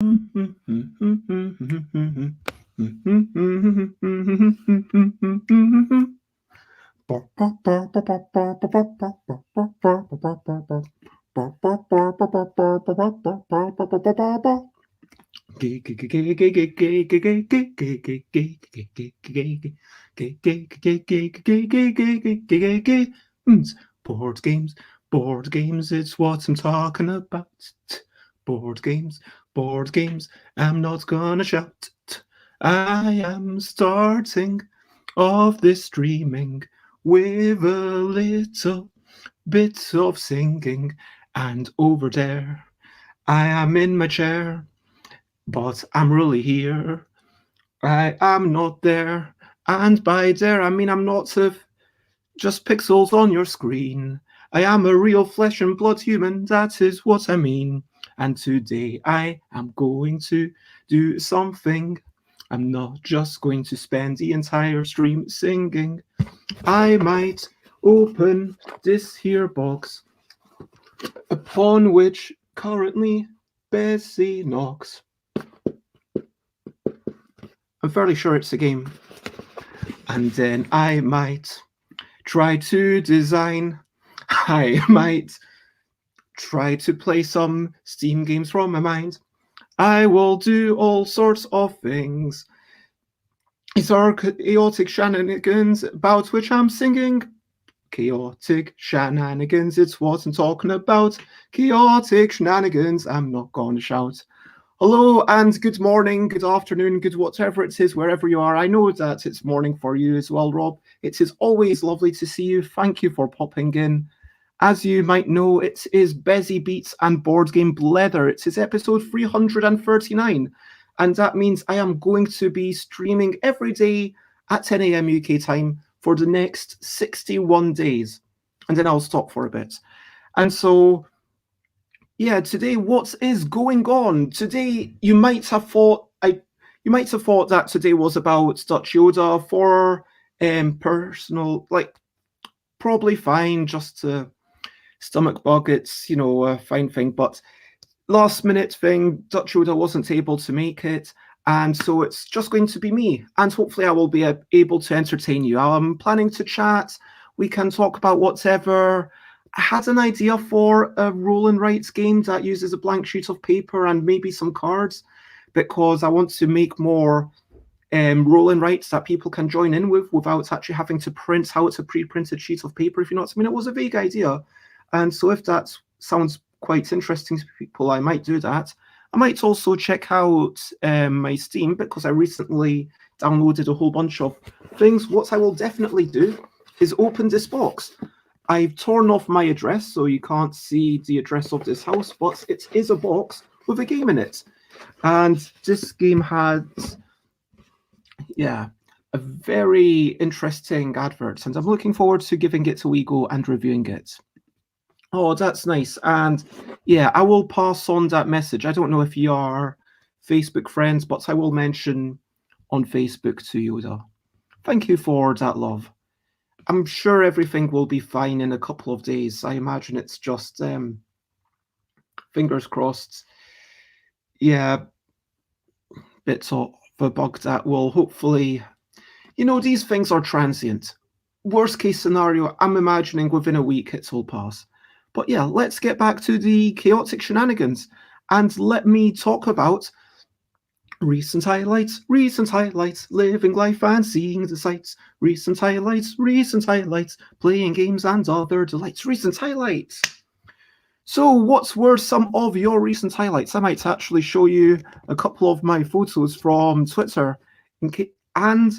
Board games, board games, it's what I'm talking about. Board games, board games, I'm not gonna shout. I am starting off this streaming with a little bit of singing, and over there I am in my chair, but I'm really here. I am not there, and by there I mean I'm not just pixels on your screen. I am a real flesh and blood human, that is what I mean. And today I am going to do something. I'm not just going to spend the entire stream singing. I might open this here box upon which currently Bessie knocks. I'm fairly sure it's a game. And then I might try to design. I might try to play some Steam games from my mind. I will do all sorts of things. These are chaotic shenanigans about which I'm singing. Chaotic shenanigans, it's what I'm talking about. Chaotic shenanigans, I'm not gonna shout. Hello and good morning, good afternoon, good whatever it is, wherever you are. I know that it's morning for you as well, Rob. It is always lovely to see you. Thank you for popping in. As you might know, it is Bezzy Beats and Board Game Blether. It is episode 339. And that means I am going to be streaming every day at 10 a.m. UK time for the next 61 days. And then I'll stop for a bit. And so, yeah, today, what is going on? Today, you might have thought that today was about Dutch Yoda for personal, probably fine, just a stomach bug. It's, a fine thing, but last minute thing, Dutch Yoda wasn't able to make it, and so it's just going to be me, and hopefully I will be able to entertain you. I'm planning to chat. We can talk about whatever. I had an idea for a roll and write game that uses a blank sheet of paper and maybe some cards, because I want to make more roll and writes that people can join in with without actually having to print out a pre-printed sheet of paper, if you know what I mean. It was a vague idea, and so if that sounds quite interesting to people, I might do that. I might also check out my Steam, because I recently downloaded a whole bunch of things. What I will definitely do is open this box. I've torn off my address, so you can't see the address of this house, but it is a box with a game in it. And this game had, a very interesting advert, and I'm looking forward to giving it a wee go and reviewing it. Oh, that's nice. And yeah, I will pass on that message. I don't know if you are Facebook friends, but I will mention on Facebook to Yoda. Thank you for that love. I'm sure everything will be fine in a couple of days. I imagine it's just fingers crossed. Yeah, bits of a bug that will hopefully, these things are transient. Worst case scenario, I'm imagining within a week it'll pass. But yeah, let's get back to the chaotic shenanigans, and let me talk about recent highlights, living life and seeing the sights. Recent highlights, playing games and other delights. Recent highlights. So what were some of your recent highlights? I might actually show you a couple of my photos from Twitter. And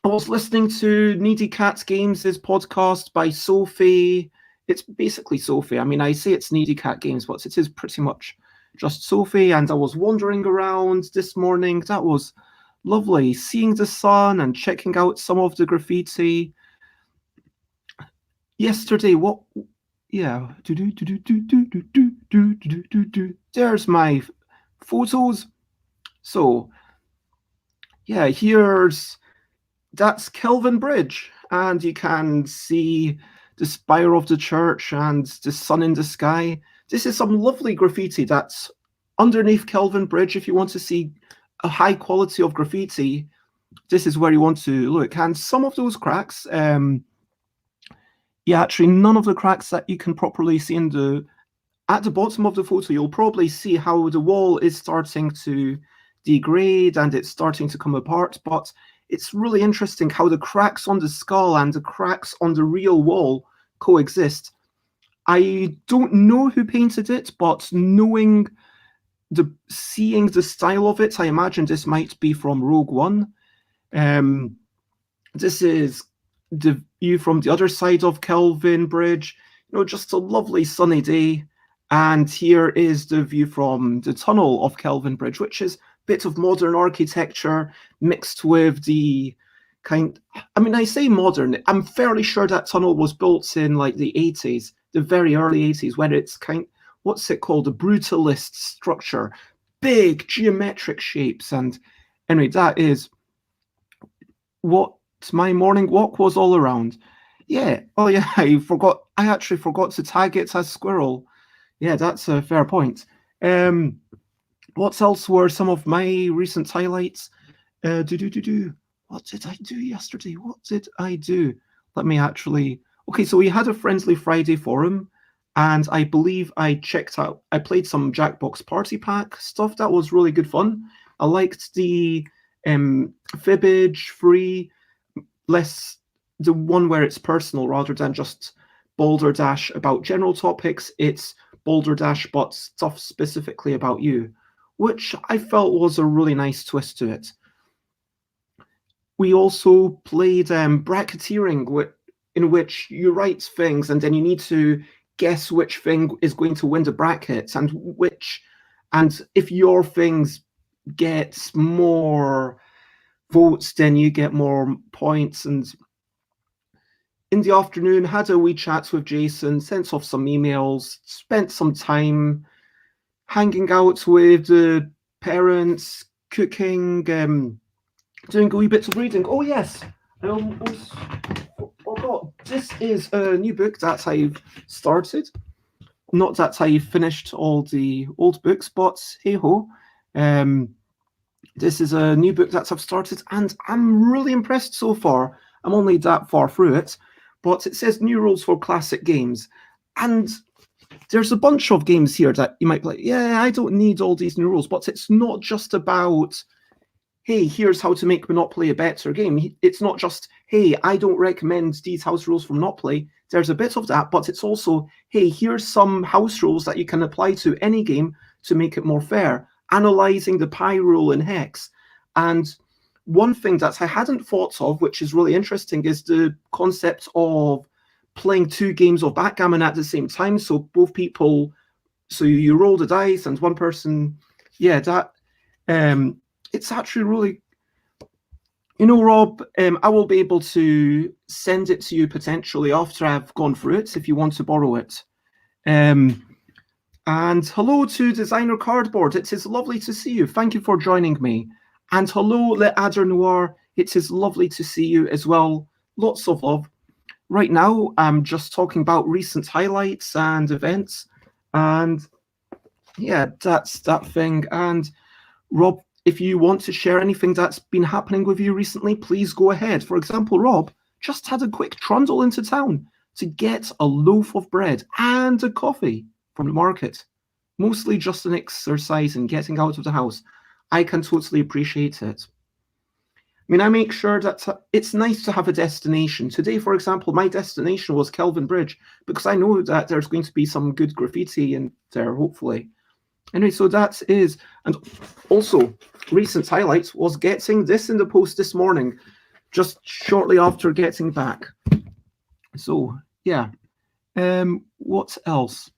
I was listening to Needy Cat Games' podcast by Sophie. It's basically Sophie. I mean, I say it's Needy Cat Games, but it is pretty much just Sophie. And I was wandering around this morning. That was lovely, seeing the sun and checking out some of the graffiti. Yesterday, there's my photos. So, yeah, that's Kelvin Bridge, and you can see the spire of the church and the sun in the sky. This is some lovely graffiti that's underneath Kelvin Bridge, if you want to see a high quality of graffiti, this is where you want to look. And some of those cracks, actually none of the cracks that you can properly see at the bottom of the photo, you'll probably see how the wall is starting to degrade and it's starting to come apart. But it's really interesting how the cracks on the skull and the cracks on the real wall coexist. I don't know who painted it, but seeing the style of it, I imagine this might be from Rogue One. This is the view from the other side of Kelvin Bridge. Just a lovely sunny day. And here is the view from the tunnel of Kelvin Bridge, which is a bit of modern architecture mixed with the I say modern. I'm fairly sure that tunnel was built in like the 80s, the very early 80s, when it's what's it called? A brutalist structure, big geometric shapes. And anyway, that is what my morning walk was all around. Yeah. Oh yeah, I actually forgot to tag it as squirrel. Yeah, that's a fair point. What else were some of my recent highlights? What did I do yesterday? What did I do? Let me actually... Okay, so we had a Friendly Friday forum, and I believe I played some Jackbox Party Pack stuff. That was really good fun. I liked the fibbage free, the one where it's personal rather than just balderdash about general topics. It's balderdash but stuff specifically about you, which I felt was a really nice twist to it. We also played bracketeering, in which you write things and then you need to guess which thing is going to win the bracket, and if your things get more votes, then you get more points. And in the afternoon, had a wee chat with Jason, sent off some emails, spent some time hanging out with the parents, cooking, doing a wee bit of reading. Oh yes, I almost forgot. This is a new book that I've started. Not that I finished all the old books, but hey ho. This is a new book that I've started, and I'm really impressed so far. I'm only that far through it, but it says new rules for classic games. And there's a bunch of games here that you might be like, yeah, I don't need all these new rules, but it's not just about, hey, here's how to make Monopoly a better game. It's not just, hey, I don't recommend these house rules for Monopoly. There's a bit of that, but it's also, hey, here's some house rules that you can apply to any game to make it more fair, analyzing the pi rule in Hex. And one thing that I hadn't thought of, which is really interesting, is the concept of playing two games of backgammon at the same time. So both people, so you roll the dice and one person, it's actually really, Rob, I will be able to send it to you potentially after I've gone through it, if you want to borrow it. And hello to Designer Cardboard. It is lovely to see you. Thank you for joining me. And hello, Le Adder Noir. It is lovely to see you as well. Lots of love. Right now, I'm just talking about recent highlights and events. And yeah, that's that thing. And Rob, if you want to share anything that's been happening with you recently, please go ahead. For example, Rob just had a quick trundle into town to get a loaf of bread and a coffee from the market. Mostly just an exercise in getting out of the house. I can totally appreciate it. I mean, I make sure that it's nice to have a destination. Today, for example, my destination was Kelvin Bridge, because I know that there's going to be some good graffiti in there, hopefully. Anyway, so that is, and also recent highlights was getting this in the post this morning, just shortly after getting back. So yeah, what else?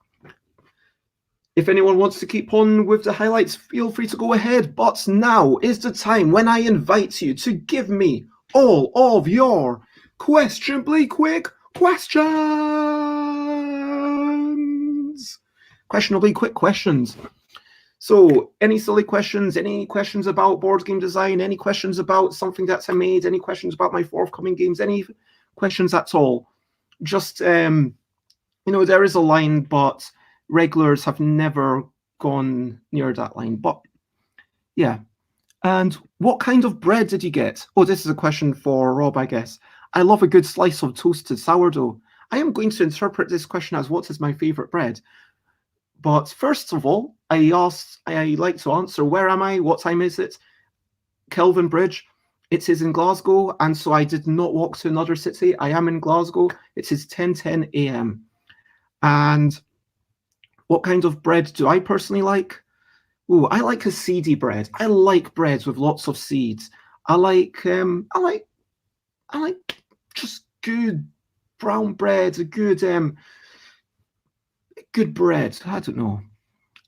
If anyone wants to keep on with the highlights, feel free to go ahead. But now is the time when I invite you to give me all of your questionably quick questions. Questionably quick questions. So any silly questions, any questions about board game design, any questions about something that I made, any questions about my forthcoming games, any questions at all. Just, there is a line, but regulars have never gone near that line. But yeah. And what kind of bread did you get? Oh, this is a question for Rob, I guess. I love a good slice of toasted sourdough. I am going to interpret this question as what is my favourite bread? But first of all, I like to answer, where am I? What time is it? Kelvin Bridge. It is in Glasgow, and so I did not walk to another city. I am in Glasgow. It is 10:10 a.m. And what kind of bread do I personally like? Ooh, I like a seedy bread. I like breads with lots of seeds. I like just good brown bread, a good bread. I don't know.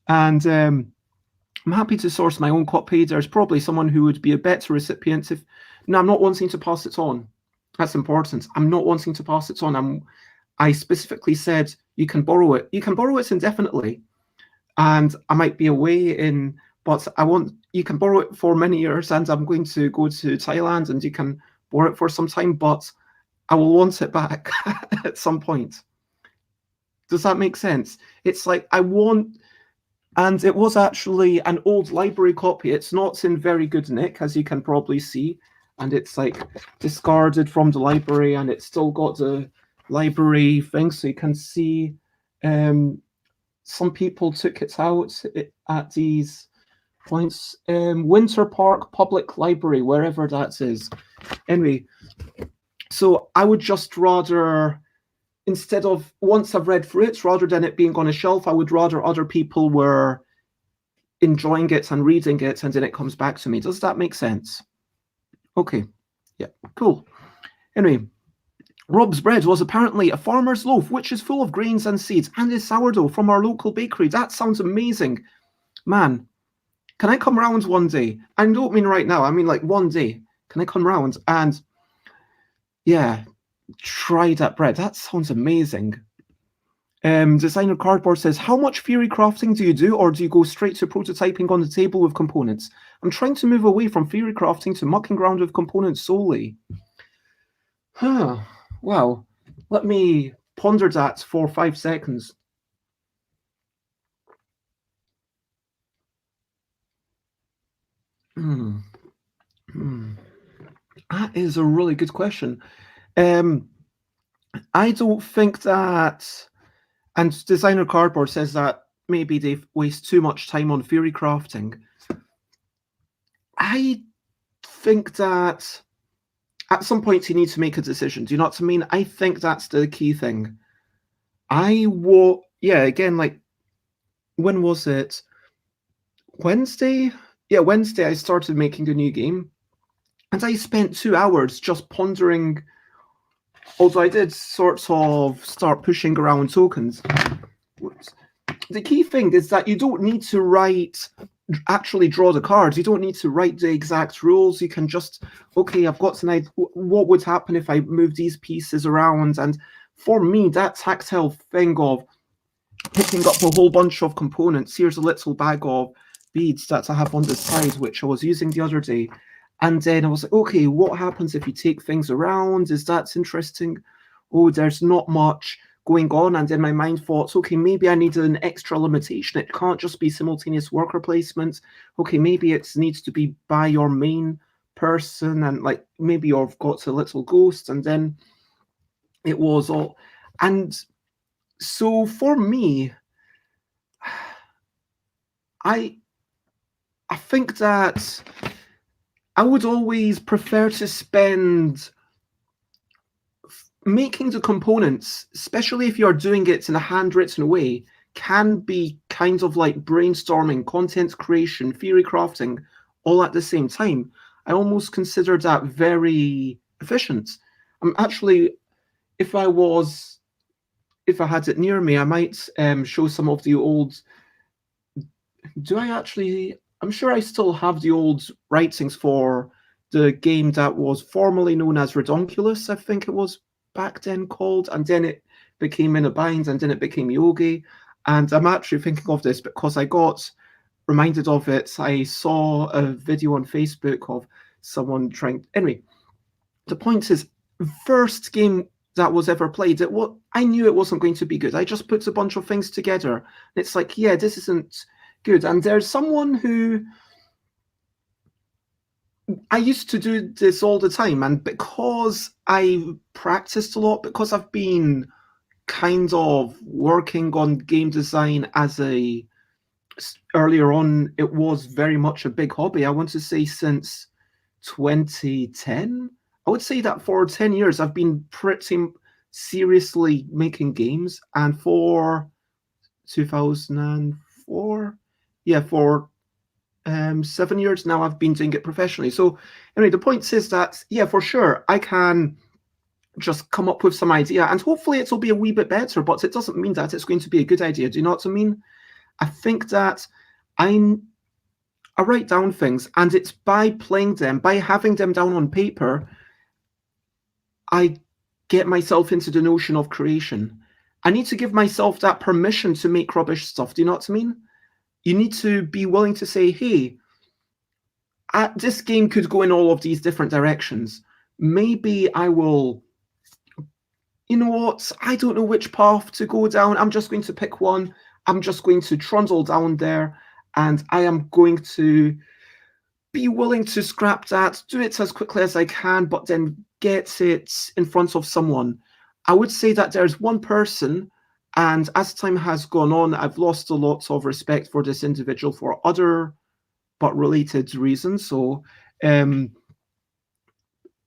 And I'm happy to source my own copy. There's probably someone who would be a better recipient if. No, I'm not wanting to pass it on. That's important. I'm not wanting to pass it on. I specifically said you can borrow it. You can borrow it indefinitely. And I might be away but you can borrow it for many years, and I'm going to go to Thailand, and you can borrow it for some time, but I will want it back at some point. Does that make sense? It's like and it was actually an old library copy. It's not in very good nick, as you can probably see, and it's like discarded from the library, and it's still got the library thing, so you can see some people took it out at these points. Winter Park Public Library, wherever that is. Anyway, so I would just rather, instead of, once I've read through it, rather than it being on a shelf, I would rather other people were enjoying it and reading it, and then it comes back to me. Does that make sense? Okay. Yeah, cool. Anyway, Rob's bread was apparently a farmer's loaf, which is full of grains and seeds, and is sourdough from our local bakery. That sounds amazing. Man, can I come round one day? I don't mean right now, I mean like one day. Can I come round and, yeah, try that bread? That sounds amazing. Designer Cardboard says, how much theory crafting do you do, or do you go straight to prototyping on the table with components? I'm trying to move away from theory crafting to mucking around with components solely. Huh. Wow, let me ponder that for 5 seconds. That is a really good question. I don't think that, and Designer Cardboard says that maybe they waste too much time on theory crafting. I think that at some point you need to make a decision. Do you know what I mean? I think that's the key thing. Again, like, when was it? Wednesday? Yeah, Wednesday I started making a new game, and I spent 2 hours just pondering, although I did sort of start pushing around tokens. The key thing is that you don't need to actually draw the cards. You don't need to write the exact rules. You can just, okay, I've got an idea. What would happen if I move these pieces around? And for me, that tactile thing of picking up a whole bunch of components, here's a little bag of beads that I have on the side, which I was using the other day. And then I was like, okay, what happens if you take things around? Is that interesting? Oh, there's not much going on. And then my mind thought, okay, maybe I need an extra limitation. It can't just be simultaneous worker placement. Okay, maybe it needs to be by your main person, and like maybe you've got a little ghost. And then it was all. And so for me, I think that I would always prefer to spend making the components, especially if you're doing it in a handwritten way, can be kind of like brainstorming, content creation, theory crafting, all at the same time. I almost consider that very efficient. Actually, if I had it near me, I might show some of the old. I'm sure I still have the old writings for the game that was formerly known as Redonkulous, I think it was back then called, and then it became In a Bind, and then it became Yogi. And I'm actually thinking of this because I got reminded of it. I saw a video on Facebook of someone trying. Anyway, the point is, first game that was ever played, I knew it wasn't going to be good. I just put a bunch of things together. And it's like, yeah, this isn't Good. And there's someone who I used to do this all the time, and because I practiced a lot, because I've been kind of working on game design as a earlier on, it was very much a big hobby. I want to say since 2010. I would say that for 10 years I've been pretty seriously making games, and for 2004, yeah, for 7 years now I've been doing it professionally. So anyway, the point is that, yeah, for sure I can just come up with some idea, and hopefully it'll be a wee bit better, but it doesn't mean that it's going to be a good idea. Do you know what I mean? I think that I'm I write down things, and it's by playing them, by having them down on paper, I get myself into the notion of creation. I need to give myself that permission to make rubbish stuff. Do you know what I mean? You need to be willing to say, hey, this game could go in all of these different directions. Maybe I will, you know what? I don't know which path to go down. I'm just going to pick one. I'm just going to trundle down there, and I am going to be willing to scrap that, do it as quickly as I can, but then get it in front of someone. I would say that there's one person, and as time has gone on, I've lost a lot of respect for this individual for other but related reasons. So,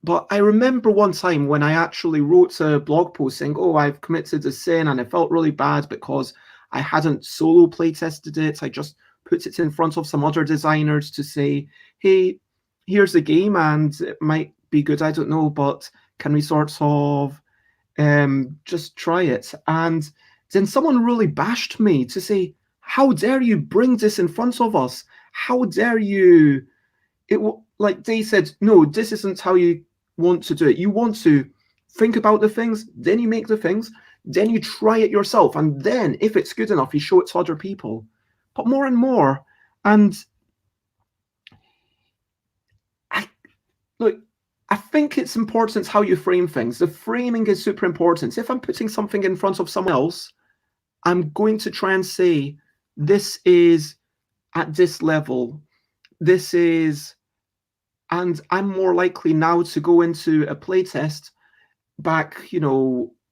but I remember one time when I actually wrote a blog post saying, oh, I've committed a sin, and I felt really bad because I hadn't solo play tested it. I just put it in front of some other designers to say, hey, here's the game, and it might be good, I don't know, but can we sort of just try it? And then someone really bashed me to say, how dare you bring this in front of us? How dare you? Like they said, no, this isn't how you want to do it. You want to think about the things, then you make the things, then you try it yourself, and then if it's good enough, you show it to other people. But more and more, and I think it's important how you frame things. The framing is super important. If I'm putting something in front of someone else, I'm going to try and say, this is at this level, this is, and I'm more likely now to go into a playtest back,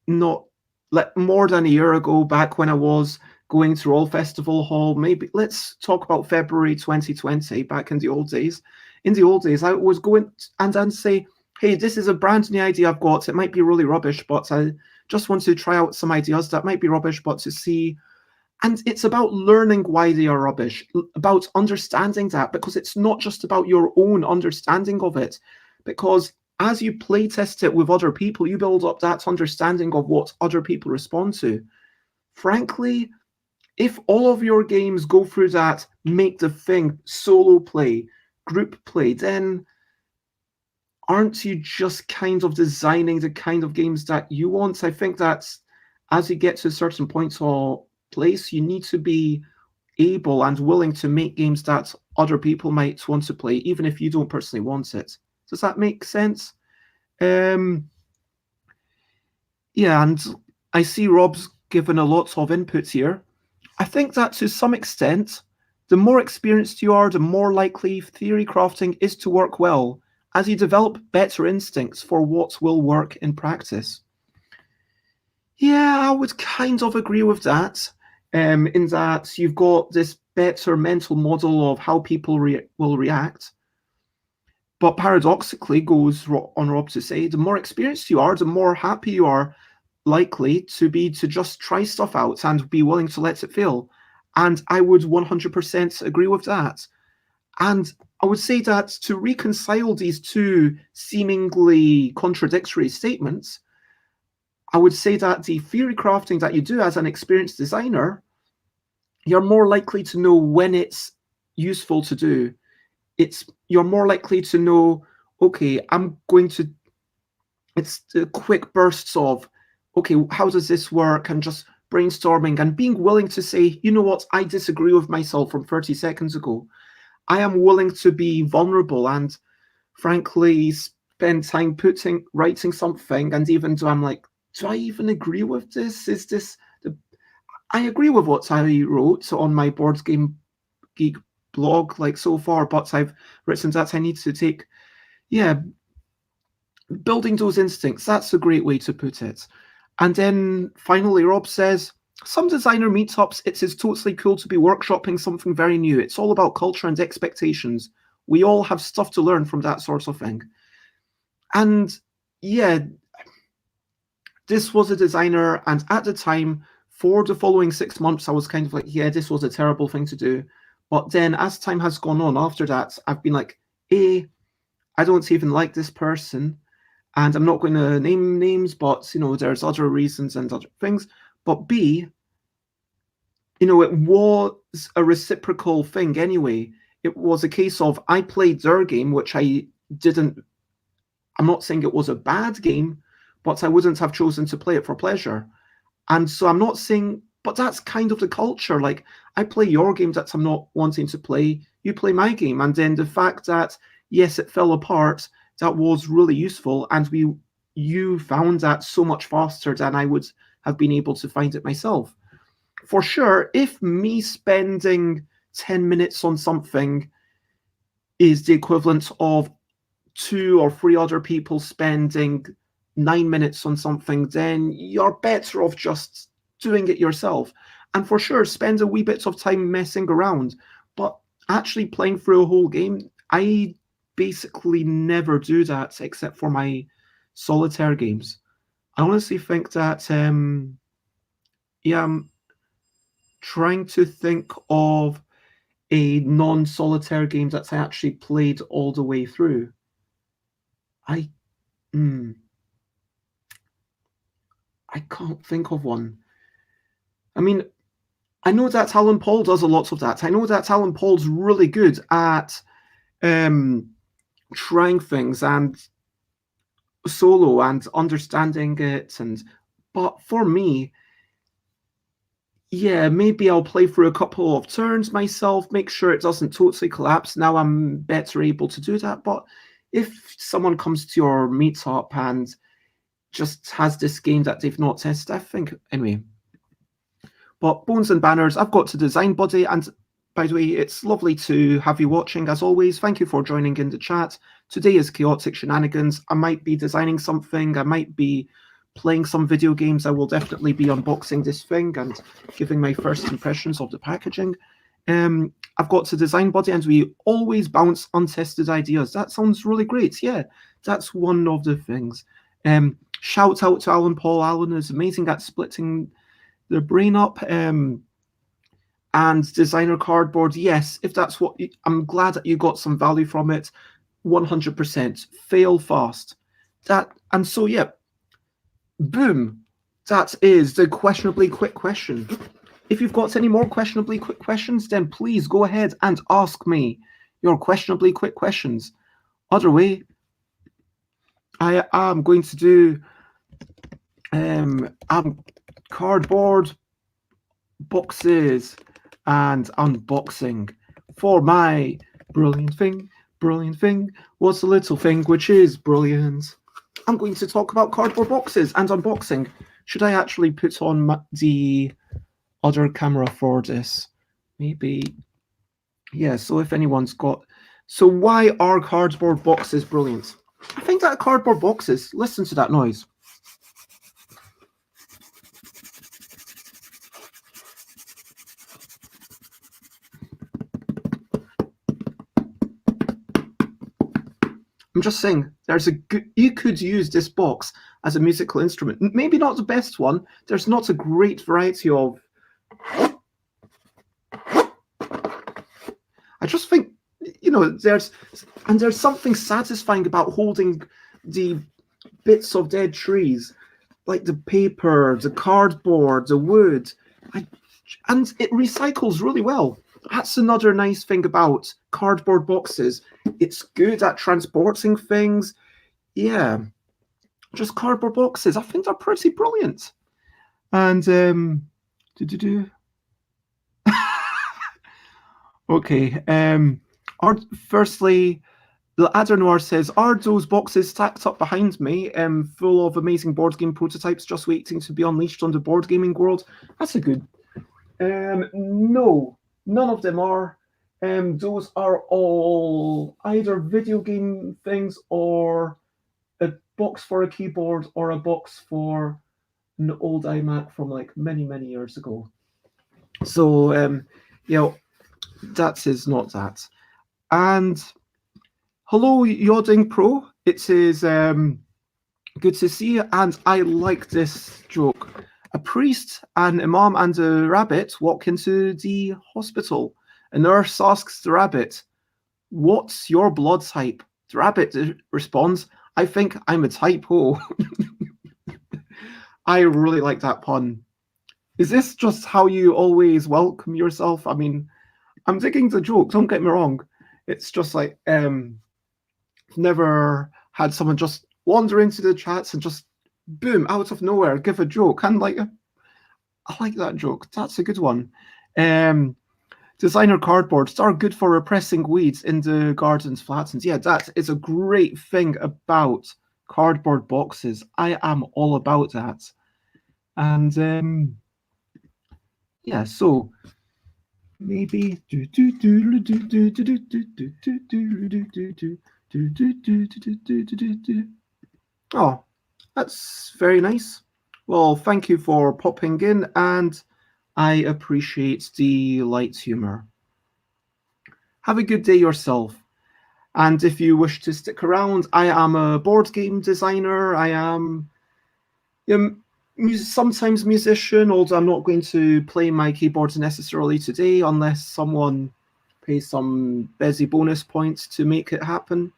not like more than a year ago, back when I was going to Roll Festival Hall. Maybe let's talk about February 2020, back in the old days. In the old days, I was going and say, hey, this is a brand new idea I've got. It might be really rubbish, but I just want to try out some ideas that might be rubbish, but to see. And it's about learning why they are rubbish, about understanding that, because it's not just about your own understanding of it. Because as you play test it with other people, you build up that understanding of what other people respond to. Frankly, if all of your games go through that make the thing solo play, group play, then aren't you just kind of designing the kind of games that you want? I think that as you get to a certain point or place, you need to be able and willing to make games that other people might want to play, even if you don't personally want it. Does that make sense? Yeah, and I see Rob's given a lot of input here. I think that to some extent, the more experienced you are, the more likely theory crafting is to work well, as you develop better instincts for what will work in practice. Yeah, I would kind of agree with that, in that you've got this better mental model of how people will react. But paradoxically, goes on Rob to say, the more experienced you are, the more happy you are likely to be to just try stuff out and be willing to let it fail. And I would 100% agree with that. And I would say that to reconcile these two seemingly contradictory statements, I would say that the theory crafting that you do as an experienced designer, you're more likely to know when it's useful to do. You're more likely to know, okay, it's the quick bursts of, okay, how does this work? And just brainstorming and being willing to say, you know what, I disagree with myself from 30 seconds ago. I am willing to be vulnerable and frankly spend time writing something, and even though I'm like, do I even agree with this? I agree with what I wrote on my board game Geek blog like so far, but I've written that I need to take, building those instincts. That's a great way to put it. And then finally, Rob says, some designer meetups, it is totally cool to be workshopping something very new. It's all about culture and expectations. We all have stuff to learn from that sort of thing. And yeah, this was a designer, and at the time, for the following 6 months, I was kind of like, yeah, this was a terrible thing to do. But then as time has gone on after that, I've been like, A, I don't even like this person, and I'm not going to name names, but, you know, there's other reasons and other things. But B, you know, it was a reciprocal thing anyway. It was a case of I played their game, which I'm not saying it was a bad game, but I wouldn't have chosen to play it for pleasure. And so I'm not saying, but that's kind of the culture. Like, I play your game that I'm not wanting to play, you play my game. And then the fact that, yes, it fell apart, that was really useful. And you found that so much faster than I would have been able to find it myself. For sure, if me spending 10 minutes on something is the equivalent of 2 or 3 other people spending 9 minutes on something, then you're better off just doing it yourself. And for sure, spend a wee bit of time messing around. But actually playing through a whole game, I basically never do that except for my solitaire games. I honestly think that, I'm trying to think of a non-solitaire game that I actually played all the way through. I can't think of one. I mean, I know that Alan Paul does a lot of that. I know that Alan Paul's really good at trying things and solo and understanding it. But for me, yeah, maybe I'll play through a couple of turns myself, make sure it doesn't totally collapse. Now I'm better able to do that. But if someone comes to your meetup and just has this game that they've not tested, I think, anyway. But Bones and Banners, I've got to Design Buddy, and by the way, it's lovely to have you watching as always. Thank you for joining in the chat. Today is Chaotic Shenanigans. I might be designing something, I might be playing some video games. I will definitely be unboxing this thing and giving my first impressions of the packaging. I've got to Design Buddy, and we always bounce untested ideas. That sounds really great. Yeah, that's one of the things. Shout out to Alan Paul. Alan is amazing at splitting the brain up. And Designer Cardboard, yes, if that's what I'm glad that you got some value from it. 100%. Fail fast. And so yeah, boom. That is the questionably quick question. If you've got any more questionably quick questions, then please go ahead and ask me your questionably quick questions. Other way, I am going to do cardboard boxes and unboxing for my brilliant thing. What's the little thing which is brilliant? I'm going to talk about cardboard boxes and unboxing. Should I actually put on the other camera for this? Maybe. Yeah, so if anyone's got... So why are cardboard boxes brilliant? I think that cardboard boxes... Listen to that noise. I'm just saying, you could use this box as a musical instrument. Maybe not the best one. There's not a great variety of... I just think, you know, there's something satisfying about holding the bits of dead trees, like the paper, the cardboard, the wood, and it recycles really well. That's another nice thing about cardboard boxes. It's good at transporting things. Yeah, just cardboard boxes. I think they're pretty brilliant. And okay. Firstly, the Adder says, are those boxes stacked up behind me, full of amazing board game prototypes just waiting to be unleashed on the board gaming world? That's a good... no, none of them are. Those are all either video game things or a box for a keyboard or a box for an old iMac from like many, many years ago. So, that is not that. And hello, Yodding Pro. It is good to see you, and I like this joke. A priest, an imam, and a rabbit walk into the hospital. A nurse asks the rabbit, "What's your blood type?" The rabbit responds, "I think I'm a type O." I really like that pun. Is this just how you always welcome yourself? I mean, I'm digging the joke, don't get me wrong. It's just like, never had someone just wander into the chats and just boom, out of nowhere, give a joke. And like, I like that joke. That's a good one. Designer cardboards are good for repressing weeds in the gardens flattens. Yeah, that is a great thing about cardboard boxes. I am all about that. And yeah, so maybe oh, that's very nice. Well, thank you for popping in, and I appreciate the light humor. Have a good day yourself. And if you wish to stick around, I am a board game designer. I am sometimes musician, although I'm not going to play my keyboards necessarily today unless someone pays some busy bonus points to make it happen.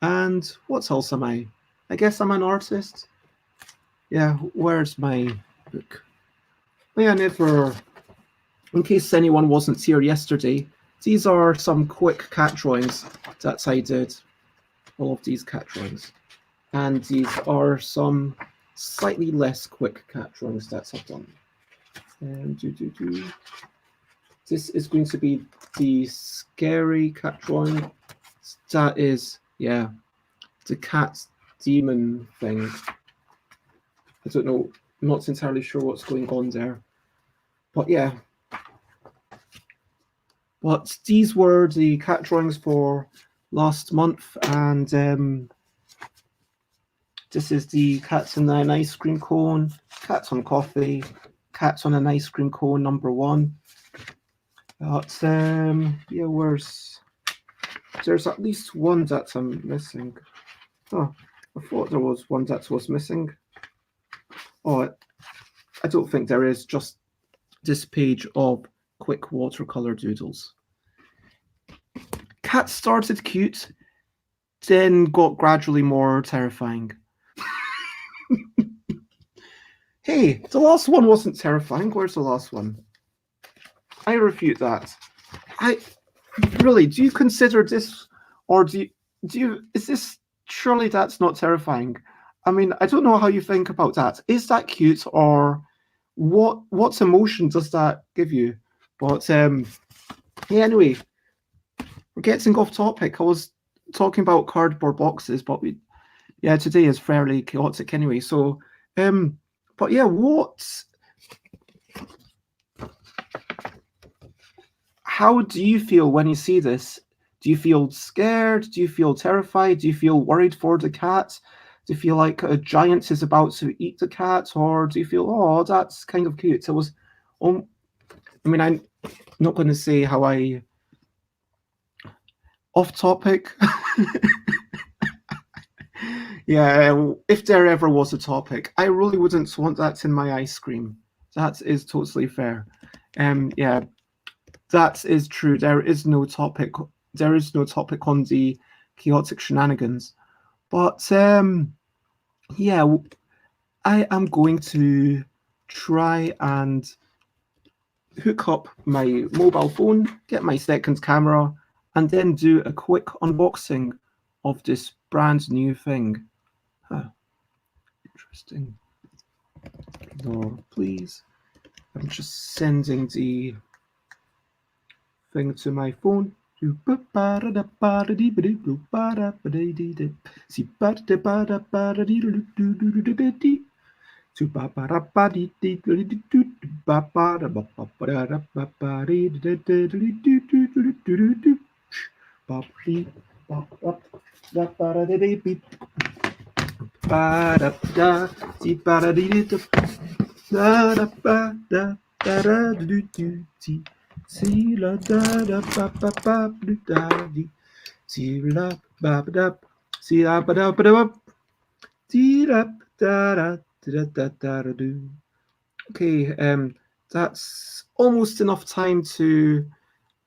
And what else am I? I guess I'm an artist. Yeah, where's my book? Yeah, never. In case anyone wasn't here yesterday, these are some quick cat drawings that I did. All of these cat drawings. And these are some slightly less quick cat drawings that I've done. This is going to be the scary cat drawing. That is, yeah, the cat demon thing. I don't know, I'm not entirely sure what's going on there. But yeah. But these were the cat drawings for last month, and this is the cats in an ice cream cone, cats on coffee, cats on an ice cream cone number 1. But yeah, there's at least one that I'm missing. Oh, I thought there was one that was missing. Oh, I don't think there is, just this page of quick watercolor doodles. Cat started cute, then got gradually more terrifying. Hey, the last one wasn't terrifying. Where's the last one? I refute that. Really, do you consider this, or is this, surely that's not terrifying? I mean, I don't know how you think about that. Is that cute, or what emotion does that give you? But yeah, anyway, we're getting off topic. I was talking about cardboard boxes, but today is fairly chaotic anyway. So, but yeah, how do you feel when you see this? Do you feel scared? Do you feel terrified? Do you feel worried for the cat? Do you feel like a giant is about to eat the cat? Or do you feel, oh, that's kind of cute? It was, I mean, I'm not going to say how I, off topic. Yeah, if there ever was a topic, I really wouldn't want that in my ice cream. That is totally fair. Yeah, that is true. There is no topic. There is no topic on the chaotic shenanigans. But yeah, I am going to try and hook up my mobile phone, get my second camera, and then do a quick unboxing of this brand new thing. Huh. Interesting. No, please. I'm just sending the thing to my phone. Okay, that's almost enough time to.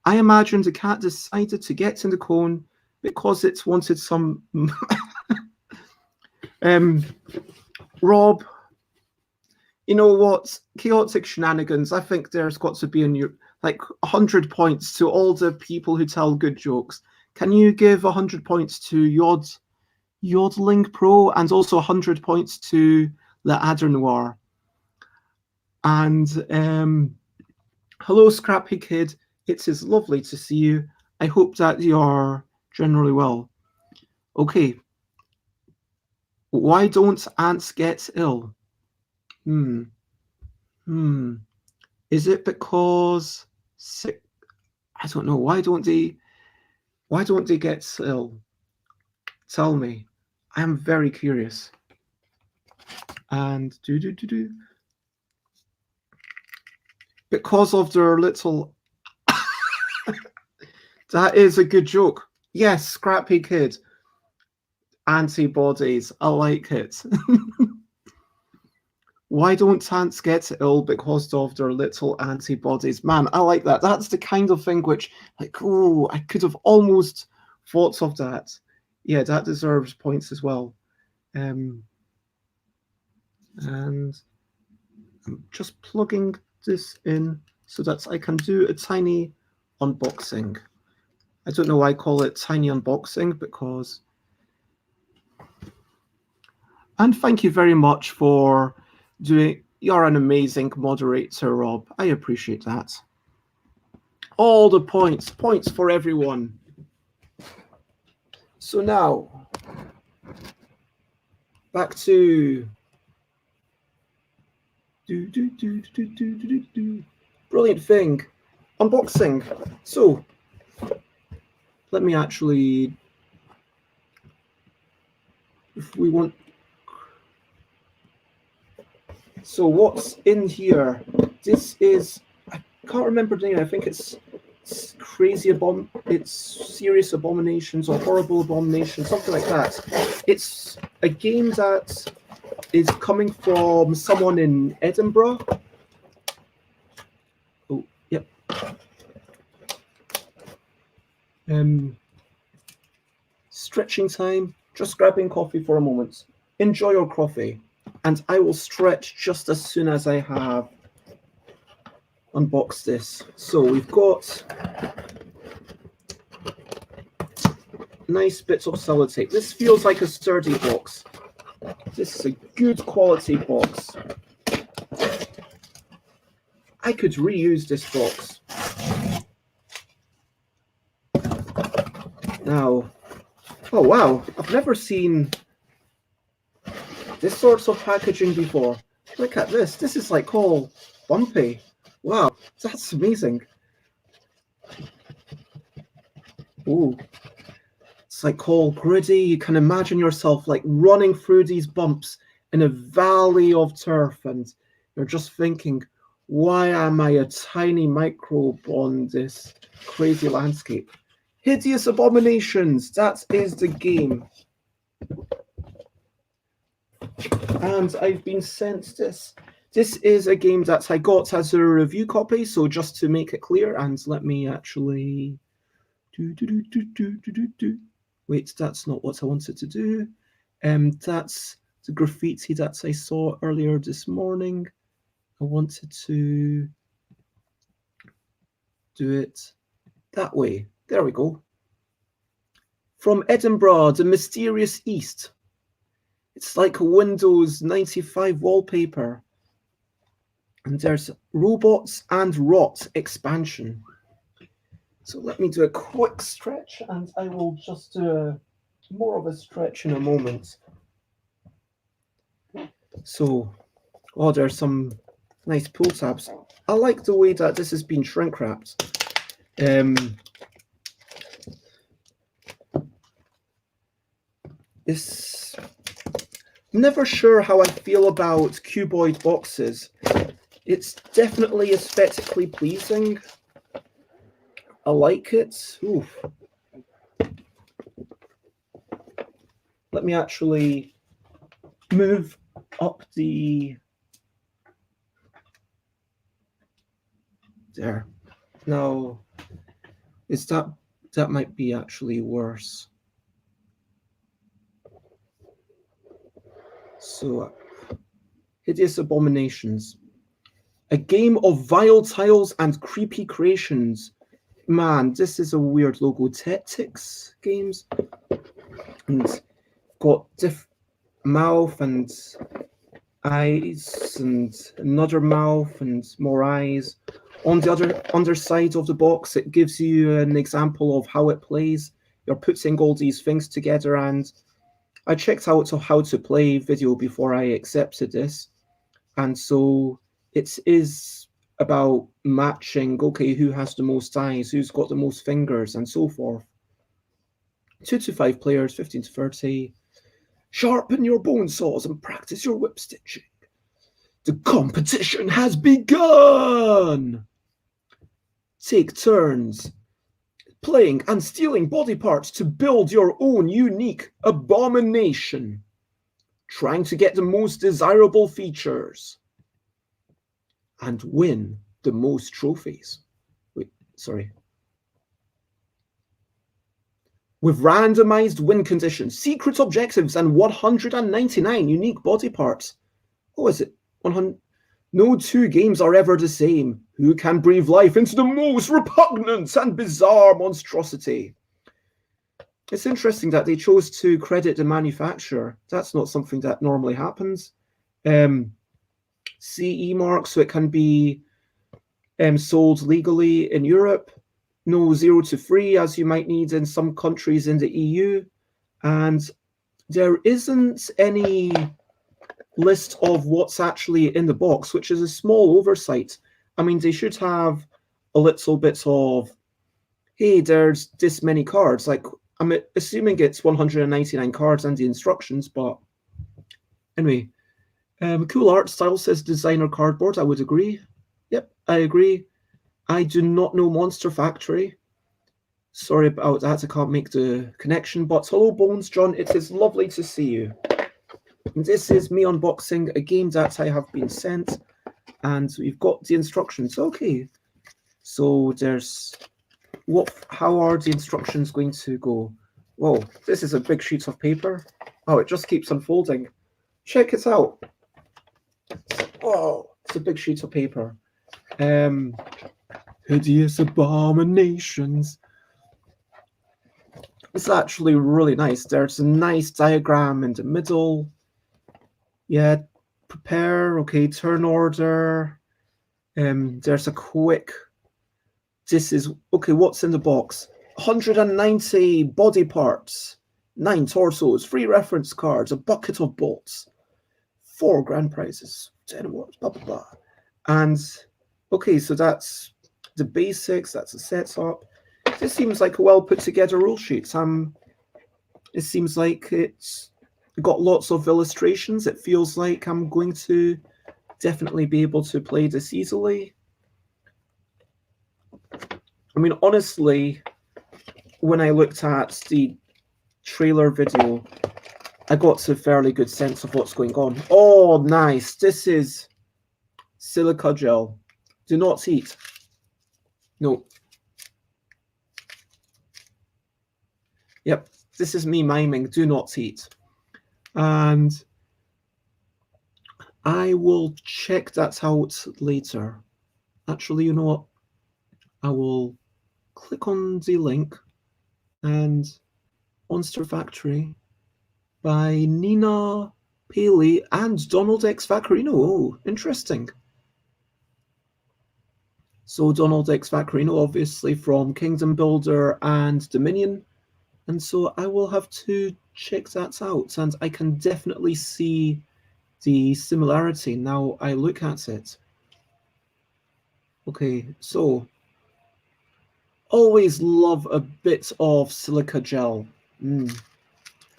I imagine the cat decided to get in the cone because it wanted some. Rob, you know what? Chaotic Shenanigans. I think there's got to be like 100 points to all the people who tell good jokes. Can you give 100 points to Yodeling Pro and also 100 points to the Adder Noir? And hello, Scrappy Kid. It is lovely to see you. I hope that you're generally well. Okay. Why don't ants get ill? Is it because I don't know. Why don't they get ill? Tell me. I am very curious. And because of their little. That is a good joke. Yes, Scrappy Kid. Antibodies. I like it. Why don't ants get ill? Because of their little antibodies. Man, I like that. That's the kind of thing which, like, oh, I could have almost thought of that. Yeah, that deserves points as well. And I'm just plugging this in so that I can do a tiny unboxing. I don't know why I call it tiny unboxing because. And thank you very much for doing. You're an amazing moderator, Rob. I appreciate that. All the points for everyone. So now, back to brilliant thing, unboxing. So let me actually, if we want. So what's in here? This is, I can't remember the name. I think it's serious abominations or horrible abominations, something like that. It's a game that is coming from someone in Edinburgh. Oh, yep. Stretching time. Just grabbing coffee for a moment. Enjoy your coffee. And I will stretch just as soon as I have unboxed this. So we've got nice bits of sellotape. This feels like a sturdy box. This is a good quality box. I could reuse this box. Now, oh wow, I've never seen this sort of packaging before. Look at this. This is like all bumpy. Wow, that's amazing. Ooh. It's like all gritty. You can imagine yourself like running through these bumps in a valley of turf, and you're just thinking, why am I a tiny microbe on this crazy landscape? Hideous Abominations, that is the game. And I've been sent this. This is a game that I got as a review copy, so just to make it clear, and let me actually... Wait, that's not what I wanted to do. That's the graffiti that I saw earlier this morning. I wanted to do it that way. There we go. From Edinburgh, the mysterious East. It's like a Windows 95 wallpaper. And there's robots and rot expansion. So let me do a quick stretch, and I will just do more of a stretch in a moment. So Oh, there's some nice pull tabs. I like the way that this has been shrink wrapped. It's never sure how I feel about cuboid boxes. It's definitely aesthetically pleasing. I like it. Ooh. Let me actually move up the... There. No. Is that might be actually worse. So, Hideous Abominations. A game of vile tiles and creepy creations. Man, this is a weird logo. Tactics games. And got mouth and eyes and another mouth and more eyes. On the other underside of the box, it gives you an example of how it plays. You're putting all these things together, and I checked out how to play video before I accepted this. And so it is about matching, okay, who has the most eyes, who's got the most fingers, and so forth. 2 to 5 players, 15 to 30. Sharpen your bone saws and practice your whip stitching. The competition has begun! Take turns playing and stealing body parts to build your own unique abomination. Trying to get the most desirable features. And win the most trophies. Wait, sorry. With randomized win conditions, secret objectives, and 199 unique body parts. Oh, is it 100? No two games are ever the same. Who can breathe life into the most repugnant and bizarre monstrosity? It's interesting that they chose to credit the manufacturer. That's not something that normally happens. CE mark, so it can be sold legally in Europe. No 0 to 3, as you might need in some countries in the EU. And there isn't any list of what's actually in the box, which is a small oversight. I mean, they should have a little bit of, hey, there's this many cards. Like, I'm assuming it's 199 cards and the instructions, but anyway. Cool art style, says designer cardboard. I would agree. Yep, I agree. I do not know Monster Factory. Sorry about that. I can't make the connection. But hello, Bones John. It is lovely to see you. And this is me unboxing a game that I have been sent. And we've got the instructions. Okay. So there's... how are the instructions going to go? Whoa, this is a big sheet of paper. Oh, it just keeps unfolding. Check it out. Whoa, it's a big sheet of paper. Hideous Abominations. It's actually really nice. There's a nice diagram in the middle. Yeah, prepare. Okay, turn order. There's a quick... This is... Okay, what's in the box? 190 body parts. 9 torsos. 3 reference cards. A bucket of bolts. 4 grand prizes. 10 awards. Blah, blah, blah. And... Okay, so that's the basics. That's the setup. This seems like a well put together rule sheet. It seems like it's got lots of illustrations. It feels like I'm going to definitely be able to play this easily. I mean, honestly, when I looked at the trailer video, I got a fairly good sense of what's going on. Oh, nice. This is silica gel. Do not eat. No. Yep, this is me miming, do not eat. And I will check that out later. Actually, you know what? I will click on the link and Monster Factory by Nina Paley and Donald X Vaccarino. Oh, interesting. So Donald X Vaccarino, obviously from Kingdom Builder and Dominion. And so I will have to check that out. And I can definitely see the similarity. Now I look at it. Okay, so always love a bit of silica gel.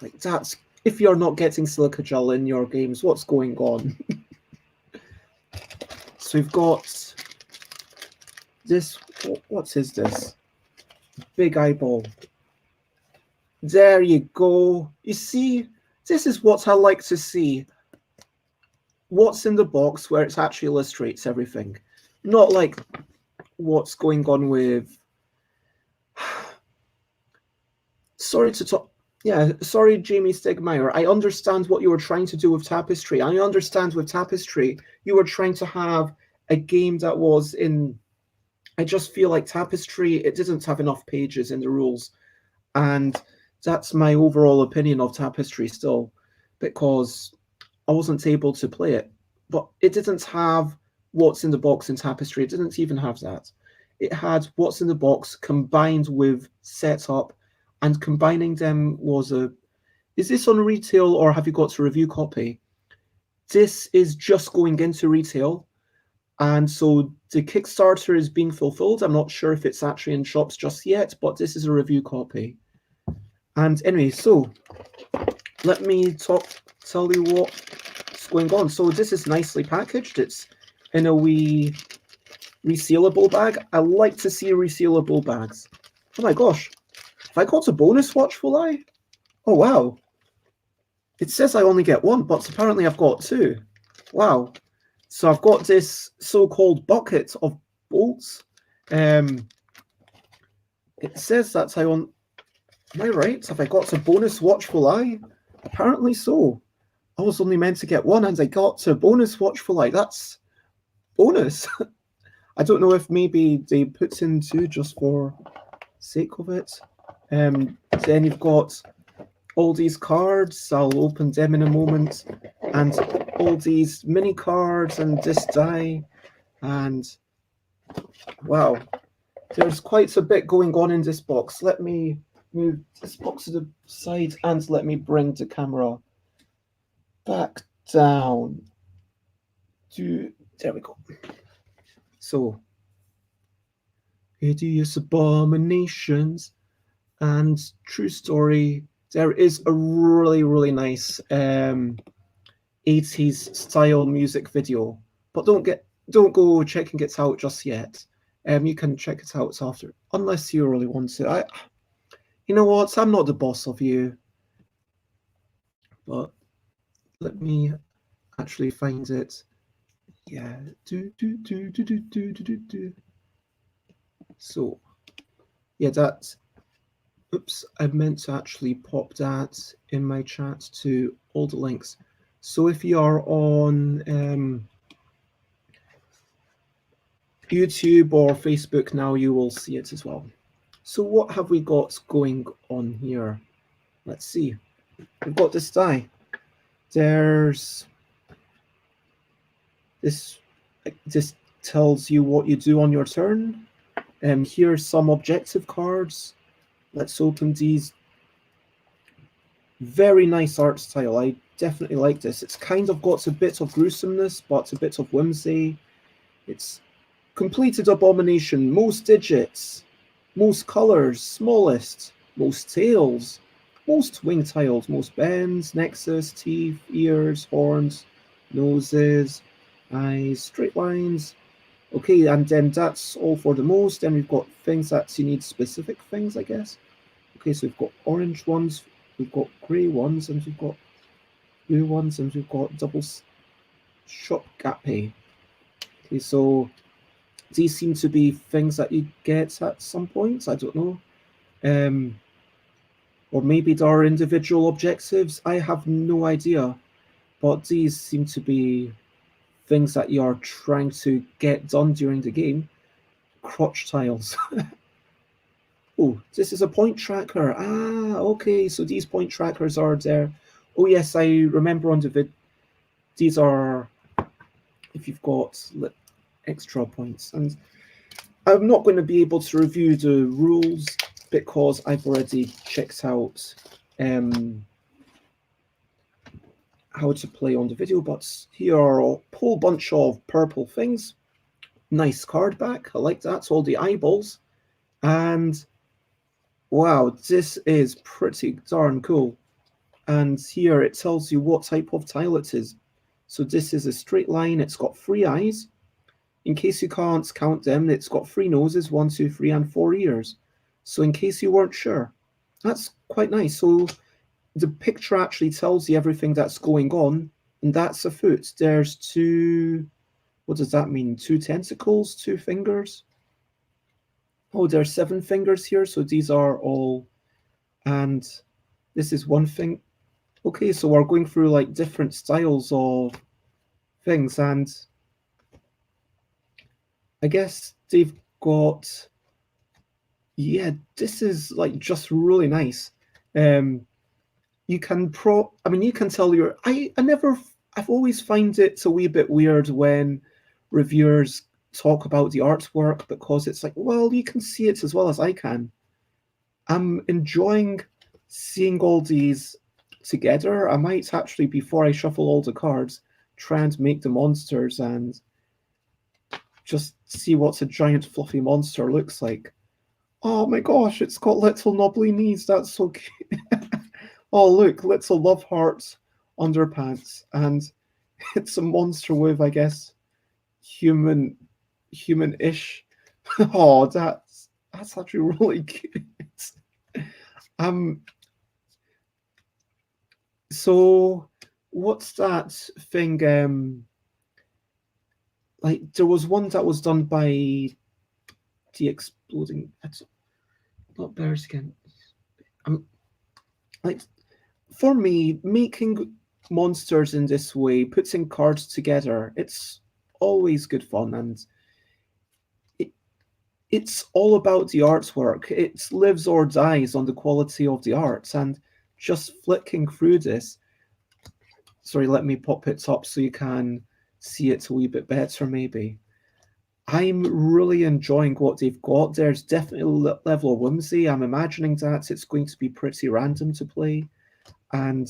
Like that's, if you're not getting silica gel in your games, what's going on? So we've got this, what is this? Big eyeball. There you go. You see, this is what I like to see. What's in the box where it actually illustrates everything. Not like what's going on with... Sorry to talk... Yeah, sorry, Jamie Stegmeyer. I understand what you were trying to do with Tapestry. I understand with Tapestry, you were trying to have a game that was in... I just feel like Tapestry, it didn't have enough pages in the rules. And that's my overall opinion of Tapestry still, because I wasn't able to play it. But it didn't have what's in the box in Tapestry. It didn't even have that. It had what's in the box combined with setup, and combining them was a... Is this on retail or have you got a review copy? This is just going into retail. And so the Kickstarter is being fulfilled. I'm not sure if it's actually in shops just yet, but this is a review copy. And anyway, so let me tell you what's going on. So this is nicely packaged. It's in a wee resealable bag. I like to see resealable bags. Oh my gosh, have I got a bonus Watchful Eye? Oh wow. It says I only get one, but apparently I've got two. Wow. So I've got this so-called bucket of bolts. It says that I on... Am I right? Have I got a bonus Watchful Eye? Apparently so. I was only meant to get one and I got a bonus Watchful Eye. That's bonus. I don't know if maybe they put in two just for sake of it. Then you've got all these cards. I'll open them in a moment. And all these mini cards and this die. And wow, there's quite a bit going on in this box. Let me move this box to the side and let me bring the camera back down. There we go. So, hideous abominations and true story. There is a really, really nice 80s style music video, but don't go checking it out just yet. You can check it out after, unless you really want to. You know what? I'm not the boss of you. But let me actually find it. Yeah. So, yeah, that... Oops, I meant to actually pop that in my chat to all the links. So if you are on YouTube or Facebook now, you will see it as well. So what have we got going on here? Let's see. We've got this die. There's this. This tells you what you do on your turn. Here's some objective cards. Let's open these. Very nice art style. I definitely like this. It's kind of got a bit of gruesomeness, but a bit of whimsy. It's completed abomination, most digits, most colors, smallest, most tails, most wing tiles, most bends, nexus, teeth, ears, horns, noses, eyes, straight lines. Okay, and then that's all for the most. Then we've got things that you need specific things, I guess. Okay, so we've got orange ones, we've got grey ones, and we've got blue ones, and we've got double shop gappy. Okay, so these seem to be things that you get at some points. I don't know. Or maybe there are individual objectives. I have no idea. But these seem to be things that you are trying to get done during the game. Crotch tiles. Oh, this is a point tracker. Ah, okay. So these point trackers are there. Oh, yes, I remember on the vid. These are if you've got extra points. And I'm not going to be able to review the rules because I've already checked out how to play on the video, but here are a whole bunch of purple things. Nice card back. I like that. All the eyeballs. And wow, this is pretty darn cool. And here it tells you what type of tile it is. So this is a straight line. It's got 3 eyes. In case you can't count them, it's got 3 noses, 1, 2, 3, and 4 ears. So in case you weren't sure, that's quite nice. So the picture actually tells you everything that's going on, and that's a foot. There's 2, what does that mean? 2 tentacles, 2 fingers. Oh, there's 7 fingers here, so these are all, and this is 1 thing. Okay, so we're going through like different styles of things, and I guess they've got, yeah, this is like just really nice. You can you can tell I've always find it a wee bit weird when reviewers talk about the artwork, because it's like, well, you can see it as well as I can. I'm enjoying seeing all these together. I might actually, before I shuffle all the cards, try and make the monsters and just see what a giant fluffy monster looks like. Oh my gosh, it's got little knobbly knees. That's so cute. Oh, look, little love hearts underpants. And it's a monster with, I guess, human-ish. Oh, that's actually really cute. So what's that thing? Like there was one that was done by the exploding. Not bears again. Like for me, making monsters in this way, putting cards together, it's always good fun, and it's all about the artwork. It lives or dies on the quality of the art, and just flicking through this. Sorry, let me pop it up so you can see it a wee bit better, maybe. I'm really enjoying what they've got. There's definitely a level of whimsy. I'm imagining that it's going to be pretty random to play, and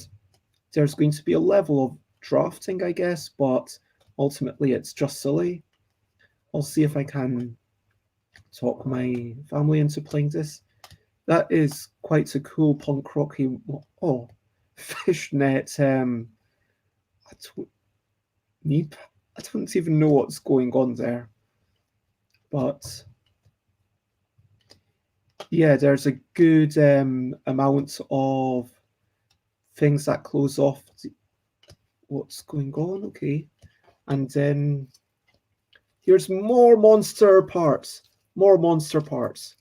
there's going to be a level of drafting, I guess, but ultimately it's just silly. I'll see if I can talk my family into playing this. That is quite a cool punk rocky. Oh, fishnet. I don't even know what's going on there, but yeah, there's a good amount of things that close off what's going on. Okay, and then here's more monster parts. More monster parts.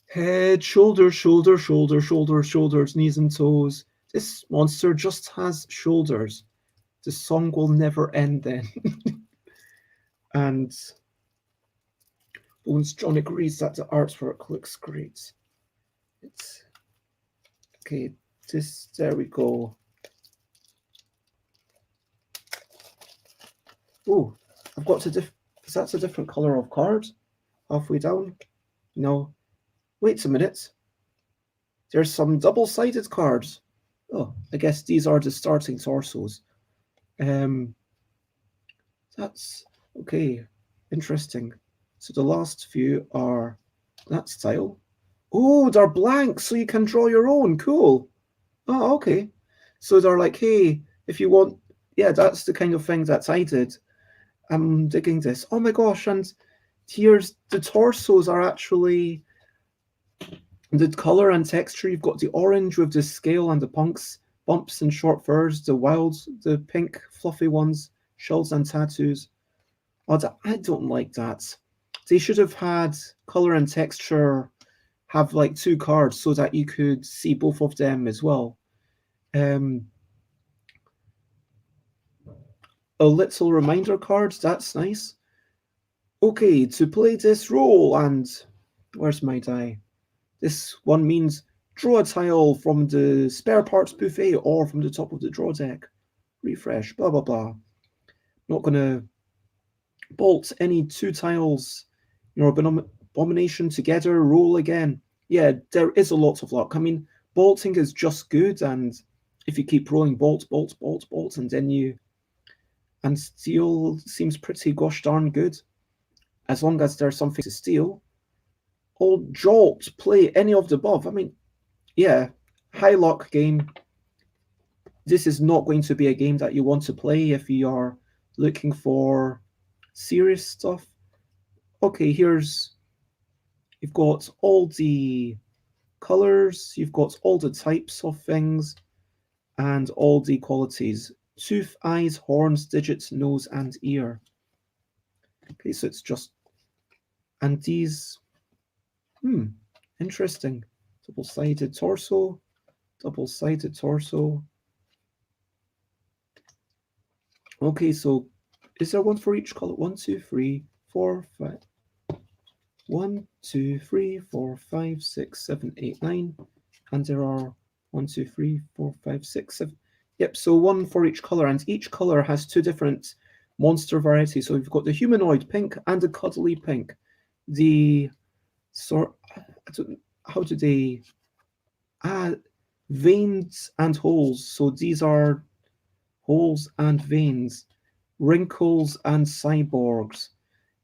Head, shoulders, shoulders, shoulders, shoulders, shoulders, knees and toes. This monster just has shoulders. The song will never end then. And Bones John agrees that the artwork looks great. It's okay. There we go. Oh, I've got that's a different color of card. Halfway down. No. Wait a minute. There's some double-sided cards. Oh, I guess these are the starting torsos. That's okay. Interesting. So the last few are that style. Oh, they're blank, so you can draw your own. Cool. Oh, okay. So they're like, hey, if you want, yeah, that's the kind of thing that I did. I'm digging this. Oh my gosh, and here's the torsos are actually the color and texture. You've got the orange with the scale and the bumps and short furs, the pink fluffy ones, shells and tattoos. Oh, I don't like that. They should have had color and texture have like 2 cards so that you could see both of them as well. A little reminder cards, that's nice. Okay, to play this role, and where's my die? This one means draw a tile from the spare parts buffet or from the top of the draw deck. Refresh, blah, blah, blah. Not going to bolt any 2 tiles, abomination together, roll again. Yeah, there is a lot of luck. I mean, bolting is just good, and if you keep rolling bolts, and then and steal seems pretty gosh darn good, as long as there's something to steal. Or jolt, play, any of the above. I mean, yeah, high luck game. This is not going to be a game that you want to play if you are looking for serious stuff. Okay, you've got all the colors, you've got all the types of things, and all the qualities. Tooth, eyes, horns, digits, nose, and ear. Okay, so it's just, and these, interesting. Double-sided torso, double-sided torso. Okay, so is there one for each color? 1, 2, 3, 4, 5. 1, 2, 3, 4, 5, 6, 7, 8, 9. And there are 1, 2, 3, 4, 5, 6, 7. Yep, so one for each color, and each color has 2 different monster varieties. So you've got the humanoid pink and the cuddly pink. The sort, how do they, veins and holes. So these are holes and veins, wrinkles and cyborgs.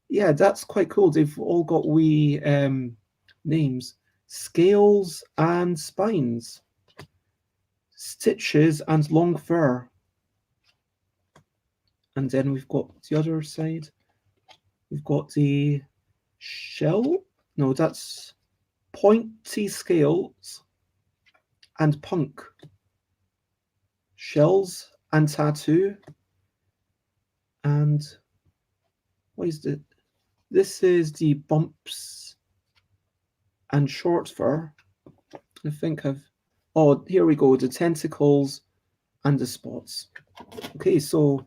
Yeah, that's quite cool. They've all got wee names. Scales and spines. Stitches and long fur. And then we've got the other side. We've got the shell. No, that's pointy scales and punk. Shells and tattoo. And what is it? This is the bumps and short fur. I think oh, here we go, the tentacles and the spots. Okay, so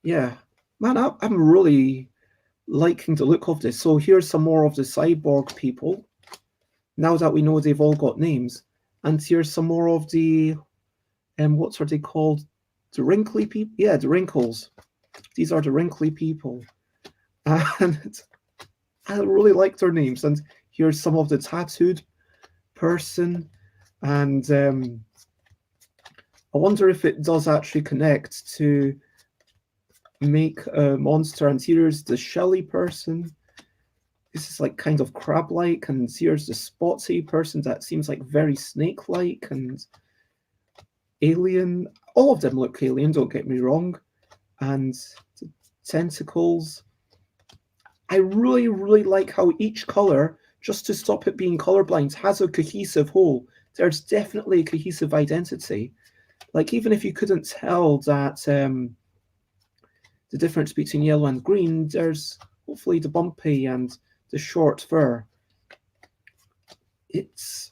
yeah, man, I'm really liking the look of this. So here's some more of the cyborg people. Now that we know they've all got names, and here's some more of the what are they called? The wrinkly people? Yeah, the wrinkles. These are the wrinkly people, and I really like their names. And here's some of the tattooed person, and I wonder if it does actually connect to make a monster. And here's the shelly person. This is like kind of crab-like, and here's the spotty person that seems like very snake-like and alien. All of them look alien, don't get me wrong. And the tentacles. I really, really like how each color, just to stop it being colorblind, has a cohesive whole. There's definitely a cohesive identity. Like, even if you couldn't tell that the difference between yellow and green, there's hopefully the bumpy and the short fur. It's,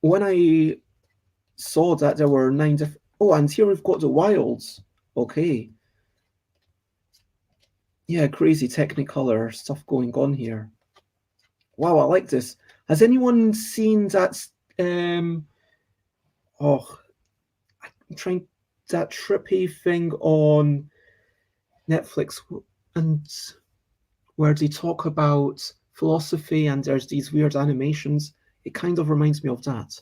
when I saw that there were 9 different, oh, and here we've got the wilds. Okay. Yeah, crazy Technicolor stuff going on here. Wow, I like this. Has anyone seen that? I'm trying that trippy thing on Netflix, and where they talk about philosophy and there's these weird animations. It kind of reminds me of that.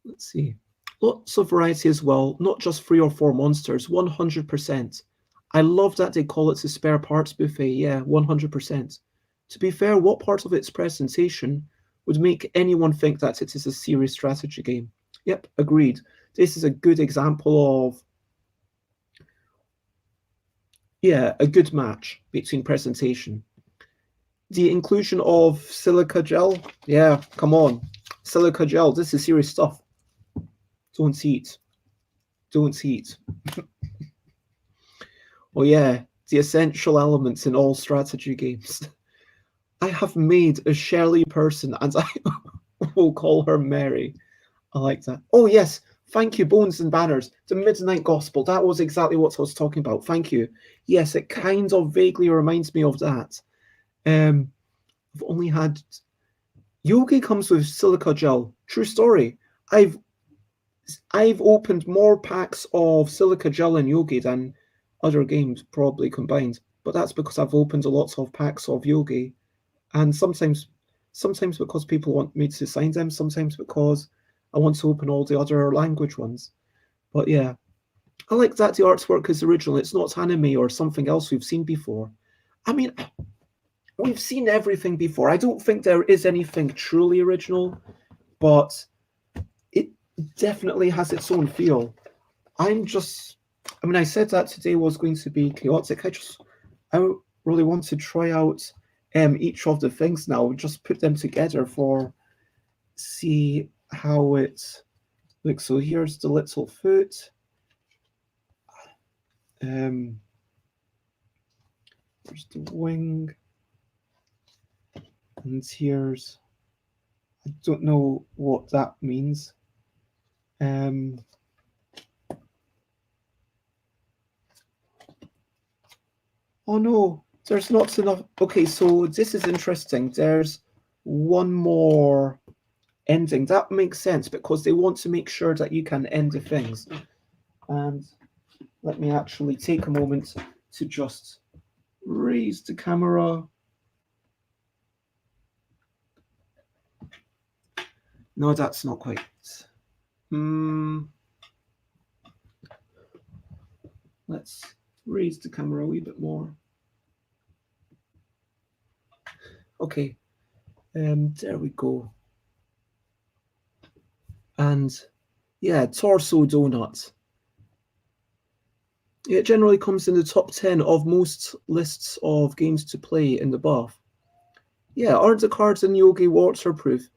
Let's see. Lots of variety as well, not just 3 or 4 monsters, 100%. I love that they call it the spare parts buffet. Yeah, 100%. To be fair, what part of its presentation would make anyone think that it is a serious strategy game? Yep, agreed. This is a good example of, yeah, a good match between presentation. The inclusion of silica gel. Yeah, come on. Silica gel, this is serious stuff. Don't eat. Don't eat. Oh yeah, the essential elements in all strategy games. I have made a Shirley person, and I will call her Mary. I like that. Oh yes, thank you, Bones and Banners. The Midnight Gospel, that was exactly what I was talking about. Thank you. Yes, it kind of vaguely reminds me of that. I've only had... Yogi comes with silica gel. True story. I've opened more packs of silica gel in Yogi than other games probably combined, but that's because I've opened a lot of packs of Yogi, And sometimes because people want me to sign them, sometimes because I want to open all the other language ones. But yeah, I like that the artwork is original. It's not anime or something else we've seen before. I mean, we've seen everything before. I don't think there is anything truly original, but it definitely has its own feel. I mean, I said that today was going to be chaotic. I really want to try out each of the things now, just put them together for see how it looks. So here's the little foot. There's the wing. And here's, I don't know what that means. Oh no, there's not enough. Okay, so this is interesting. There's one more ending. That makes sense because they want to make sure that you can end the things. And let me actually take a moment to just raise the camera. No, that's not quite. Let's raise the camera a wee bit more. Okay, there we go. And yeah, torso donut. It generally comes in the top 10 of most lists of games to play in the buff. Yeah, aren't the cards in Yogi waterproof?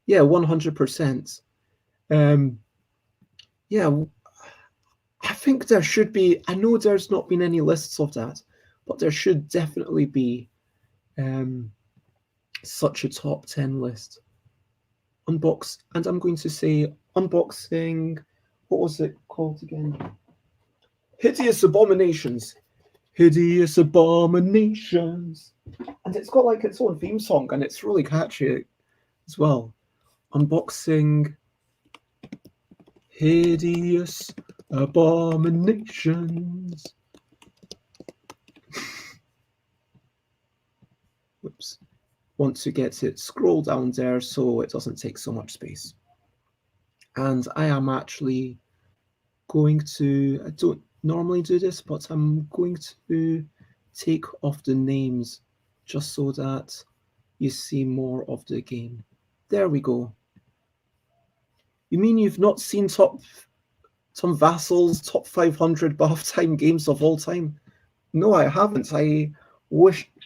Yeah, 100%. Yeah, I think there should be. I know there's not been any lists of that, but there should definitely be such a top 10 list. Unbox, and I'm going to say unboxing. What was it called again? Hideous Abominations. Hideous Abominations. And it's got like its own theme song, and it's really catchy as well. Unboxing Hideous Abominations. Whoops. Want to get it, scroll down there so it doesn't take so much space. And I am actually going to, I don't normally do this, but I'm going to take off the names just so that you see more of the game. There we go. You mean you've not seen Tom Vassal's top 500 buff time games of all time? No, I haven't. I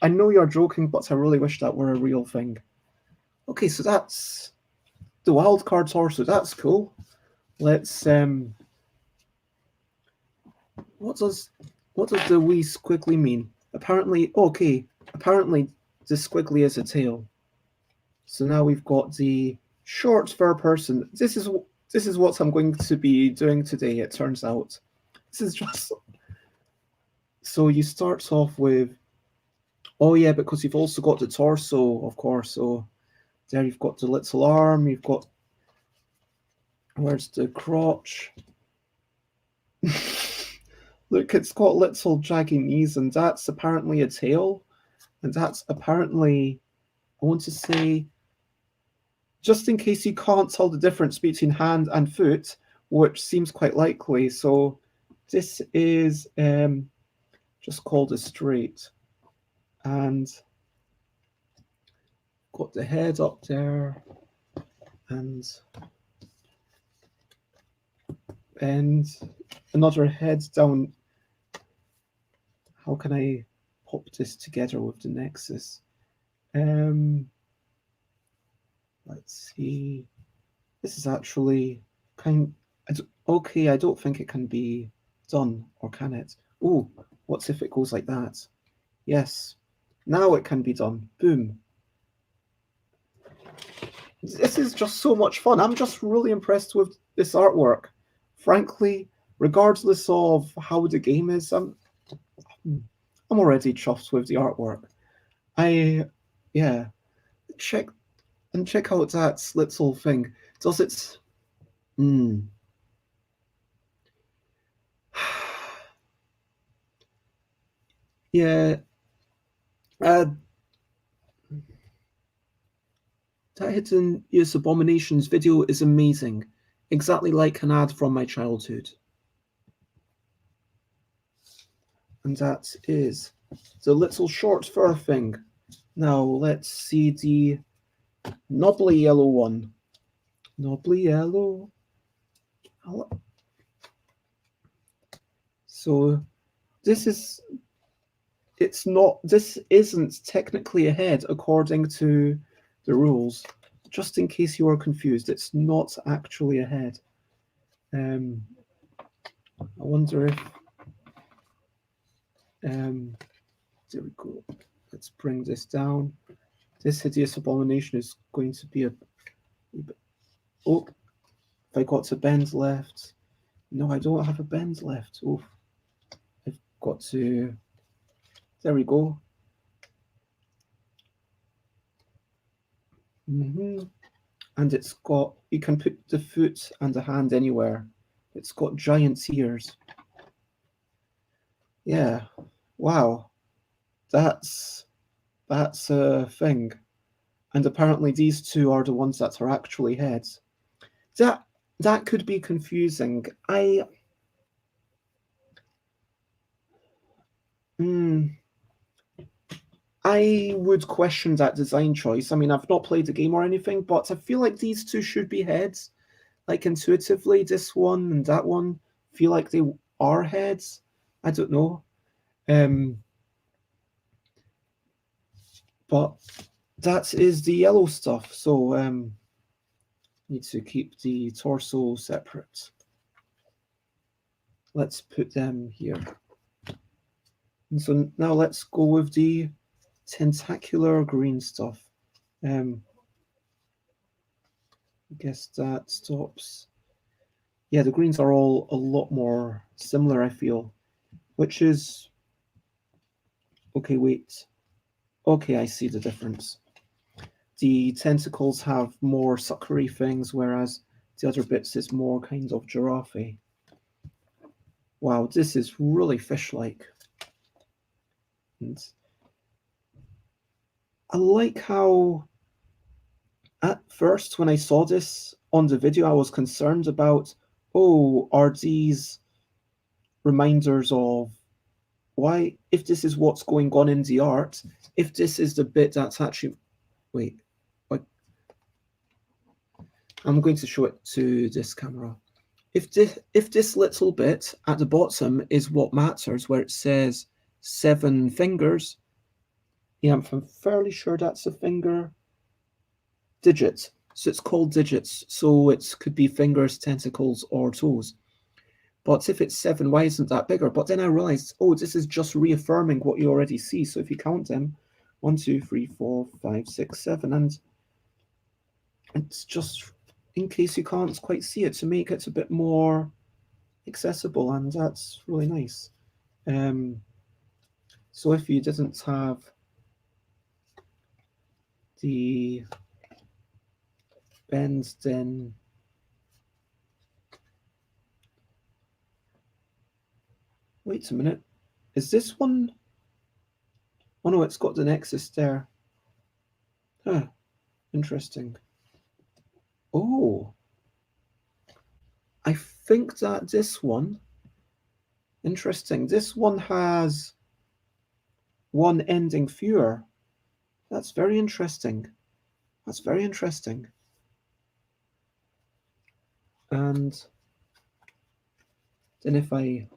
know you're joking, but I really wish that were a real thing. Okay, so that's the wild card torso. That's cool. Let's what does the wee squiggly mean? Apparently, okay. Apparently, the squiggly is a tail. So now we've got the short fur person. This is what I'm going to be doing today. It turns out, this is just. So you start off with. Oh yeah, because you've also got the torso, of course. So there you've got the little arm. You've got. Where's the crotch? Look, it's got little jaggy knees, and that's apparently a tail. And that's apparently, I want to say, just in case you can't tell the difference between hand and foot, which seems quite likely. So this is just called a straight. And got the head up there. And another head down. How can I pop this together with the Nexus? Let's see. This is actually okay. I don't think it can be done, or can it? Oh, what's if it goes like that? Yes, now it can be done. Boom. This is just so much fun. I'm just really impressed with this artwork. Frankly, regardless of how the game is, I'm already chuffed with the artwork. Yeah, check out that little thing. Does it? Yeah. That hidden use abominations video is amazing. Exactly like an ad from my childhood. And that is the little short fur thing. Now let's see the knobbly yellow one. Knobbly yellow. So this isn't technically a head according to the rules. Just in case you are confused, it's not actually a head. I wonder if there we go. Let's bring this down. This hideous abomination is going to be a bit. Oh, if I got to bend left. No, I don't have a bend left. Oh, I've got to. There we go. And it's got, you can put the foot and the hand anywhere. It's got giant ears. Yeah, wow, that's a thing. And apparently these two are the ones that are actually heads. That could be confusing. I would question that design choice. I mean, I've not played the game or anything, but I feel like these two should be heads. Like intuitively, this one and that one feel like they are heads. I don't know. But that is the yellow stuff. So need to keep the torso separate. Let's put them here. And so now let's go with the tentacular green stuff. I guess that stops. Yeah, the greens are all a lot more similar, I feel, which is okay. Wait, okay, I see the difference. The tentacles have more suckery things, whereas the other bits is more kind of giraffe-y. Wow, this is really fish-like. And I like how at first when I saw this on the video, I was concerned about, oh, are these reminders of why, if this is what's going on in the art, if this is the bit that's actually, wait, what? I'm going to show it to this camera. If this little bit at the bottom is what matters, where it says 7 fingers, yeah, I'm fairly sure that's a finger digit. So it's called digits. So it could be fingers, tentacles, or toes. But if it's 7, why isn't that bigger? But then I realized, oh, this is just reaffirming what you already see. So if you count them, 1, 2, 3, 4, 5, 6, 7, and it's just in case you can't quite see it to make it a bit more accessible, and that's really nice. So if you didn't have the bends, then wait a minute, is this one? Oh no, it's got the nexus there. Huh, interesting. Oh, I think that this one, interesting. This one has one ending fewer. That's very interesting. That's very interesting. And then if I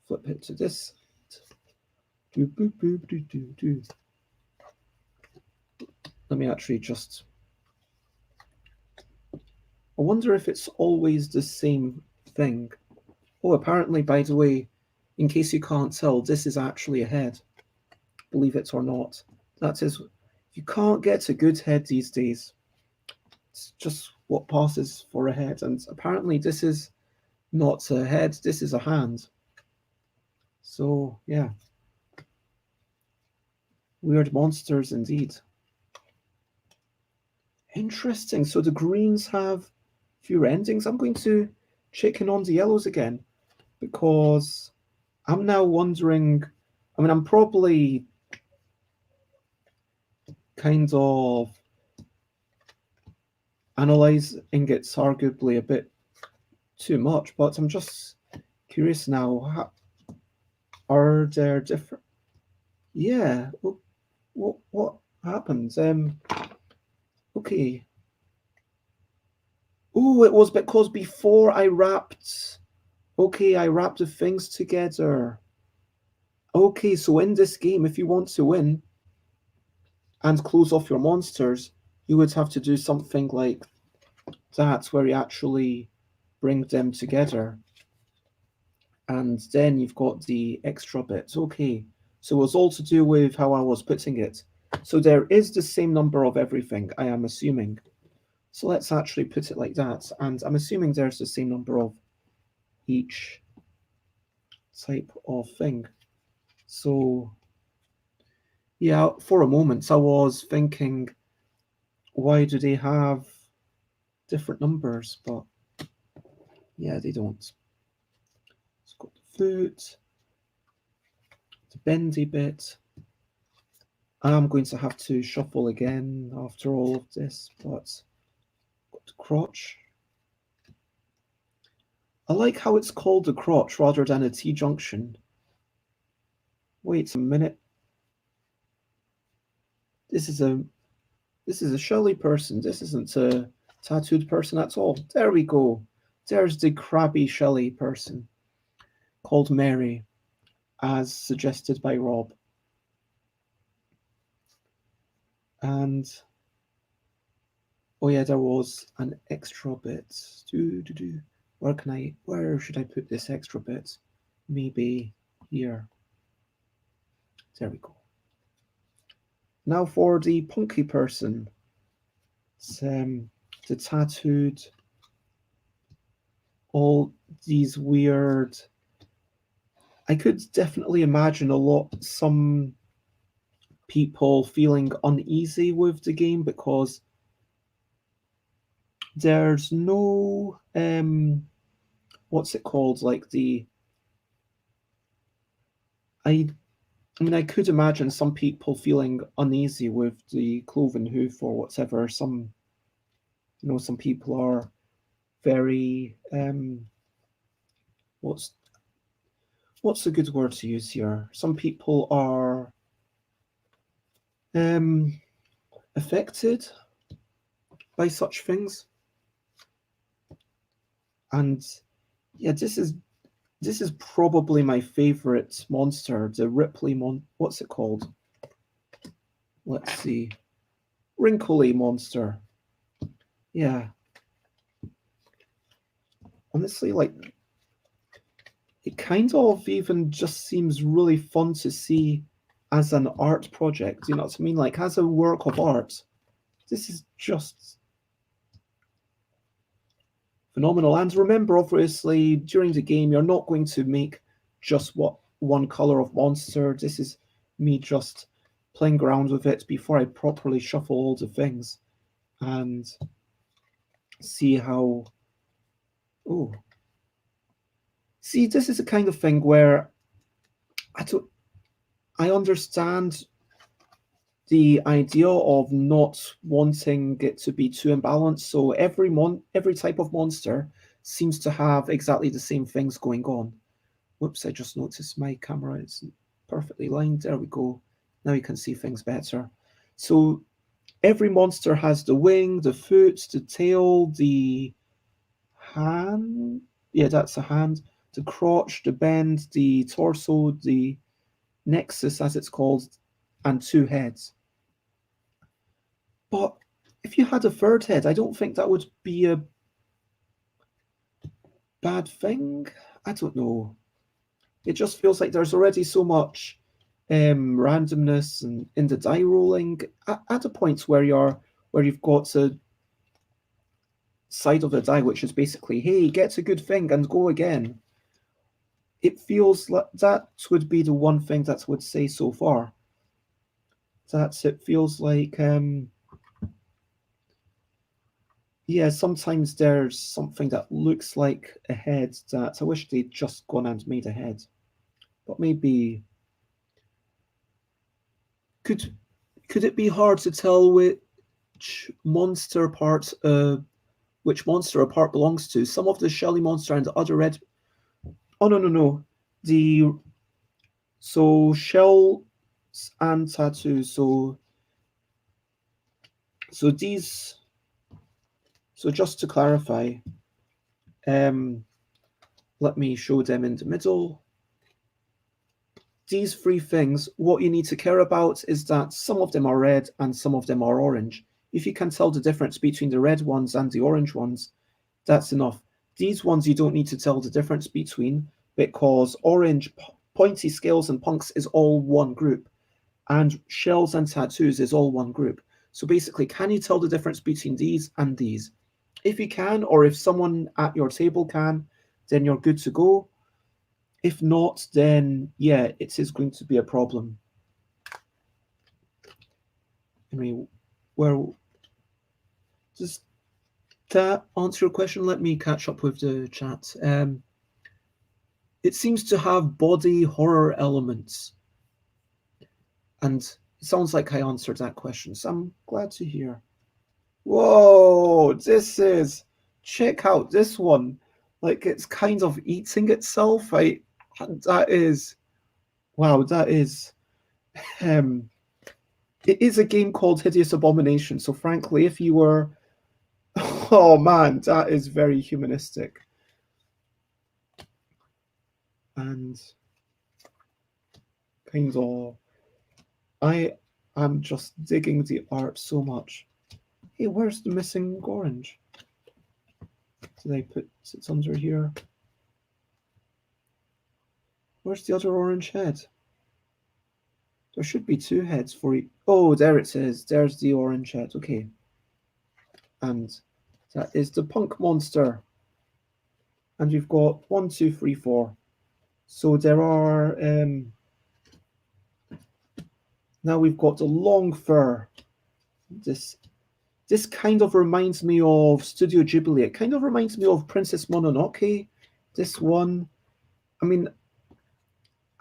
flip it to this, let me actually just, I wonder if it's always the same thing. Oh, apparently, by the way, in case you can't tell, this is actually a head, believe it or not. That is, you can't get a good head these days. It's just what passes for a head. And apparently this is not a head, this is a hand. So, yeah. Weird monsters indeed. Interesting. So the greens have fewer endings. I'm going to check in on the yellows again, because I'm now wondering, I mean, I'm probably kind of analysing it's arguably a bit too much, but I'm just curious now. Are there different? Yeah. What happens? Okay. Oh, it was because before I wrapped. Okay, I wrapped the things together. Okay, so in this game, if you want to win and close off your monsters, you would have to do something like that, where you actually bring them together. And then you've got the extra bits. Okay, so it was all to do with how I was putting it. So there is the same number of everything, I am assuming. So let's actually put it like that. And I'm assuming there's the same number of each type of thing. So yeah, for a moment I was thinking, why do they have different numbers? But yeah, they don't. It's got the foot, the bendy bit. I'm going to have to shuffle again after all of this, but got the crotch. I like how it's called a crotch rather than a T-junction. Wait a minute. This is a Shelley person. This isn't a tattooed person at all. There we go. There's the crabby Shelley person called Mary, as suggested by Rob. And oh yeah, there was an extra bit. Where should I put this extra bit? Maybe here. There we go. Now for the punky person. It's the tattooed, all these weird. I could definitely imagine some people feeling uneasy with the game because there's no what's it called, like I mean, I could imagine some people feeling uneasy with the cloven hoof or whatever. Some people are very what's a good word to use here? Some people are affected by such things, and yeah, this is probably my favorite monster, the Ripley what's it called? Let's see. Wrinkly monster. Yeah. Honestly, like, it kind of even just seems really fun to see as an art project, you know what I mean? Like, as a work of art. This is just phenomenal. And remember, obviously, during the game, you're not going to make just one color of monster. This is me just playing around with it before I properly shuffle all the things and see how. Oh, see, this is the kind of thing where I understand the idea of not wanting it to be too imbalanced. So every type of monster seems to have exactly the same things going on. Whoops, I just noticed my camera isn't perfectly lined. There we go. Now you can see things better. So every monster has the wing, the foot, the tail, the hand. Yeah, that's a hand. The crotch, the bend, the torso, the nexus, as it's called, and two heads. But if you had a third head, I don't think that would be a bad thing. I don't know. It just feels like there's already so much randomness and in the die rolling at a point where you've got a side of the die which is basically, hey, get a good thing and go again. It feels like that would be the one thing that I would say so far. It feels like yeah, sometimes there's something that looks like a head that I wish they'd just gone and made a head. But maybe could it be hard to tell which monster part a which monster a part belongs to. Some of the Shelly monster and the other red. Oh no. So shells and tattoos. So these. So just to clarify, let me show them in the middle. These three things, what you need to care about is that some of them are red and some of them are orange. If you can tell the difference between the red ones and the orange ones, that's enough. These ones you don't need to tell the difference between, because orange, pointy scales and punks is all one group, and shells and tattoos is all one group. So basically, can you tell the difference between these and these? If you can, or if someone at your table can, then you're good to go. If not, then yeah, it is going to be a problem. Anyway, does that answer your question? Let me catch up with the chat. It seems to have body horror elements, and it sounds like I answered that question, so I'm glad to hear. Whoa, check out this one. Like, it's kind of eating itself. That is, wow, that is, it is a game called Hideous Abomination. So frankly, if you were, oh man, that is very humanistic. And kind of, I am just digging the art so much. Hey, where's the missing orange? Did I put it under here? Where's the other orange head? There should be two heads for each. Oh, there it is. There's the orange head. Okay. And that is the punk monster. And we've got 1, 2, 3, 4. So there are. Now we've got the long fur. This kind of reminds me of Studio Ghibli. It kind of reminds me of Princess Mononoke. This one. I mean,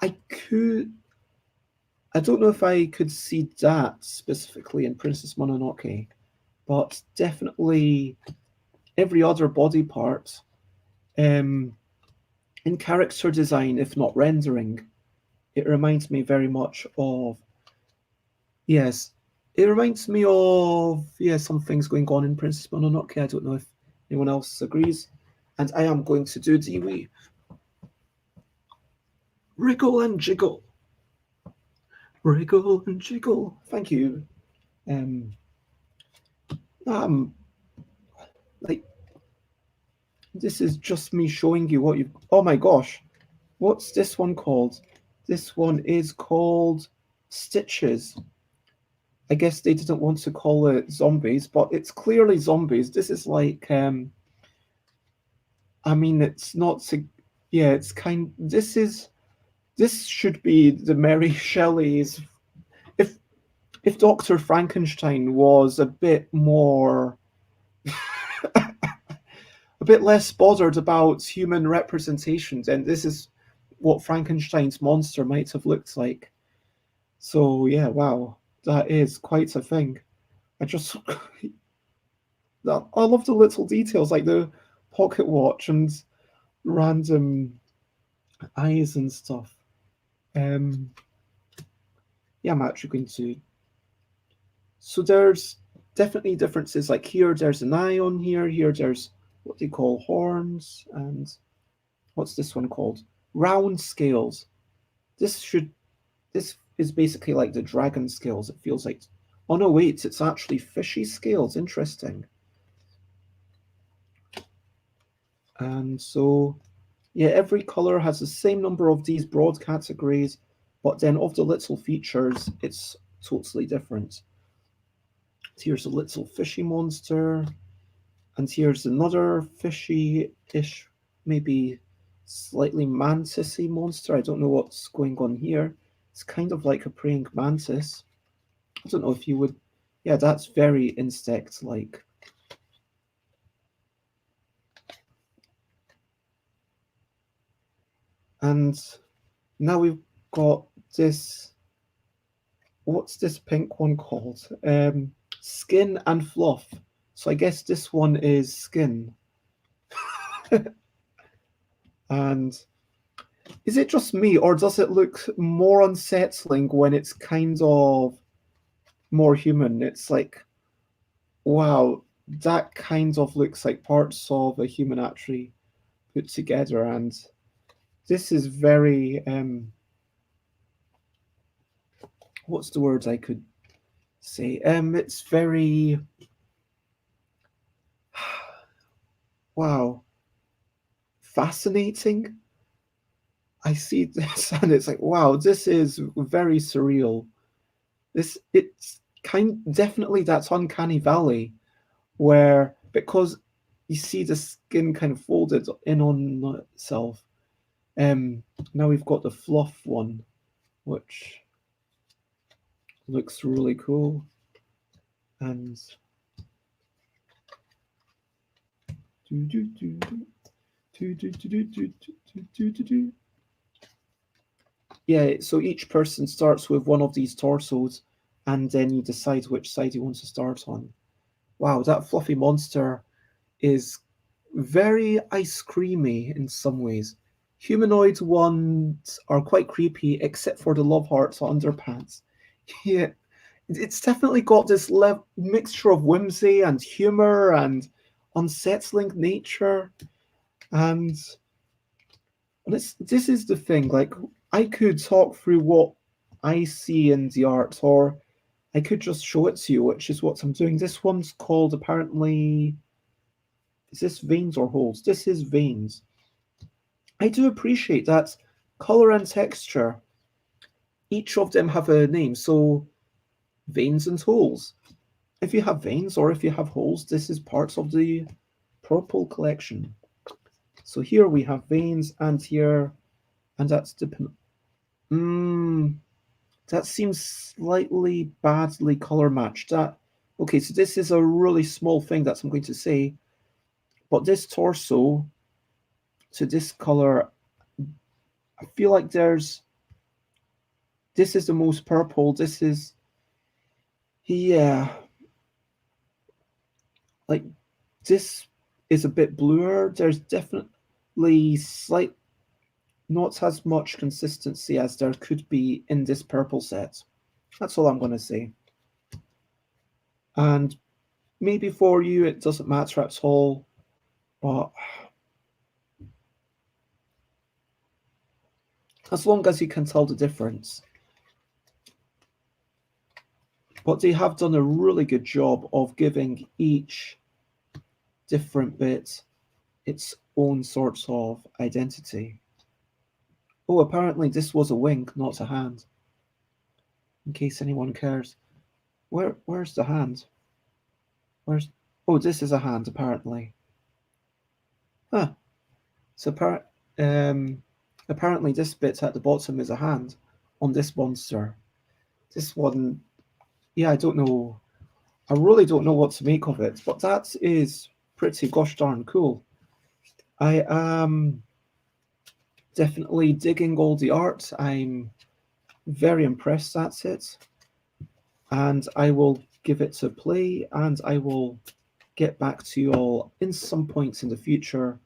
I don't know if I could see that specifically in Princess Mononoke, but definitely every other body part in character design, if not rendering, it reminds me very much of, yes, it reminds me of, some things going on in Princess Mononoke. I don't know if anyone else agrees. And I am going to do the wee wriggle and jiggle. Wriggle and jiggle. Thank you. Like, this is just me showing you what you've. Oh my gosh, what's this one called? This one is called Stitches. I guess they didn't want to call it zombies, but it's clearly zombies. This is like, I mean, it's not. Yeah, it's kind. This should be the Mary Shelley's. If Dr. Frankenstein was a bit more, a bit less bothered about human representation, then this is what Frankenstein's monster might have looked like. So yeah, wow, that is quite a thing. I love the little details, like the pocket watch and random eyes and stuff. Yeah, I'm actually going to. So there's definitely differences. Like here, there's an eye on here. Here, there's what they call horns, and what's this one called? Round scales. This is basically like the dragon scales. It feels like. Oh no, wait, it's actually fishy scales. Interesting. And so, yeah, every color has the same number of these broad categories, but then of the little features, it's totally different. Here's a little fishy monster, and here's another fishy-ish, maybe slightly mantis-y monster. I don't know what's going on here. It's kind of like a praying mantis. I don't know if you would. Yeah, that's very insect-like. And now we've got this. What's this pink one called? Skin and fluff. So I guess this one is skin. And is it just me, or does it look more unsettling when it's kind of more human? It's like, wow, that kind of looks like parts of a human actually put together. And this is very, what's the word I could say? It's very, wow, fascinating. I see this and it's like, wow, this is very surreal. It's definitely that's uncanny valley where, because you see the skin kind of folded in on itself. Now we've got the fluff one, which looks really cool. And yeah, so each person starts with one of these torsos, and then you decide which side you want to start on. Wow, that fluffy monster is very ice creamy in some ways. Humanoid ones are quite creepy, except for the love hearts underpants. Yeah, it's definitely got this mixture of whimsy and humor and unsettling nature. And this is the thing. Like, I could talk through what I see in the art, or I could just show it to you, which is what I'm doing. This one's called apparently. Is this veins or holes? This is veins. I do appreciate that color and texture. Each of them have a name. So veins and holes. If you have veins or if you have holes, this is parts of the purple collection. So here we have veins, and here, and that's the. That seems slightly badly color matched. Okay, so this is a really small thing that I'm going to say, but this torso to this color, I feel like this is the most purple. This is, yeah, like this is a bit bluer. There's definitely not as much consistency as there could be in this purple set. That's all I'm going to say. And maybe for you it doesn't matter at all, but as long as you can tell the difference. But they have done a really good job of giving each different bit its own sorts of identity. Oh, apparently this was a wing, not a hand. In case anyone cares. Where's the hand? Oh, this is a hand, apparently. Huh. So apparently this bit at the bottom is a hand on this monster. This one, yeah, I don't know. I really don't know what to make of it, but that is pretty gosh darn cool. I am definitely digging all the art. I'm very impressed, that's it. And I will give it a play, and I will get back to you all in some points in the future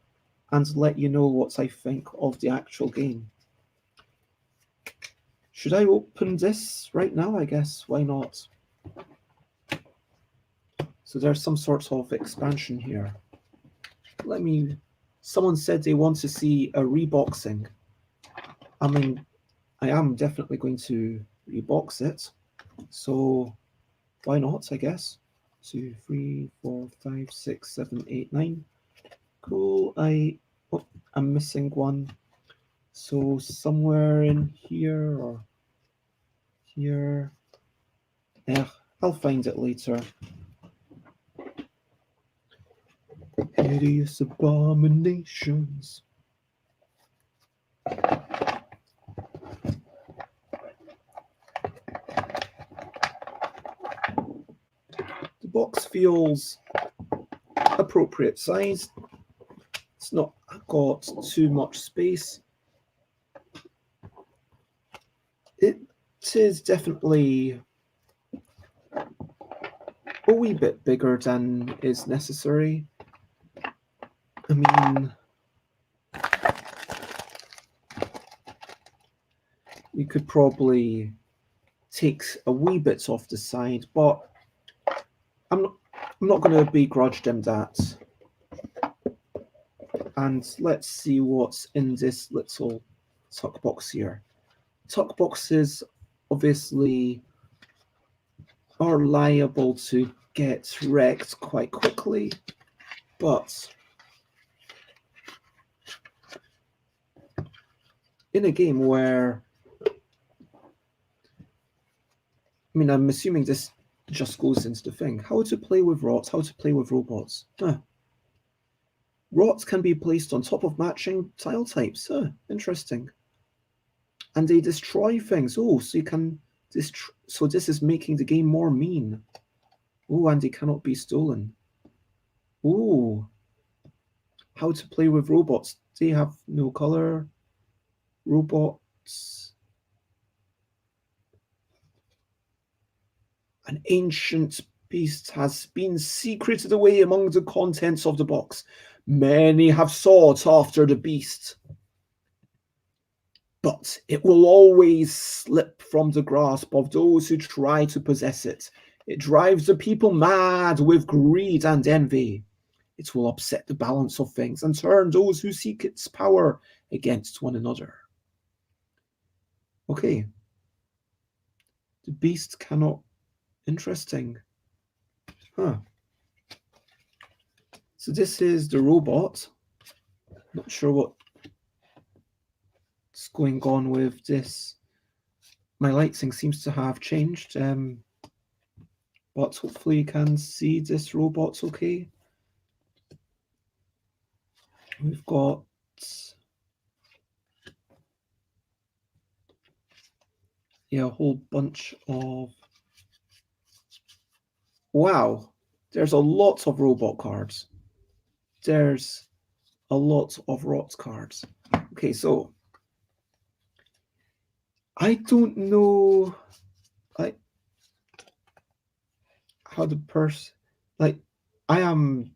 and let you know what I think of the actual game. Should I open this right now? I guess, why not? So there's some sort of expansion here. Someone said they want to see a reboxing. I mean, I am definitely going to rebox it. So why not, I guess? 2, 3, 4, 5, 6, 7, 8, 9. Cool. I'm missing one. So somewhere in here or here. Yeah, I'll find it later. Hideous abominations. The box feels appropriate size. It's not got too much space. It is definitely a wee bit bigger than is necessary. I mean, you could probably take a wee bit off the side, but I'm not going to begrudge them that. And let's see what's in this little tuck box here. Tuck boxes obviously are liable to get wrecked quite quickly, but in a game where, I mean, I'm assuming this just goes into the thing. How to play with rots, how to play with robots. Rots can be placed on top of matching tile types. Interesting. And they destroy things. Oh, so you can so this is making the game more mean. Oh, and they cannot be stolen. Oh, how to play with robots. They have no color. Robots. An ancient beast has been secreted away among the contents of the box. Many have sought after the beast, but it will always slip from the grasp of those who try to possess it. It drives the people mad with greed and envy. It will upset the balance of things and turn those who seek its power against one another. Okay. The beast cannot... Interesting. Huh. So this is the robot. Not sure what's going on with this. My lighting seems to have changed, but hopefully you can see this robot okay. We've got a whole bunch of... Wow, there's a lot of robot cards. There's a lot of rot cards. Okay, so I don't know how the person, I'm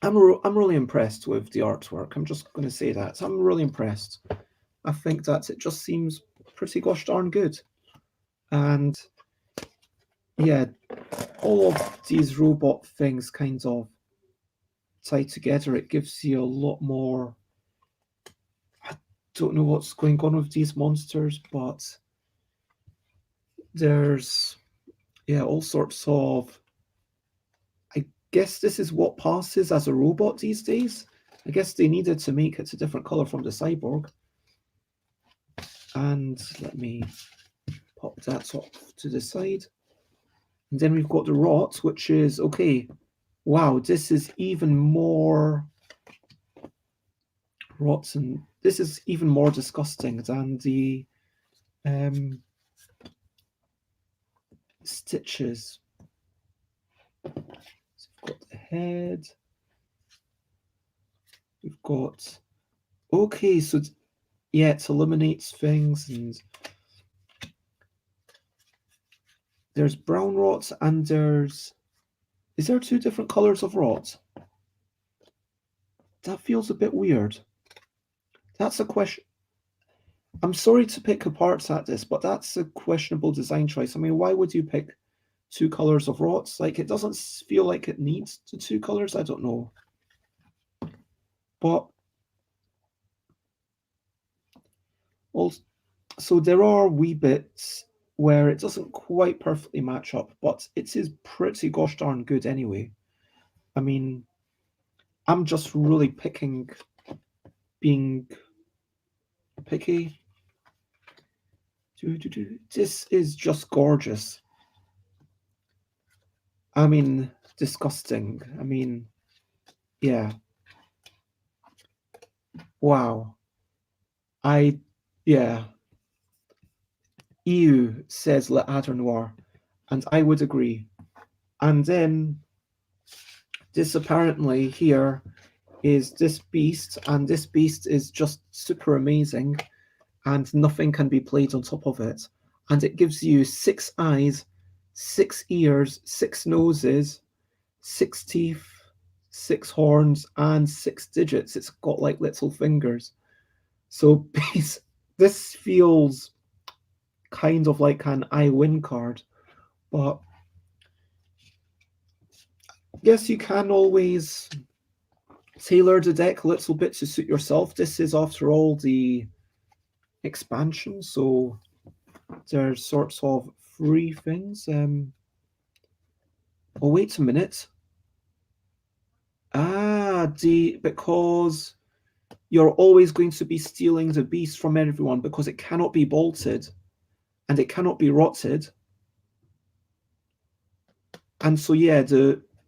really impressed with the artwork. I'm just going to say that. I'm really impressed. I think that it just seems pretty gosh darn good. And yeah, all of these robot things kind of tied together. It gives you a lot more... I don't know what's going on with these monsters, but there's all sorts of... I guess this is what passes as a robot these days. I guess they needed to make it a different color from the cyborg. And let me pop that off to the side. And then we've got the rot, which is, okay, wow, this is even more rots, and this is even more disgusting than the stitches. So we've got the head. We've got... Okay, so yeah, it eliminates things, and there's brown rot and there's... Is there two different colors of rot? That feels a bit weird. That's a question. I'm sorry to pick apart at this, but that's a questionable design choice. I mean, why would you pick two colors of rots? Like, it doesn't feel like it needs the two colors. I don't know. But also, so there are wee bits where it doesn't quite perfectly match up, but it is pretty gosh darn good anyway. I mean, I'm just really being picky. This is just gorgeous. I mean, disgusting. I mean, yeah. Wow. Yeah. EU says Le Adder Noir, and I would agree. And then this apparently here is this beast, and this beast is just super amazing, and nothing can be played on top of it. And it gives you 6 eyes 6 ears, 6 noses, 6 teeth, 6 horns, and 6 digits. It's got like little fingers. So this feels kind of like an I win card, but yes, you can always tailor the deck a little bit to suit yourself. This is, after all, the expansion, so there's sorts of free things. Oh, wait a minute. Because you're always going to be stealing the beast from everyone because it cannot be bolted and it cannot be rotted. And so, yeah,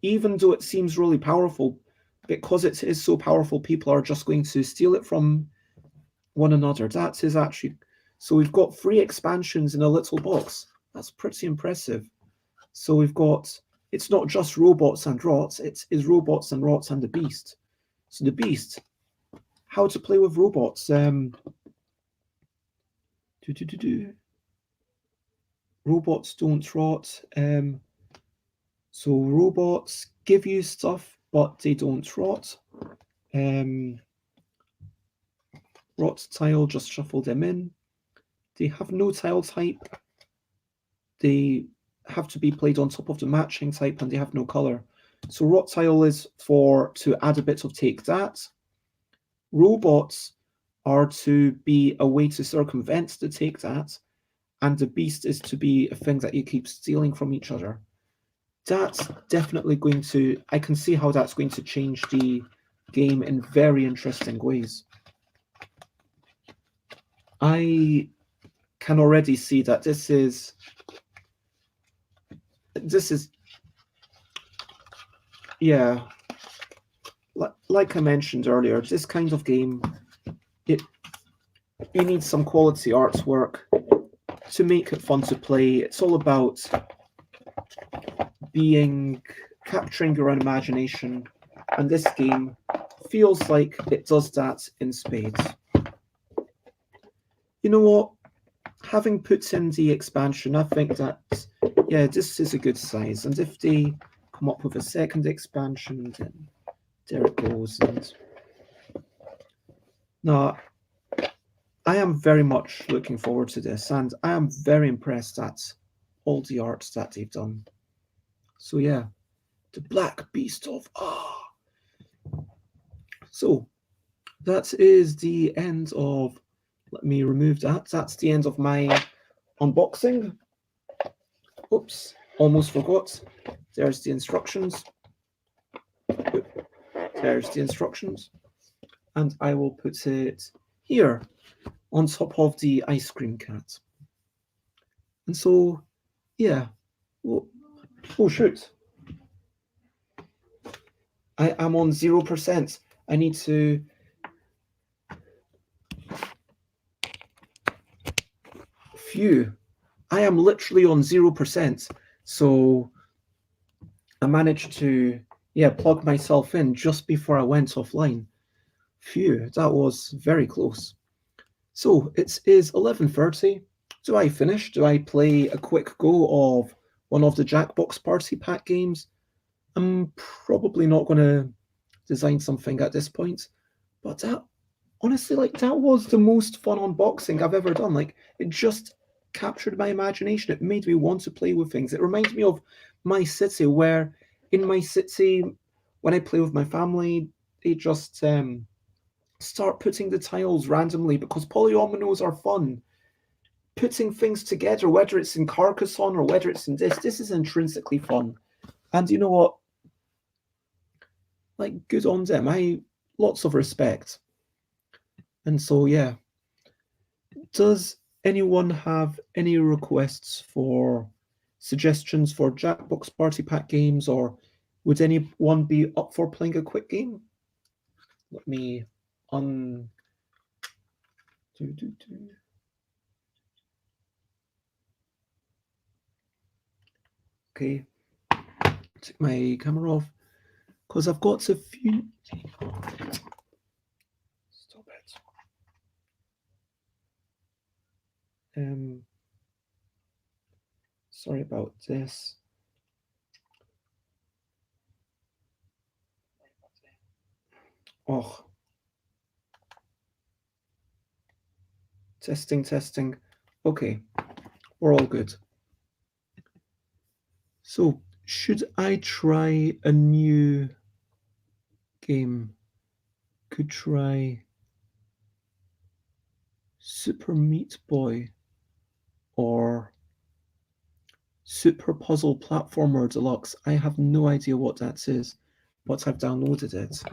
even though it seems really powerful, because it is so powerful, people are just going to steal it from one another. That is actually... So we've got 3 expansions in a little box. That's pretty impressive. So we've got... It's not just robots and rots, it is robots and rots and the beast. So the beast, how to play with robots. Robots don't rot. So robots give you stuff, but they don't rot. Rot tile, just shuffle them in. They have no tile type. They have to be played on top of the matching type, and they have no color. So rot tile is to add a bit of take that. Robots are to be a way to circumvent the take that, and the beast is to be a thing that you keep stealing from each other. That's definitely going to... I can see how that's going to change the game in very interesting ways. I can already see that this is... Yeah, like I mentioned earlier, this kind of game, you need some quality artwork to make it fun to play. It's all about capturing your own imagination, and this game feels like it does that in spades. You know what? Having put in the expansion, I think that, yeah, this is a good size. And if they come up with a second expansion, then there it goes. And no, I am very much looking forward to this, and I am very impressed at all the art that they've done. So yeah, the Black Beast of So that is the end of... Let me remove that. That's the end of my unboxing. Oops, almost forgot. There's the instructions. There's the instructions. And I will put it here on top of the ice cream cat. And so, yeah. Oh shoot. I am on 0%. I need to... Phew. I am literally on 0%. So I managed to, plug myself in just before I went offline. Phew, that was very close. So it is 11:30. Do I finish? Do I play a quick go of one of the Jackbox Party Pack games? I'm probably not going to design something at this point, but that, honestly, like, that was the most fun unboxing I've ever done. Like, it just captured my imagination. It made me want to play with things. It reminds me of my city, where in my city, when I play with my family, they just start putting the tiles randomly because polyominoes are fun. Putting things together, whether it's in Carcassonne or whether it's in this is intrinsically fun. And you know what? Like, good on them. Lots of respect. And so, yeah. Does anyone have any requests for suggestions for Jackbox Party Pack games, or would anyone be up for playing a quick game? Let me Okay, take my camera off because I've got a few. Stop it. Sorry about this. Oh. Testing. Okay, we're all good. So, should I try a new game? Could try Super Meat Boy or Super Puzzle Platformer Deluxe. I have no idea what that is, but I've downloaded it.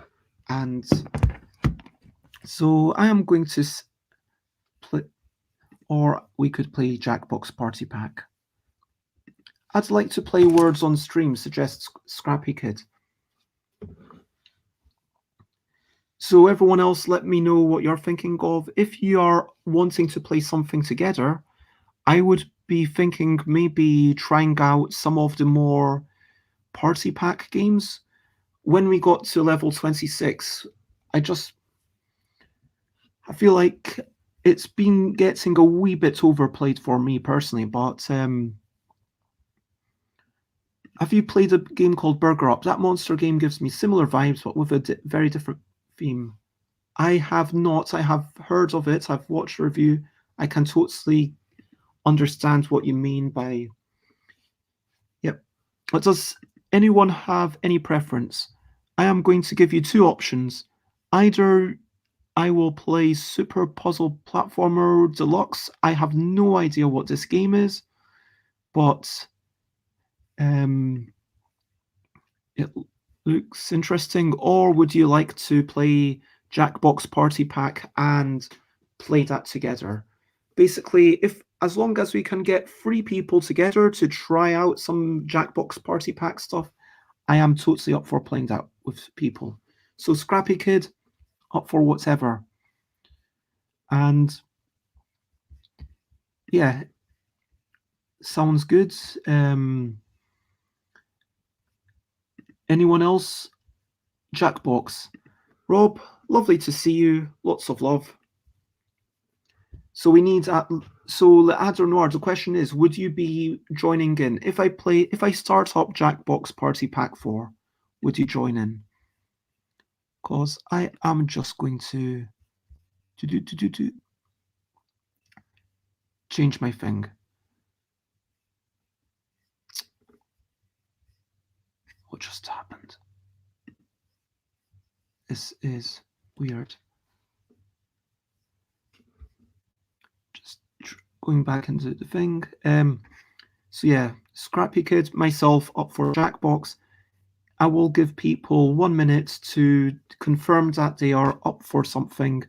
And so I am going to play, or we could play Jackbox Party Pack. I'd like to play Words on Stream, suggests Scrappy Kid. So everyone else, let me know what you're thinking of. If you are wanting to play something together, I would be thinking maybe trying out some of the more party pack games. When we got to level 26, I feel like it's been getting a wee bit overplayed for me personally, but have you played a game called Burger Up? That monster game gives me similar vibes, but with a very different theme. I have not. I have heard of it. I've watched a review. I can totally understand what you mean by... Yep. But does anyone have any preference? I am going to give you two options. Either I will play Super Puzzle Platformer Deluxe. I have no idea what this game is, but it looks interesting. Or would you like to play Jackbox Party Pack and play that together? Basically, as long as we can get 3 people together to try out some Jackbox Party Pack stuff, I am totally up for playing that with people. So Scrappy Kid, up for whatever. And yeah, sounds good. Anyone else? Jackbox. Rob, lovely to see you. Lots of love. So we need so Adder Noir, the question is, would you be joining in? If I start up Jackbox Party Pack 4, would you join in? Because I am just going to change my thing. What just happened? This is weird. Just going back into the thing. So yeah, Scrappy Kid, myself up for Jackbox. I will give people 1 minute to confirm that they are up for something.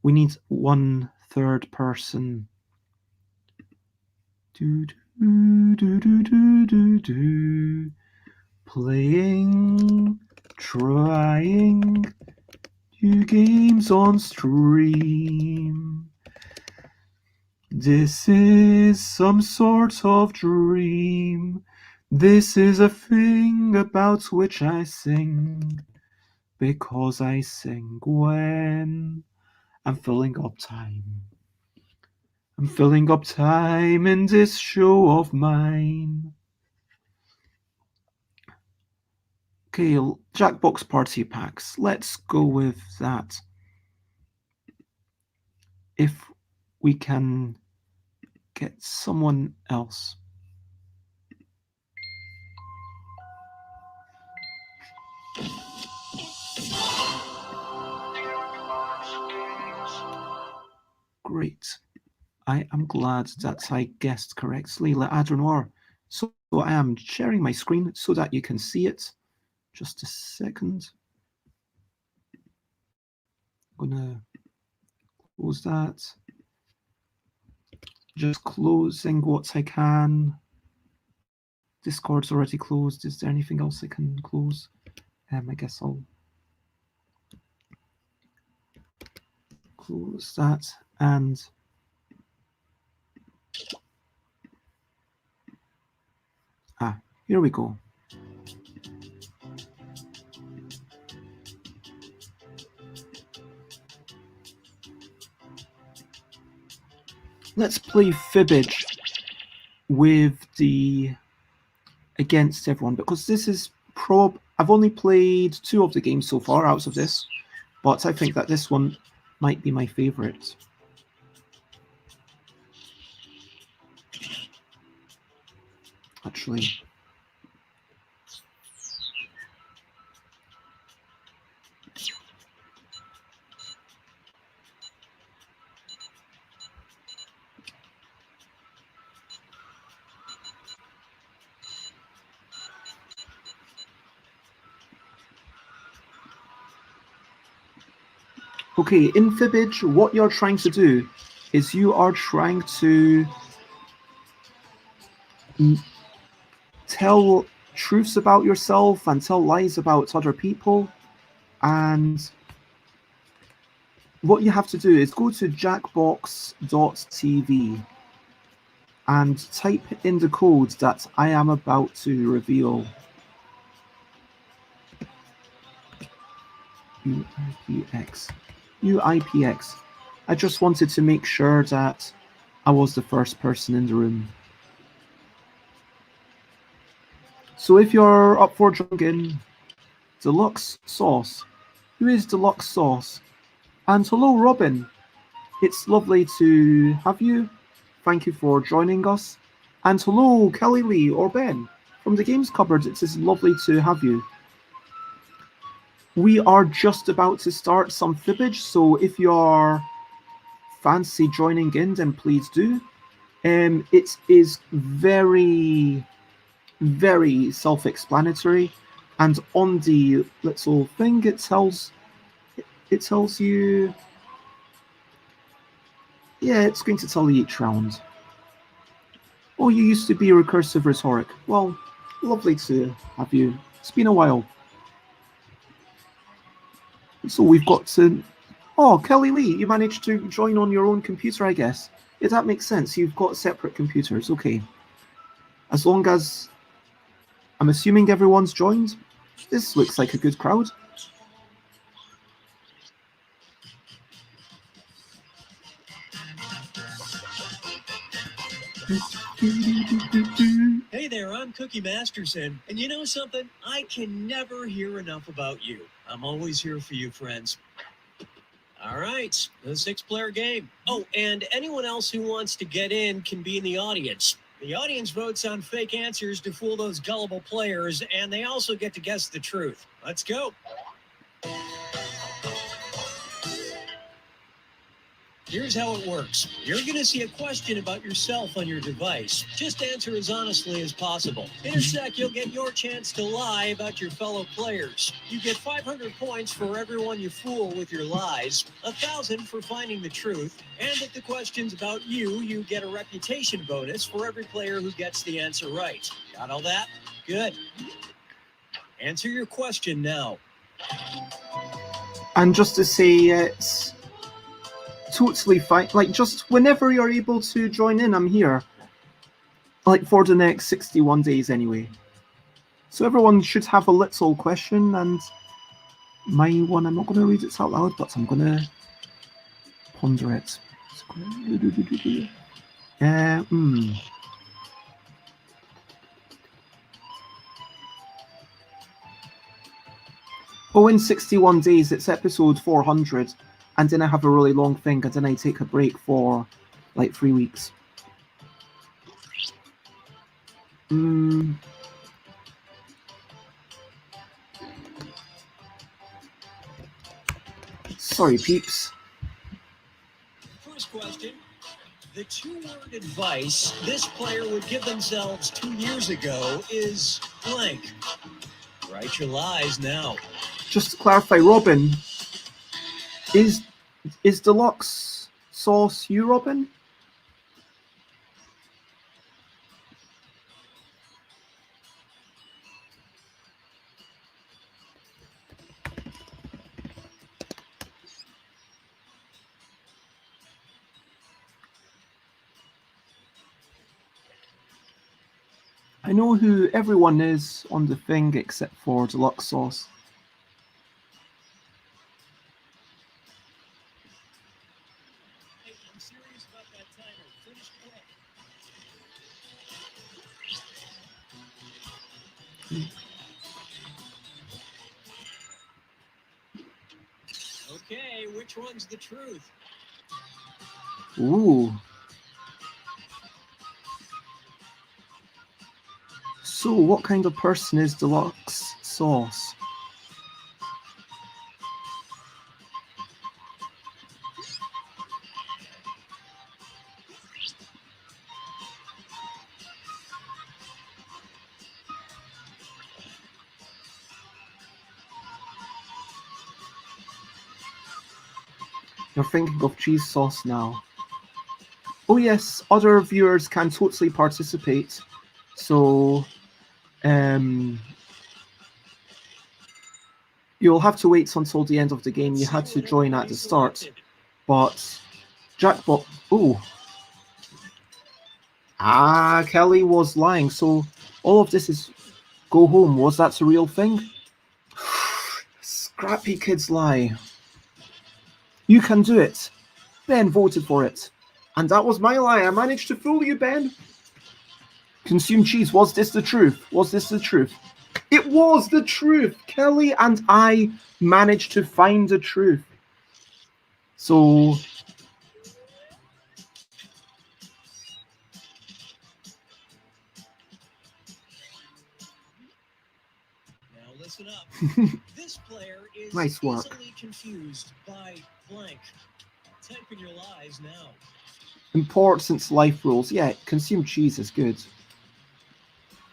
We need 1/3 person. Playing, trying new games on stream. This is some sort of dream. This is a thing about which I sing, because I sing when I'm filling up time. I'm filling up time in this show of mine. Okay, Jackbox Party Packs. Let's go with that. If we can get someone else. Great. I am glad that I guessed correctly, Le Adrenoir. So I am sharing my screen so that you can see it. Just a second. I'm gonna close that. Just closing what I can. Discord's already closed. Is there anything else I can close? I guess I'll close that, and here we go. Let's play Fibbage. with the against everyone, because this is I've only played 2 of the games so far out of this, but I think that this one might be my favorite. Actually. Okay, in Fibbage, what you're trying to do is you are trying to tell truths about yourself and tell lies about other people. And what you have to do is go to jackbox.tv and type in the code that I am about to reveal. UIPX. UIPX. I just wanted to make sure that I was the first person in the room. So if you're up for joining Deluxe Sauce. Who is Deluxe Sauce? And hello, Robin. It's lovely to have you. Thank you for joining us. And hello, Kelly Lee or Ben. From the Games Cupboard, it is lovely to have you. We are just about to start some Fibbage, so if you're fancy joining in, then please do. It is very, very self-explanatory, and on the little thing it tells you, yeah, it's going to tell you each round. Oh, you used to be a recursive rhetoric. Well, lovely to have you. It's been a while. So we've got to... Oh, Kelly Lee, you managed to join on your own computer, I guess. Yeah, that makes sense. You've got separate computers. Okay. As long as... I'm assuming everyone's joined. This looks like a good crowd. Hey there, I'm Cookie Masterson, and you know something? I can never hear enough about you. I'm always here for you, friends. All right, the 6-player game. Oh, and anyone else who wants to get in can be in the audience. The audience votes on fake answers to fool those gullible players, and they also get to guess the truth. Let's go. Here's how it works. You're going to see a question about yourself on your device. Just answer as honestly as possible. In a sec, you'll get your chance to lie about your fellow players. You get 500 points for everyone you fool with your lies, 1,000 for finding the truth, and if the question's about you, you get a reputation bonus for every player who gets the answer right. Got all that? Good. Answer your question now. And just to say, it's totally fine. Like, just whenever you're able to join in, I'm here. Like, for the next 61 days anyway. So everyone should have a little question, and my one, I'm not going to read it out loud, but I'm going to ponder it. Oh, in 61 days, it's episode 400, and then I have a really long thing, and then I take a break for like 3 weeks. Sorry, peeps. First question. The 2-word advice this player would give themselves 2 years ago is blank. Write your lies now. Just to clarify, Robin, is Deluxe Sauce you, Robin? I know who everyone is on the thing except for Deluxe Sauce. Hey, I'm serious about that timer. Finish quick. Okay, which one's the truth? Ooh. So, what kind of person is Deluxe Sauce? You're thinking of cheese sauce now. Oh yes, other viewers can totally participate. So, you'll have to wait until the end of the game. You had to join at the start, but Jackpot. Oh, Kelly was lying. So all of this is go home. Was that a real thing? Scrappy kids lie. You can do it. Ben voted for it. And that was my lie. I managed to fool you, Ben. Consume cheese. Was this the truth? Was this the truth? It was the truth. Kelly and I managed to find the truth. So... Now listen up. This player is nice work. Easily confused by blank. Type in your lies now. Important life rules. Yeah, consume cheese is good.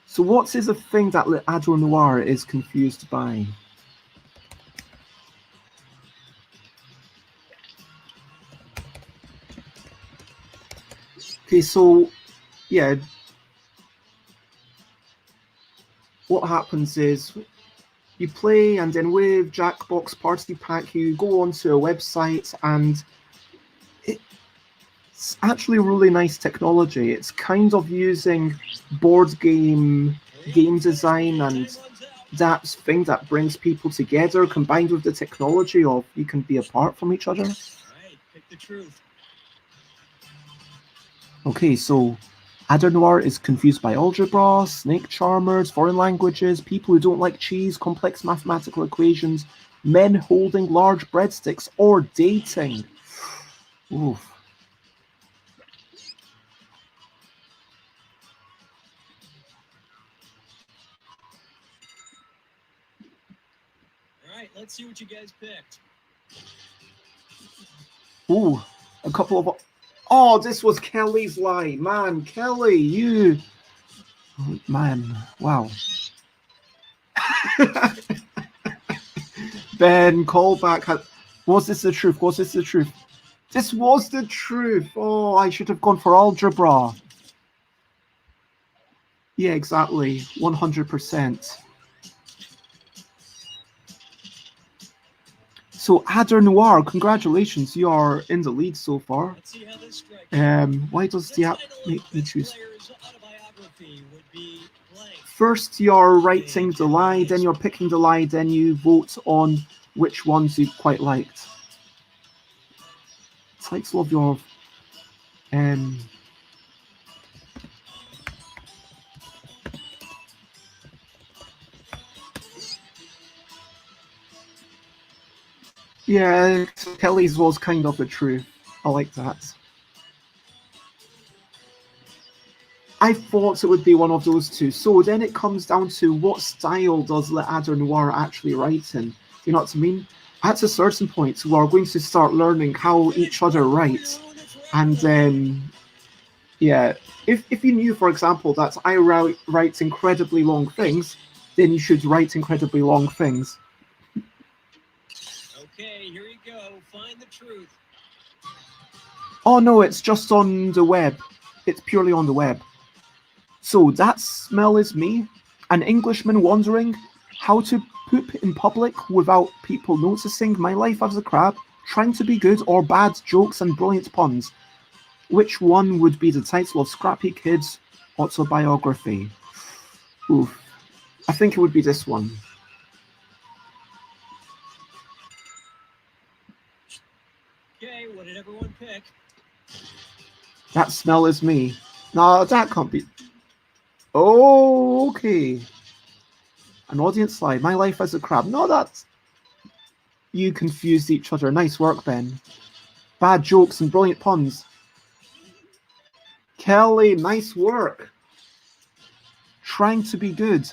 So what is a thing that Adro Noir is confused by? Okay, so yeah, what happens is you play, and then with Jackbox Party Pack, you go onto a website, and it's actually really nice technology. It's kind of using board game design, and that thing that brings people together, combined with the technology of you can be apart from each other. Right, pick the truth. Okay, so Adder Noir is confused by algebra, snake charmers, foreign languages, people who don't like cheese, complex mathematical equations, men holding large breadsticks, or dating. Oof. All right, let's see what you guys picked. Ooh, a couple of... Oh, this was Kelly's lie. Man, Kelly, you... Oh, man, wow. Ben, callback. Was this the truth? Was this the truth? This was the truth. Oh, I should have gone for algebra. Yeah, exactly. 100%. So, Adder Noir, congratulations. You are in the lead so far. Let's see how this strikes. Why does the app make me choose? Would be First, you're writing the lie, then you're picking the lie, then you vote on which ones you quite liked. Title of your... Yeah, Kelly's was kind of the truth. I like that. I thought it would be one of those two. So then it comes down to what style does Le Adder Noir actually write in? You know what I mean? At a certain point, we are going to start learning how each other writes. And then, yeah, if you knew, for example, that I write incredibly long things, then you should write incredibly long things. Okay, here you go. Find the truth. Oh no, it's just on the web. It's purely on the web. So that smell is me, an Englishman wondering how to poop in public without people noticing, my life as a crab, trying to be good or bad, jokes and brilliant puns. Which one would be the title of Scrappy Kid's autobiography? Oof. I think it would be this one. Okay, what did everyone pick? That smell is me. No, that can't be... Oh, okay. An audience lie. My life as a crab. No, that's... You confused each other. Nice work, Ben. Bad jokes and brilliant puns. Kelly, nice work. Trying to be good.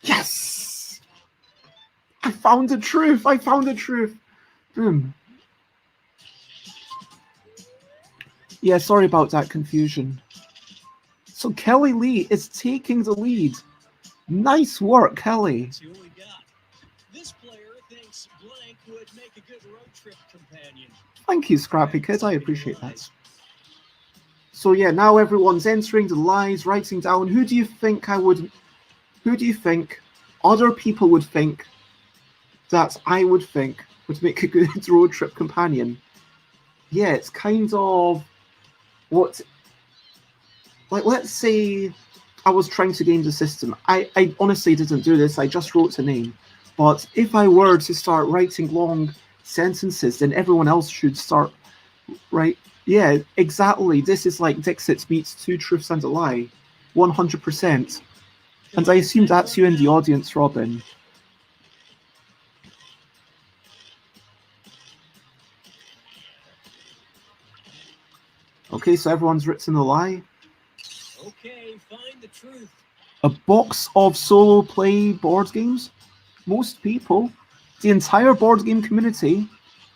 Yes! I found the truth. I found the truth. Boom. Yeah, sorry about that confusion. So Kelly Lee is taking the lead. Nice work, Kelly. See what we got. This player thinks blank would make a good road trip companion. Thank you, Scrappy Kid. I appreciate that. So yeah, now everyone's entering the lies, writing down who do you think other people would think that I would think would make a good road trip companion. Yeah, it's kind of what, like, let's say I was trying to game the system. I honestly didn't do this, I just wrote a name. But if I were to start writing long sentences, then everyone else should start right. Yeah, exactly. This is like Dixit meets Two Truths and a Lie. 100%. And I assume that's you in the audience, Robin. Okay, so everyone's written a lie. Okay, find the truth. A box of solo play board games? Most people, the entire board game community,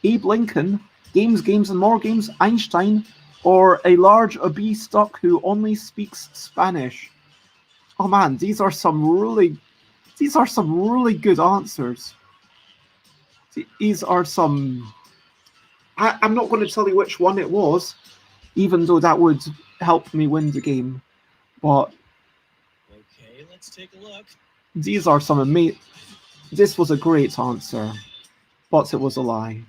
Abe Lincoln, games and more games, Einstein, or a large obese duck who only speaks Spanish. Oh man, these are some really good answers. These are some... I'm not going to tell you which one it was, even though that would help me win the game. But okay, let's take a look. These are some amazing... This was a great answer, but it was a lie.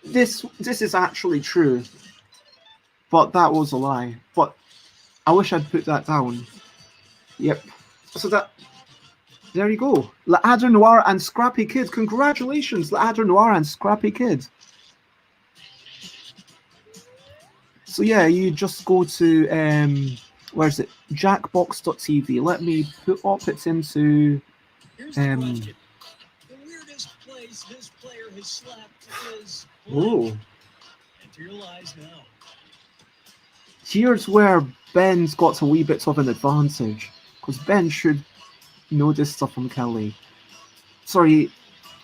This is actually true, but that was a lie. But I wish I'd put that down. Yep. So that... There you go. L'Adder Noir and Scrappy Kid. Congratulations, L'Adder Noir and Scrappy Kid. So yeah, you just go to... where is it? Jackbox.tv. Let me put up it into... Here's the question. The weirdest place this player has slept is blank. Oh. Enter your lies now. Here's where Ben's got a wee bit of an advantage, because Ben should know this stuff from Kelly. Sorry,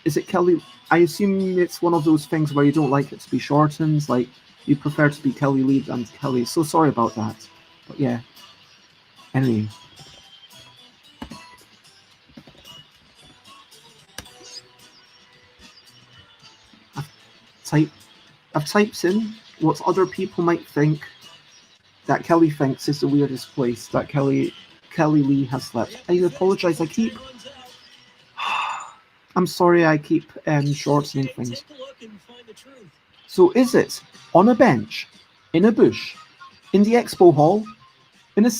is it Kelly? I assume it's one of those things where you don't like it to be shortened, like you prefer to be Kelly Lee than Kelly. So sorry about that. But yeah. Anyway. I've typed in what other people might think that Kelly thinks is the weirdest place that Kelly Lee has slept. I apologize. I'm sorry. I keep shortening things. So is it on a bench, in a bush, in the expo hall, in a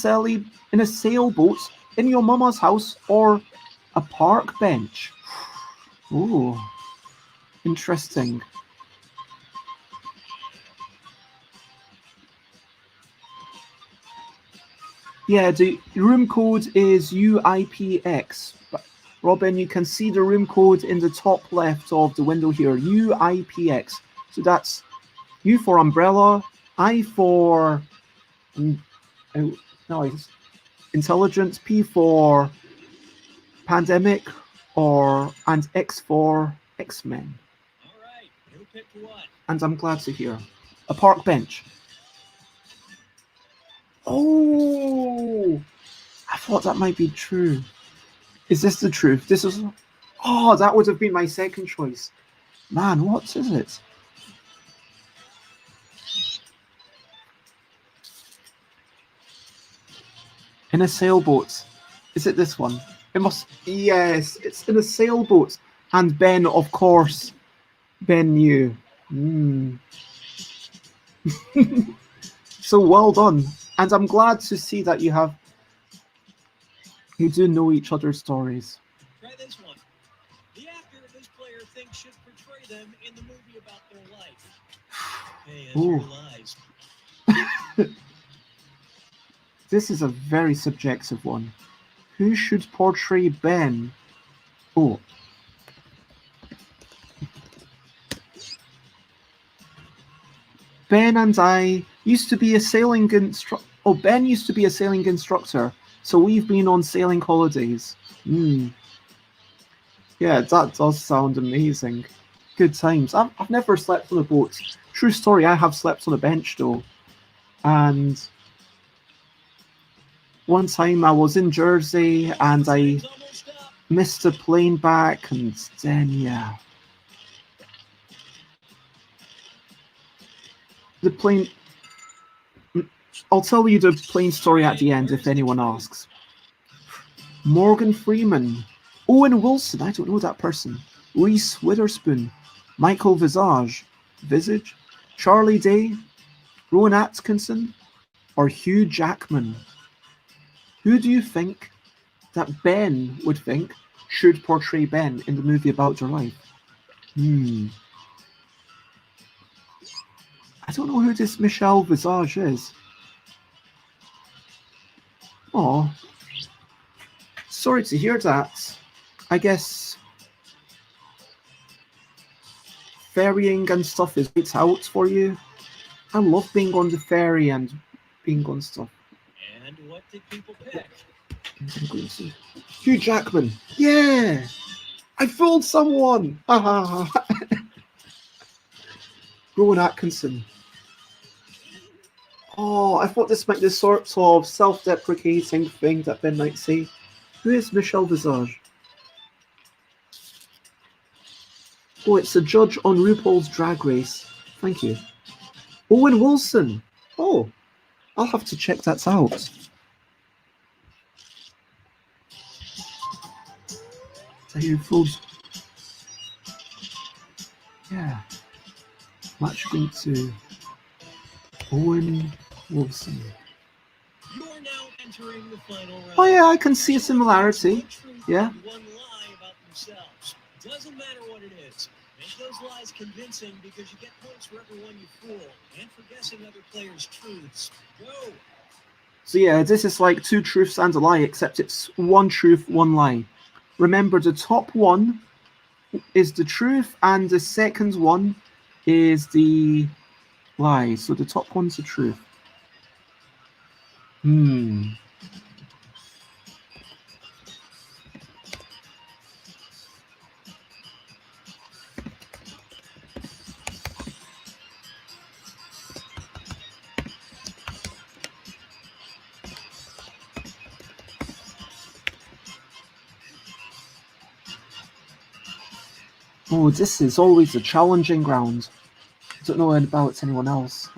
sailboat, in your mama's house, or a park bench? Ooh, interesting. Yeah, the room code is UIPX. Robin, you can see the room code in the top left of the window here, UIPX. So that's U for umbrella, I for intelligence, P for pandemic, and X for X-Men. All right, who picked what? And I'm glad to hear. A park bench. Oh, I thought that might be true. Is this the truth? This is... Oh, that would have been my second choice. Man, what is it? In a sailboat. Is it this one? It must... Yes, it's in a sailboat. And Ben, of course. Ben knew. So well done. And I'm glad to see that you do know each other's stories. Try this one. The actor this player thinks should portray them in the movie about their life. Okay, enter your lies. This is a very subjective one. Who should portray Ben? Oh. Ben and I used to be a sailing instructor. Oh, Ben used to be a sailing instructor, so we've been on sailing holidays. Yeah, that does sound amazing. Good times. I've never slept on a boat. True story, I have slept on a bench though. And one time I was in Jersey and I missed a plane back, and then, yeah. The plane... I'll tell you the plane story at the end if anyone asks. Morgan Freeman. Owen Wilson, I don't know that person. Reese Witherspoon. Michael Visage. Charlie Day. Rowan Atkinson. Or Hugh Jackman. Who do you think that Ben would think should portray Ben in the movie About Your Life? I don't know who this Michelle Visage is. Oh, sorry to hear that. I guess ferrying and stuff is right out for you. I love being on the ferry and being on stuff. And what did people pick? Hugh Jackman. Yeah! I fooled someone! Rowan Atkinson. Oh, I thought this might be the sort of self-deprecating thing that Ben might say. Who is Michelle Visage? Oh, it's a judge on RuPaul's Drag Race. Thank you. Owen Wilson. Oh, I'll have to check that out. Yeah. Match going to Owen Wilson. You are now entering the final round. Oh yeah, I can see a similarity. Yeah. One lie about themselves. Doesn't matter what it is. Make those lies convincing because you get points for everyone you fool and for guessing other players' truths. Go. So yeah, this is like two truths and a lie, except it's one truth, one lie. Remember, the top one is the truth and the second one is the lie. So the top one's the truth. Oh, this is always a challenging round. I don't know about anyone else.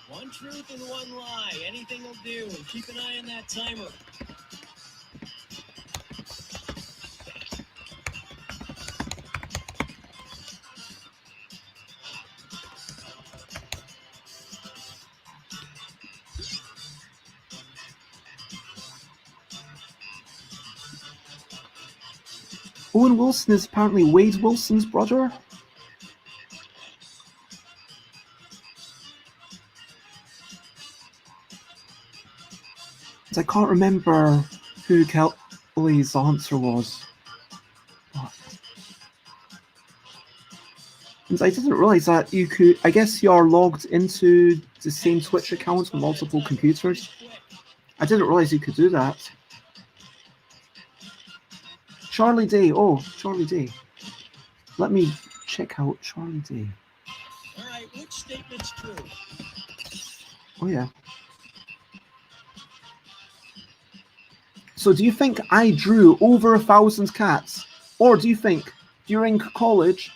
One truth and one lie. Anything will do. And keep an eye on that timer. Owen Wilson is apparently Wade Wilson's brother. I can't remember who Kelly's answer was. And I didn't realise that you could... I guess you're logged into the same Twitch account on multiple computers. I didn't realise you could do that. Charlie Day. Oh, Charlie Day. Let me check out Charlie Day. All right, which statement's true? Oh, yeah. So do you think I drew over 1,000 cats? Or do you think during college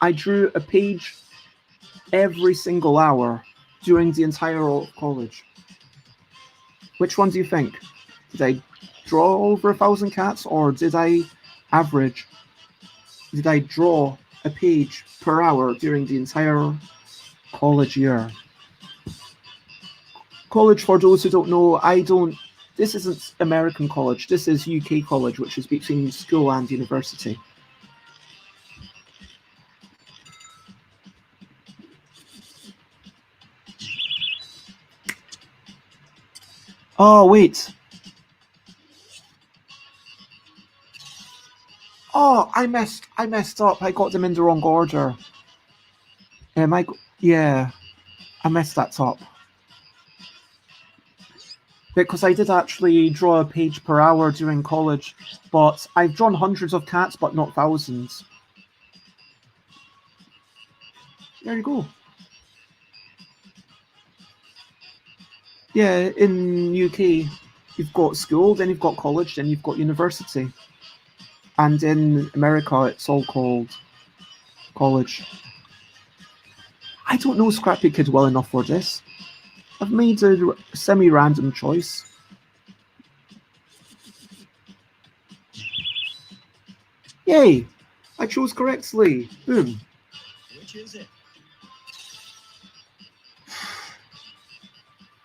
I drew a page every single hour during the entire college? Which one do you think? Did I draw over 1,000 cats or did I average? did I draw a page per hour during the entire college year. College, for those who don't know, this isn't American college, this is UK college, which is between school and university. Oh, wait. Oh, I messed up. I got them in the wrong order. Yeah, I messed that up. Because I did actually draw a page per hour during college, but I've drawn hundreds of cats, but not thousands. There you go. Yeah, in UK, you've got school, then you've got college, then you've got university. And in America, it's all called college. I don't know Scrappy Kid well enough for this. I've made a semi-random choice. Yay! I chose correctly. Boom. Which is it?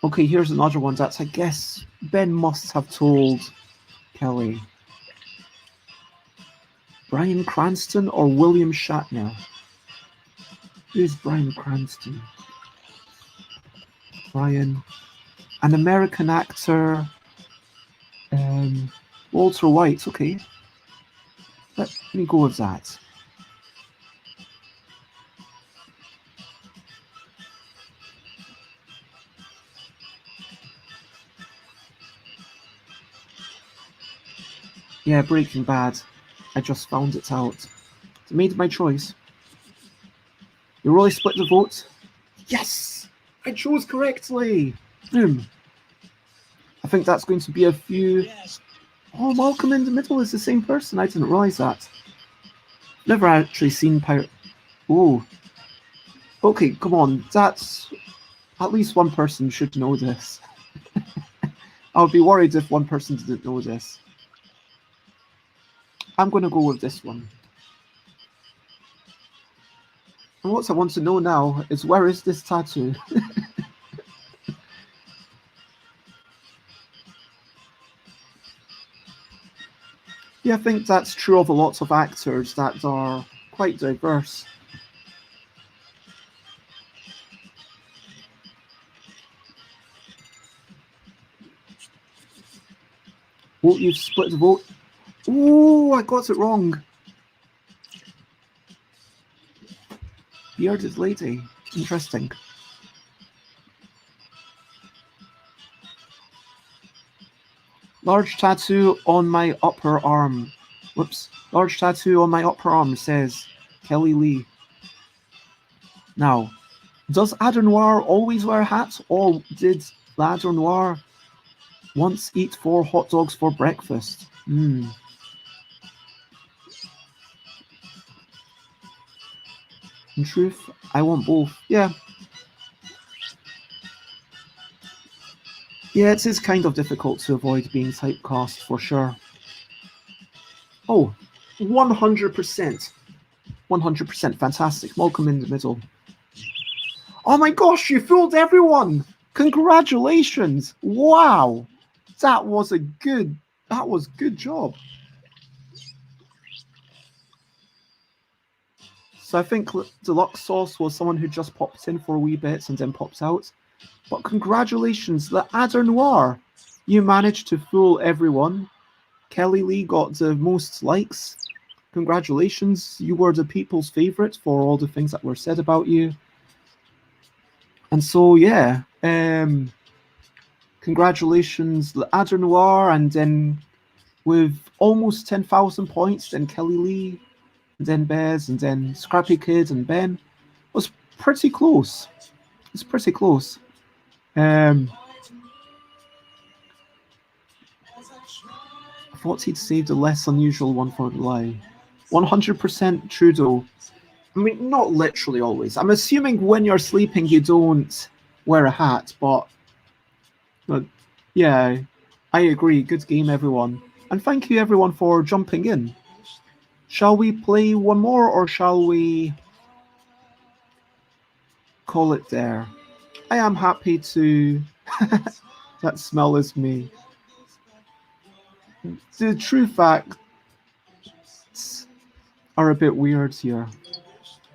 Okay, here's another one that I guess Ben must have told Kelly. Bryan Cranston or William Shatner? Who's Bryan Cranston? Bryan. An American actor. Walter White, okay. Let me go with that. Yeah, Breaking Bad. I just found it out. I made my choice. You really split the vote? Yes! I chose correctly! Boom. I think that's going to be a few... Yes. Oh, Malcolm in the Middle is the same person. I didn't realise that. Never actually seen Pirate... Oh. Okay, come on. That's... At least one person should know this. I would be worried if one person didn't know this. I'm going to go with this one. And what I want to know now is, where is this tattoo? Yeah, I think that's true of a lot of actors that are quite diverse. Oh, you've split the vote. Oh, I got it wrong. Bearded lady. Interesting. Large tattoo on my upper arm. Whoops. Large tattoo on my upper arm says Kelly Lee. Now, does Adenoir always wear a hat, or did Ladenoir once eat 4 hot dogs for breakfast? In truth, I want both. Yeah. Yeah, it is kind of difficult to avoid being typecast, for sure. Oh, 100%. 100%. Fantastic. Malcolm in the Middle. Oh my gosh, you fooled everyone! Congratulations! Wow! That was good job. So I think Deluxe Sauce was someone who just pops in for a wee bit and then pops out. But congratulations, the Adder Noir! You managed to fool everyone. Kelly Lee got the most likes. Congratulations, you were the people's favourite for all the things that were said about you. And so, yeah, congratulations, the Adder Noir, and then with almost 10,000 points, then Kelly Lee, and then Bez, and then Scrappy Kid and Ben. Was pretty close. It's pretty close. I thought he'd saved a less unusual one for the lie. 100% Trudeau. I mean, not literally always. I'm assuming when you're sleeping you don't wear a hat, but yeah, I agree. Good game, everyone. And thank you, everyone, for jumping in. Shall we play one more, or shall we call it there? I am happy to... That smell is me. The true facts are a bit weird here.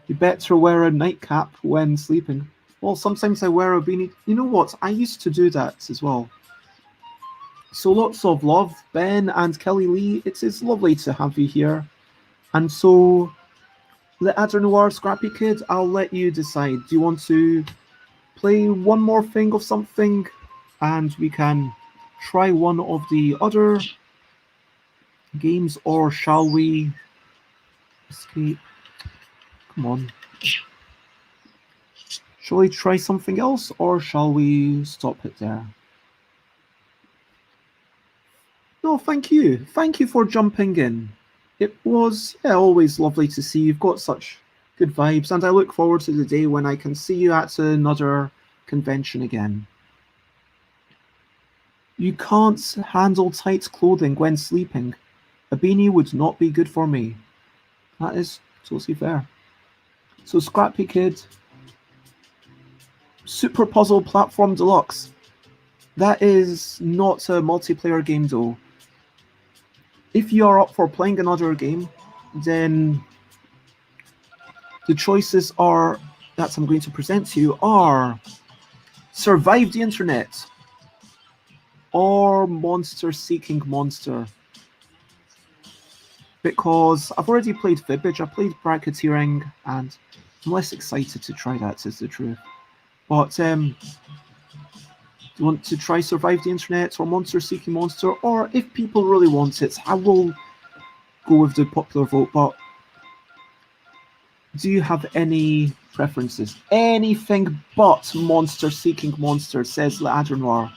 You better wear a nightcap when sleeping. Well, sometimes I wear a beanie. You know what? I used to do that as well. So lots of love, Ben and Kelly Lee. It is lovely to have you here. And so, the Adder Noir Scrappy Kid, I'll let you decide. Do you want to play one more thing of something? And we can try one of the other games, or shall we escape? Come on. Shall we try something else, or shall we stop it there? No, thank you. Thank you for jumping in. It was always lovely to see. You've got such good vibes, and I look forward to the day when I can see you at another convention again. You can't handle tight clothing when sleeping. A beanie would not be good for me. That is totally fair. So Scrappy Kid, Super Puzzle Platform Deluxe. That is not a multiplayer game though. If you are up for playing another game, then the choices are that I'm going to present to you are Survive the Internet or Monster Seeking Monster. Because I've already played Fibbage, I played Bracketeering, and I'm less excited to try that, is the truth. But do you want to try Survive the Internet or Monster Seeking Monster? Or if people really want it, I will go with the popular vote. But do you have any preferences? Anything but Monster Seeking Monster, says Le Adder Noir.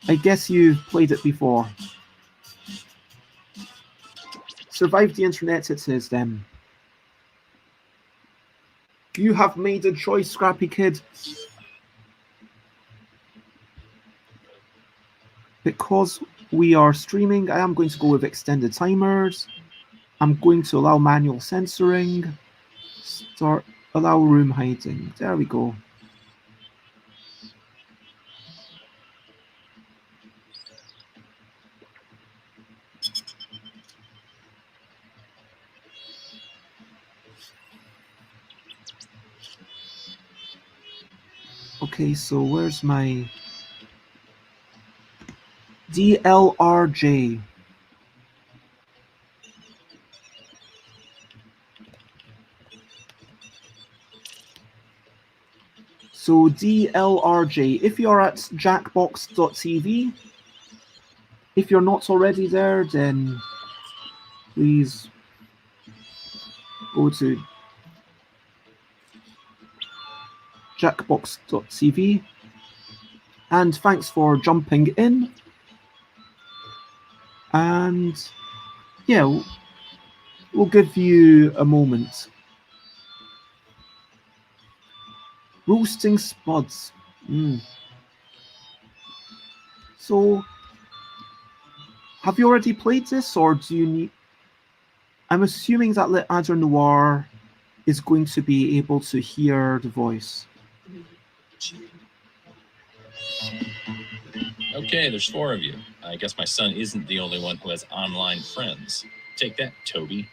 I guess you've played it before. Survive the Internet it is then. You have made a choice, Scrappy Kid. Because we are streaming, I am going to go with extended timers. I'm going to allow manual censoring. Allow room hiding. There we go. Okay, so where's my DLRJ? So DLRJ, if you're at jackbox.tv, if you're not already there, then please go to jackbox.tv. And thanks for jumping in. And yeah, we'll give you a moment. Roasting spuds. So, have you already played this, or do you need... I'm assuming that Le Adder Noir is going to be able to hear the voice. Okay, there's 4 of you. I guess my son isn't the only one who has online friends. Take that, Toby.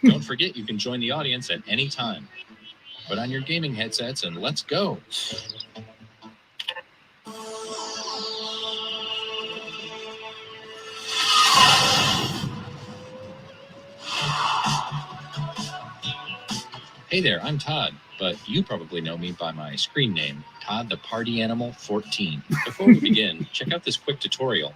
Don't forget you can join the audience at any time. Put on your gaming headsets and let's go. Hey there, I'm Todd, but you probably know me by my screen name, Todd the Party Animal 14. Before we begin, check out this quick tutorial.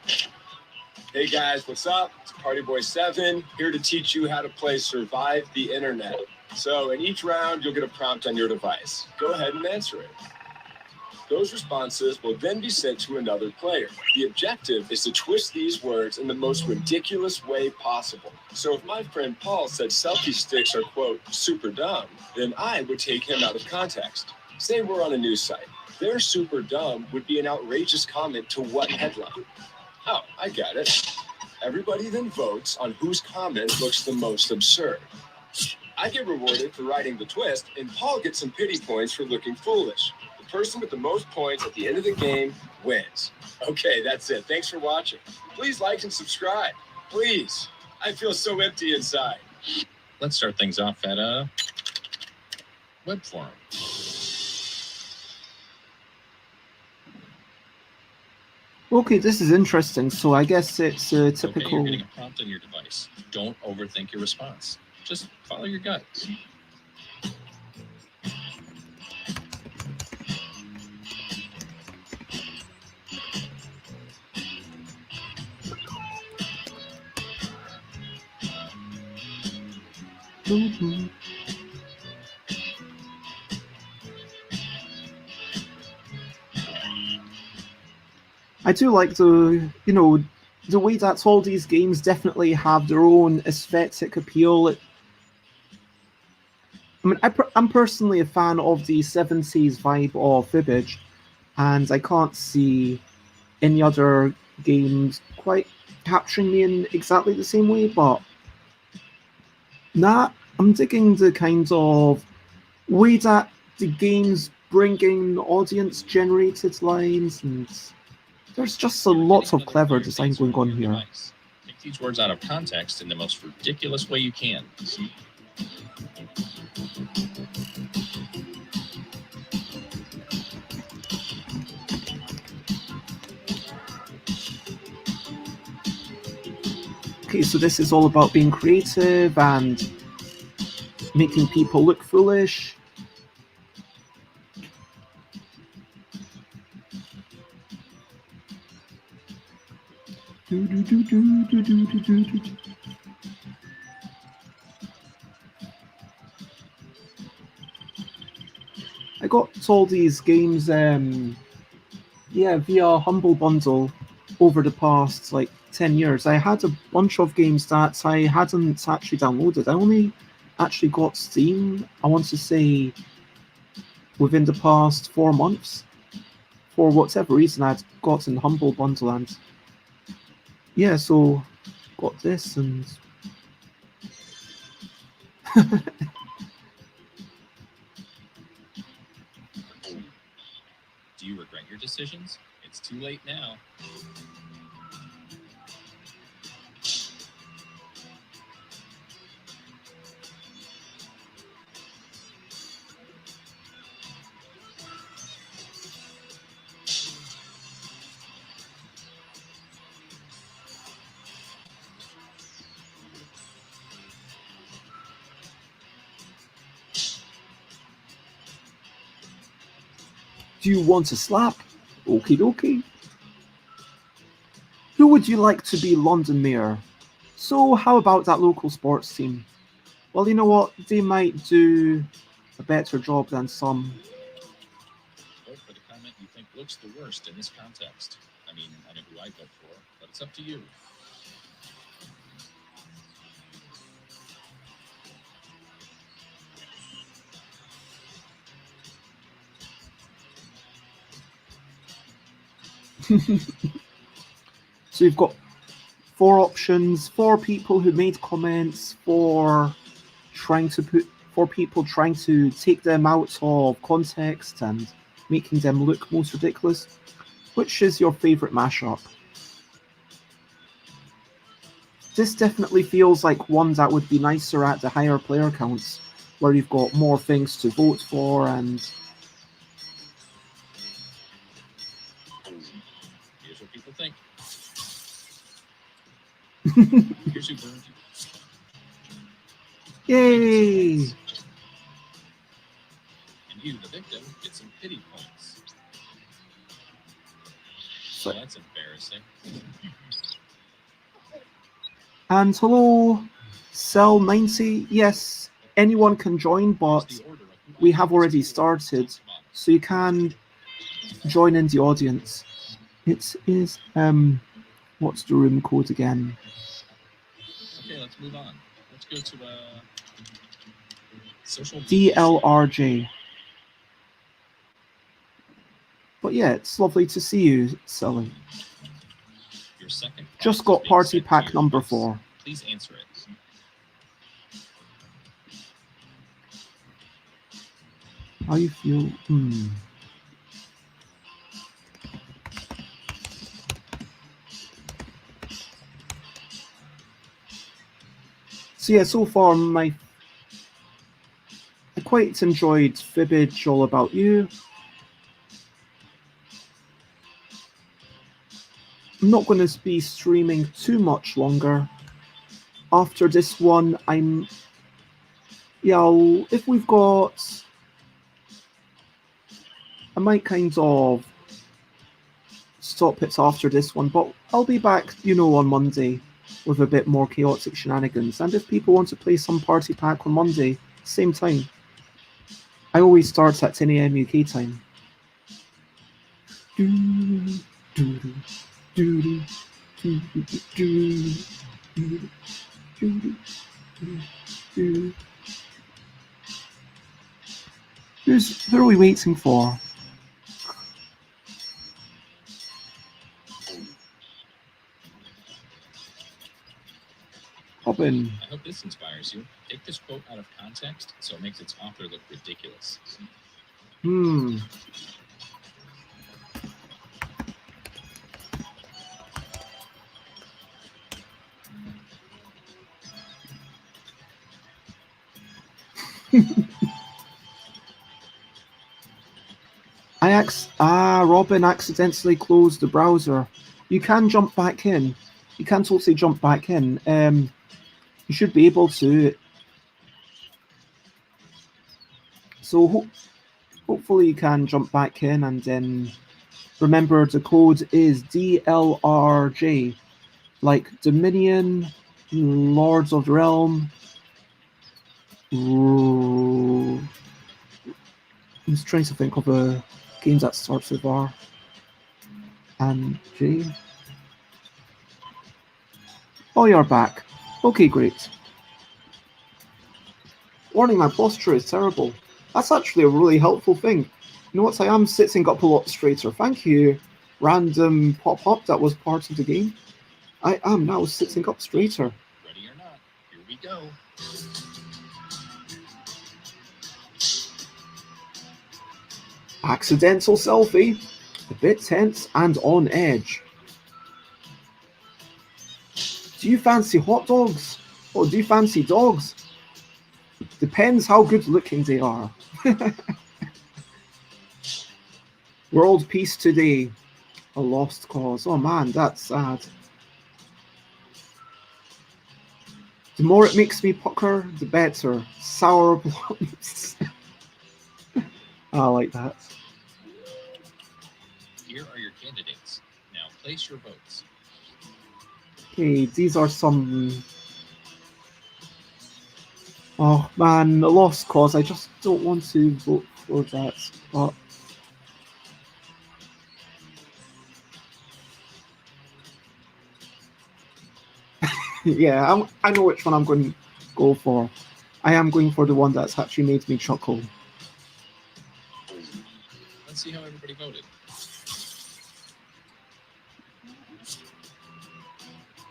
Hey guys, what's up? It's Party Boy 7, here to teach you how to play Survive the Internet. So in each round, you'll get a prompt on your device. Go ahead and answer it. Those responses will then be sent to another player. The objective is to twist these words in the most ridiculous way possible. So if my friend Paul said selfie sticks are, quote, super dumb, then I would take him out of context. Say we're on a news site. Their super dumb would be an outrageous comment to what headline? Oh, I got it. Everybody then votes on whose comment looks the most absurd. I get rewarded for writing the twist, and Paul gets some pity points for looking foolish. The person with the most points at the end of the game wins. Okay, that's it. Thanks for watching. Please like and subscribe. Please. I feel so empty inside. Let's start things off at a web forum. Okay, this is interesting. So I guess it's a Okay, typical. you're getting a prompt on your device. Don't overthink your response. Just follow your gut. I do like the the way that all these games definitely have their own aesthetic appeal. I mean, I'm personally a fan of the 70s vibe of Fibbage, and I can't see any other games quite capturing me in exactly the same way, but nah, I'm digging the kind of way that the games bring in audience-generated lines, and there's just a lot of clever design going on here. Take these words out of context in the most ridiculous way you can. Okay, so this is all about being creative and making people look foolish. I got all these games, via Humble Bundle over the past 10 years. I had a bunch of games that I hadn't actually downloaded. I only actually got Steam, I want to say, within the past 4 months. For whatever reason, I'd gotten Humble Bundle, and yeah, so got this, and Do you regret your decisions? It's too late now. do you want to slap? Okie dokie. Who would you like to be London Mayor? So how about that local sports team? Well, you know what? They might do a better job than some. Vote for the comment you think looks the worst in this context. I mean, I know who I vote for, but it's up to you. So you've got 4 options, 4 people who made comments, 4 people trying to take them out of context and making them look most ridiculous. Which is your favorite mashup? This definitely feels like one that would be nicer at the higher player counts, where you've got more things to vote for, and Here's what people think. Here's who burned you. yay! And you, the victim, get some pity points. So that's embarrassing. And hello, Cell 90. Yes, anyone can join, but we have already started, so you can join in the audience. It is what's the room code again? Okay, let's move on. Let's go to social DLRJ. But yeah, it's lovely to see you, Sully. Your second Just prompt got is being party sent to pack your number device. 4. Please answer it. How you feel? So yeah, so far I quite enjoyed Fibbage All About You. I'm not going to be streaming too much longer. After this one, if we've got, I might kind of stop it after this one, but I'll be back, on Monday with a bit more chaotic shenanigans. And if people want to play some party pack on Monday, same time. I always start at 10 a.m. UK time. Who are we waiting for? Robin. I hope this inspires you. Take this quote out of context so it makes its author look ridiculous. Robin accidentally closed the browser. You can jump back in. You can totally jump back in. You should be able to. So hopefully you can jump back in, and then remember the code is DLRJ, like Dominion, Lords of the Realm. I'm just trying to think of a game that starts with R and J. Oh, you're back. Okay, great. Warning, my posture is terrible. That's actually a really helpful thing. You know what? I am sitting up a lot straighter. Thank you, random pop-up that was part of the game. I am now sitting up straighter. Ready or not, here we go. Accidental selfie. A bit tense and on edge. Do you fancy hot dogs? Or do you fancy dogs? Depends how good looking they are. World peace today. A lost cause. Oh man, that's sad. The more it makes me pucker, the better. Sour blondes. I like that. Here are your candidates. Now place your votes. Okay, these are some... Oh man, a lost cause. I just don't want to vote for that. But... yeah, I know which one I'm going to go for. I am going for the one that's actually made me chuckle. Let's see how everybody voted.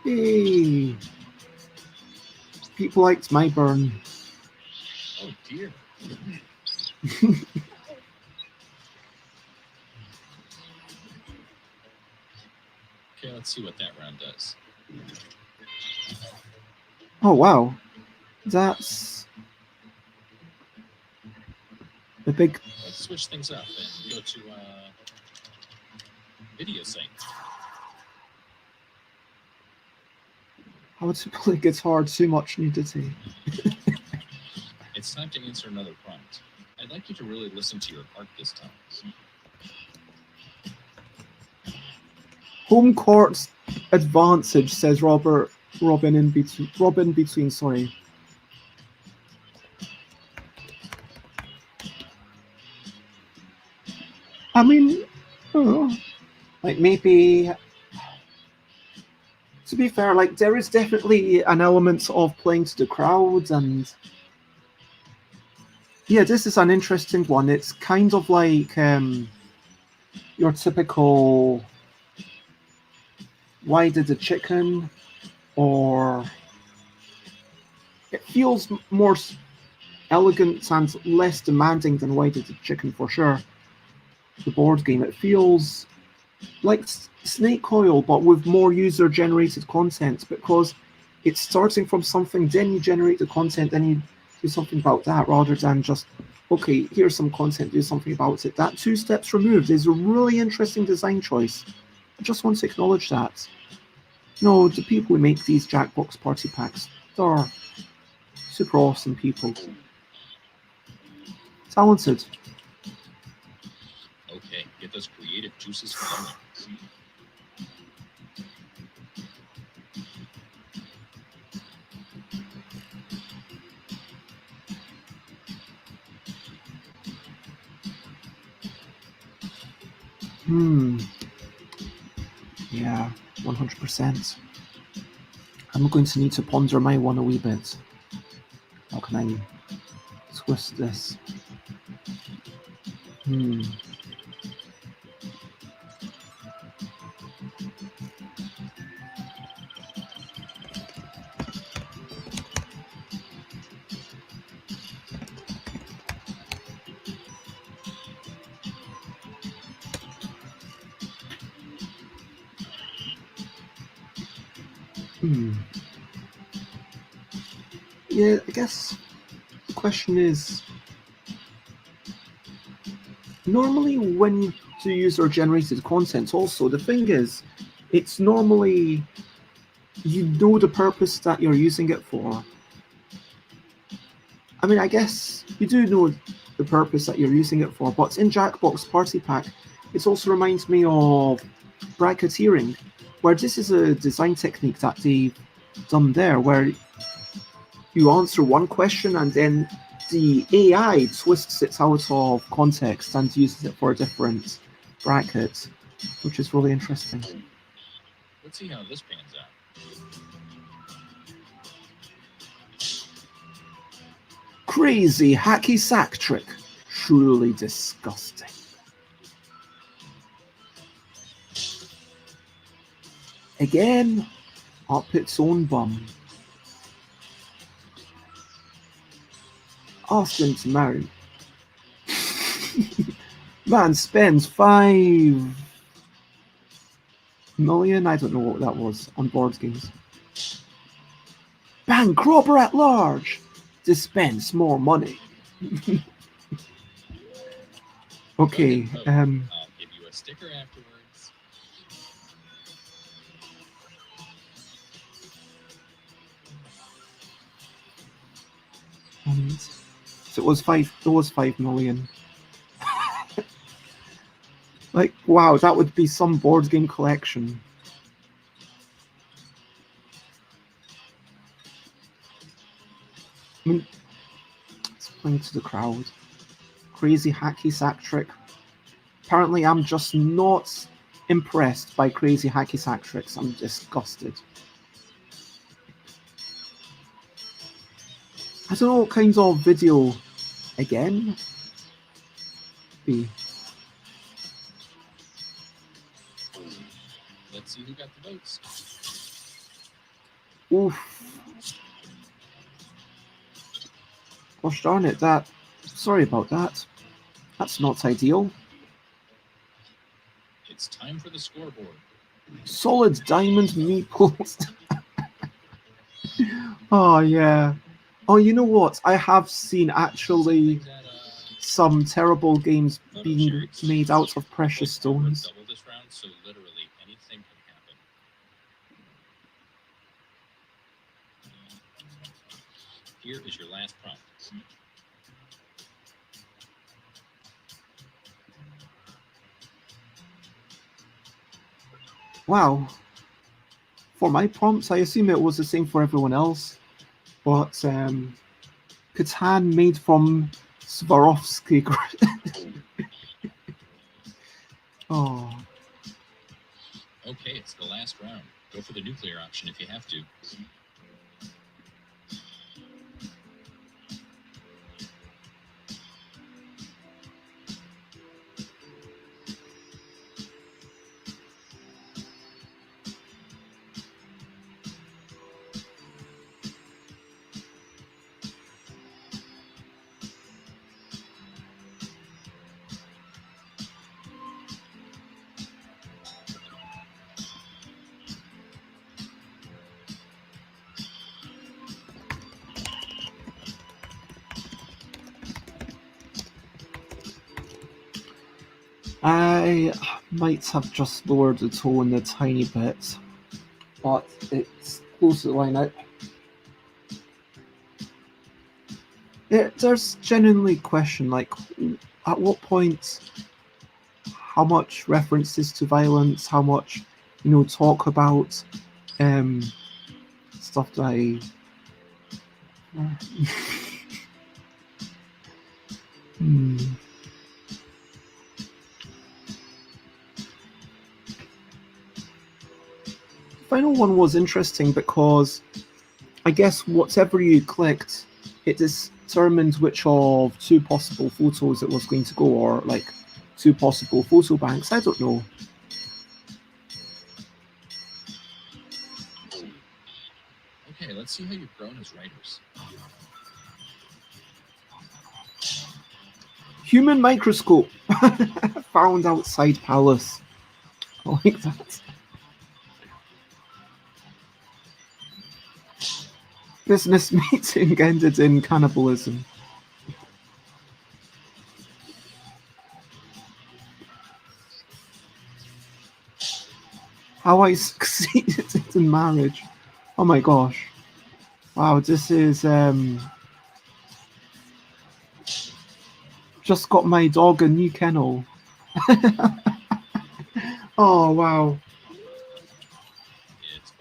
Yay! People liked my burn. Oh dear. Okay, let's see what that round does. Oh wow, that's a big... Let's switch things up and go to video site. How to play guitar, too much nudity. It's time to answer another prompt. I'd like you to really listen to your heart this time. Home court advantage, says Robin between, sorry. I mean, like maybe, to be fair, like there is definitely an element of playing to the crowd, and yeah, this is an interesting one. It's kind of like your typical Why Did the Chicken, or it feels more elegant and less demanding than Why Did the Chicken for sure. The board game, it feels like Snake Oil, but with more user-generated content, because it's starting from something, then you generate the content, then you do something about that, rather than just, okay, here's some content, do something about it. That 2 steps removed is a really interesting design choice. I just want to acknowledge that. No, the people who make these Jackbox party packs, they're super awesome people. Talented. Okay, get those creative juices flowing. Yeah, 100%. I'm going to need to ponder my one a wee bit. How can I twist this? Yeah, I guess the question is, normally when you do user-generated content also, the thing is, it's normally, you know the purpose that you're using it for. I mean, I guess you do know the purpose that you're using it for, but in Jackbox Party Pack, it also reminds me of bracketeering, where this is a design technique that they've done there, where you answer one question and then the AI twists it out of context and uses it for a different bracket, which is really interesting. Let's see how this pans out. Crazy hacky sack trick. Truly disgusting. Again, up its own bum. Ask him to marry. Man spends 5 million, I don't know what that was, on board games. Bank robber at large. Dispense more money. Okay. I'll give you a sticker afterwards. So it was 5 million. Like, wow, that would be some board game collection. I mean, explain to the crowd. Crazy hacky sack trick. Apparently, I'm just not impressed by crazy hacky sack tricks. I'm disgusted. I don't know what kinds of video again be. Let's see who got the votes. Oof. Gosh darn it, that. Sorry about that. That's not ideal. It's time for the scoreboard. Solid diamond meeples. Oh, yeah. Oh, you know what? I have seen actually some terrible games being made out of precious stones. Double this round, so literally anything can happen. Here is your last prompt. Wow. For my prompts, I assume it was the same for everyone else. But Catan made from Swarovski. Oh. Okay, it's the last round. Go for the nuclear option if you have to. I might have just lowered the tone a tiny bit, but it's close to the line out. There's genuinely a question, like, at what point, how much references to violence, how much, talk about stuff that I... The final one was interesting because I guess whatever you clicked, it determined which of two possible photos it was going to go, or like two possible photo banks. I don't know. Okay, let's see how you've grown as writers. Human microscope found outside palace. I like that. Business meeting ended in cannibalism. How I succeeded in marriage. Oh my gosh. Wow, this is just got my dog a new kennel. Oh wow.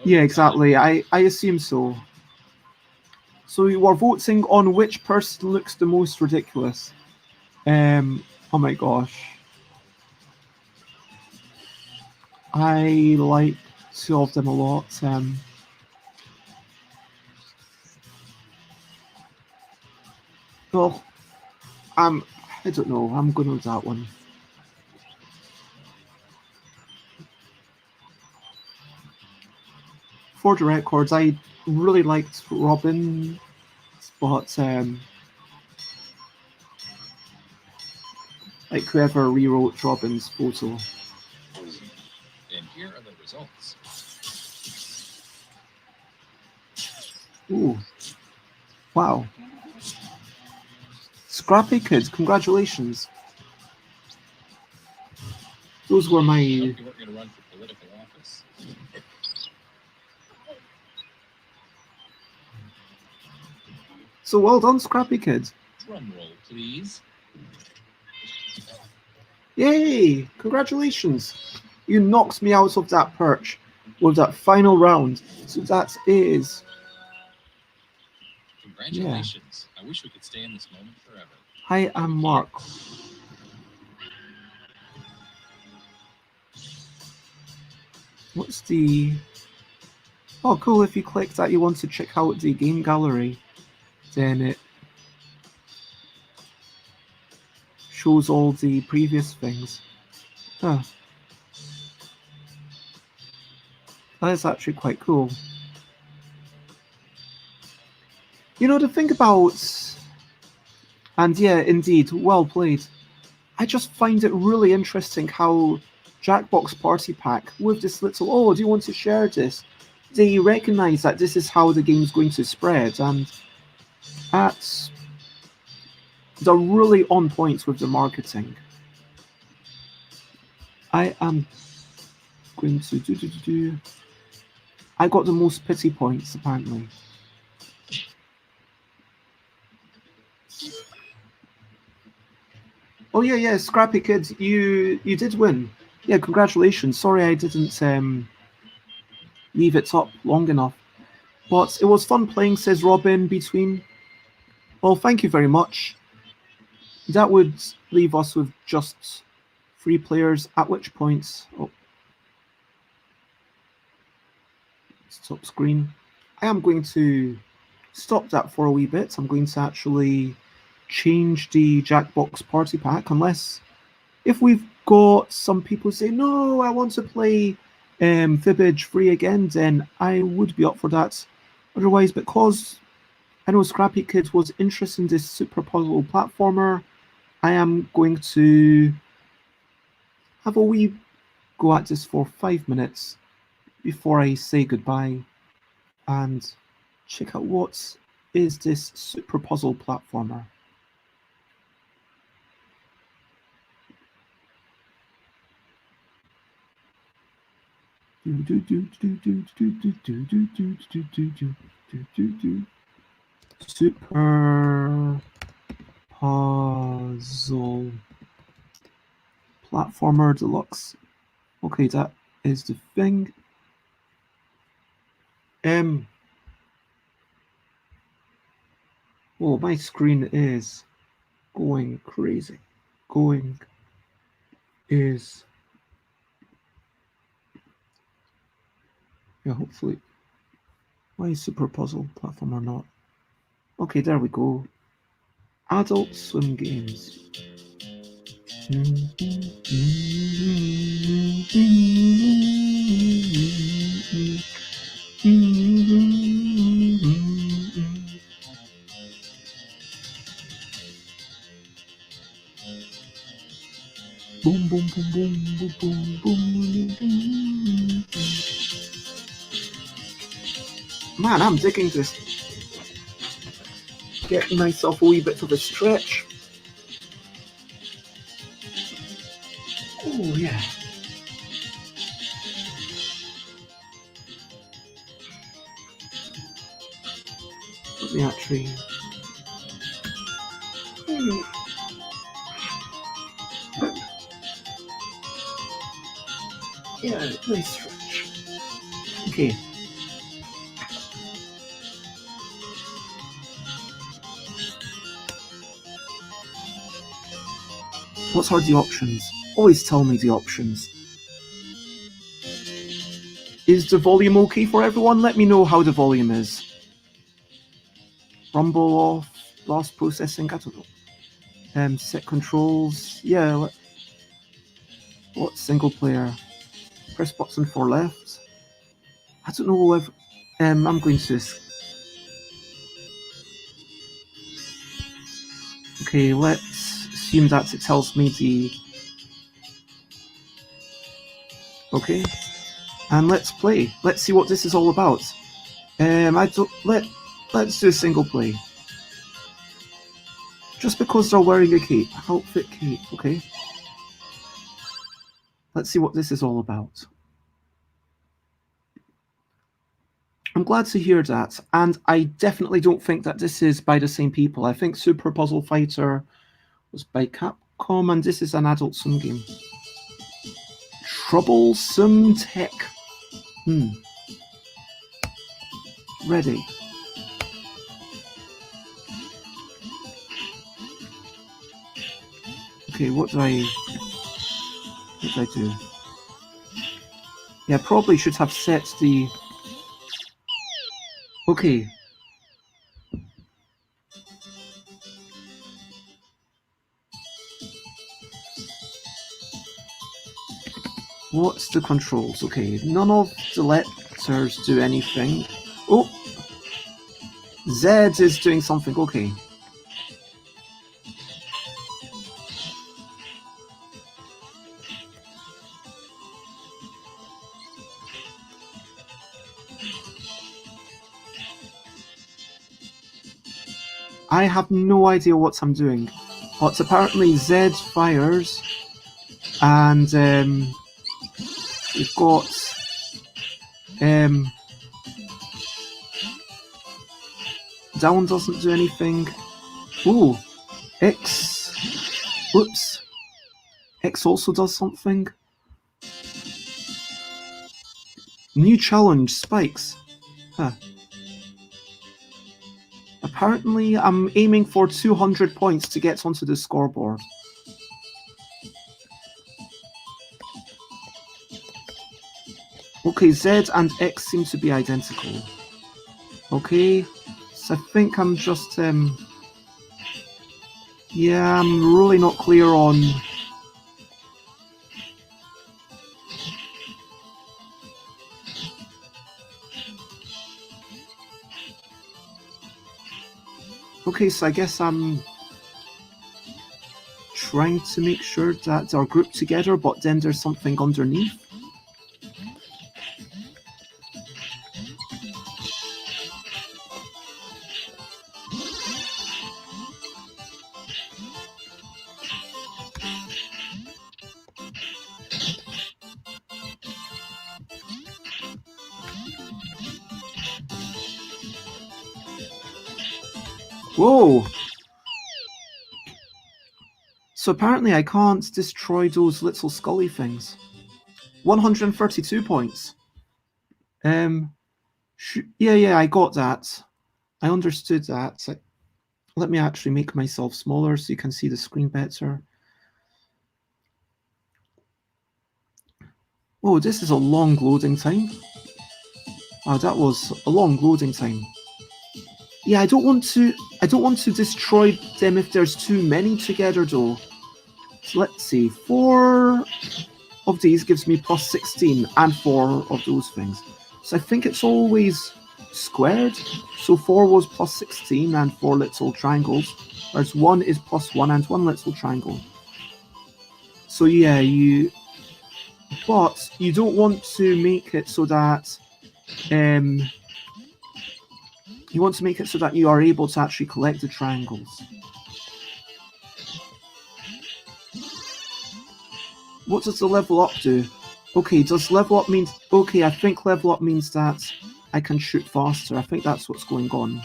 Yeah, exactly. I assume so. So you are voting on which person looks the most ridiculous. Oh my gosh. I like two of them a lot. Well, I don't know. I'm going with that one. For the records, I really liked Robin, but like whoever rewrote Robin's photo. And here are the results. Ooh. Wow. Scrappy Kids, congratulations. Those were my... You weren't going to run for political office. So well done, Scrappy Kids. Drum roll, please. Yay! Congratulations. You knocked me out of that perch with that final round. So that is... Congratulations. Yeah. I wish we could stay in this moment forever. Hi, I'm Mark. What's the... Oh, cool. If you click that you want to check out the game gallery, then it shows all the previous things. Huh. That is actually quite cool. You know, to think about... And yeah, indeed, well played. I just find it really interesting how Jackbox Party Pack, with this little, oh, do you want to share this? They recognize that this is how the game's going to spread, and they're really on point with the marketing. I am going to do. I got the most pity points, apparently. Oh yeah, Scrappy Kids, you did win. Yeah, congratulations. Sorry I didn't leave it up long enough. But it was fun playing, says Robin between. Well, thank you very much. That would leave us with just 3 players, at which point... Oh. Stop screen. I am going to stop that for a wee bit. I'm going to actually change the Jackbox Party Pack, unless if we've got some people say, no, I want to play Fibbage free again, then I would be up for that. Otherwise, because I know Scrappy Kids was interested in this super puzzle platformer, I am going to have a wee go at this for 5 minutes before I say goodbye and check out what is this super puzzle platformer. Super Puzzle Platformer Deluxe. Okay, that is the thing. Oh, my screen is going crazy. Yeah, hopefully. Why is Super Puzzle Platformer not? Okay, there we go. Adult Swim Games. Boom, boom, boom, boom, boom, boom, boom, boom. Man, I'm digging this. Getting myself a wee bit of a stretch. Oh, yeah. Let me actually. Yeah, nice stretch. Okay. What are the options? Always tell me the options. Is the volume okay for everyone? Let me know how the volume is. Rumble off, blast processing, I don't know. Set controls, yeah. What single player? Press button for left. I don't know if I'm going to. Okay, let's assume that it tells me the. Okay, and let's play. Let's see what this is all about. Let's do a single play. Just because they're wearing a cape, outfit cape. Okay. Let's see what this is all about. I'm glad to hear that, and I definitely don't think that this is by the same people. I think Super Puzzle Fighter was by Capcom, and this is an Adult Swim game. Troublesome Tech. Ready. Okay, what do I do? Yeah, probably should have set the... Okay. What's the controls? Okay, none of the letters do anything. Oh! Z is doing something, okay. I have no idea what I'm doing. But apparently Z fires, and we've got down doesn't do anything. Ooh, X. Whoops. X also does something. New challenge, spikes. Huh. Apparently, I'm aiming for 200 points to get onto the scoreboard. Okay, Z and X seem to be identical. Okay, so I think I'm just... yeah, I'm really not clear on... Okay, so I guess I'm trying to make sure that they're grouped together, but then there's something underneath. Whoa! So apparently I can't destroy those little scully things. 132 points. Yeah, I got that. I understood that. Let me actually make myself smaller so you can see the screen better. Oh, this is a long loading time. Oh, that was a long loading time. Yeah, I don't want to destroy them if there's too many together though. So let's see. 4 of these gives me plus 16 and 4 of those things. So I think it's always squared. So 4 was plus 16 and 4 little triangles. Whereas 1 is plus 1 and 1 little triangle. So yeah, but you don't want to make it so that you want to make it so that you are able to actually collect the triangles. What does the level up do? Okay, does level up mean... Okay, I think level up means that I can shoot faster. I think that's what's going on.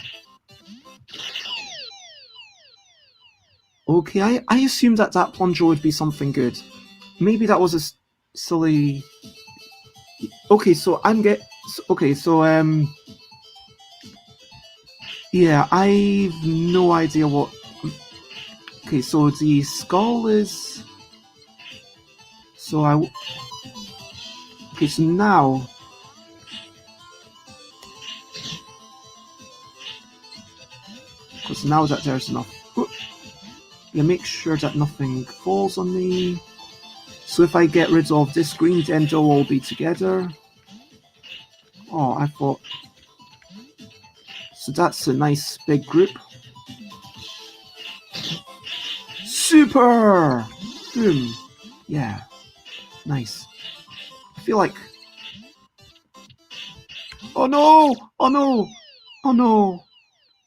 Okay, I assumed that plunger would be something good. Maybe that was a silly... Okay, so yeah, I've no idea what... Okay, so the skull is... Okay, so now... Because now that there's enough... Yeah, make sure that nothing falls on me. So if I get rid of this green, then they'll all be together. Oh, I thought... So that's a nice big group. Super! Boom. Yeah. Nice. I feel like... Oh no! Oh no! Oh no!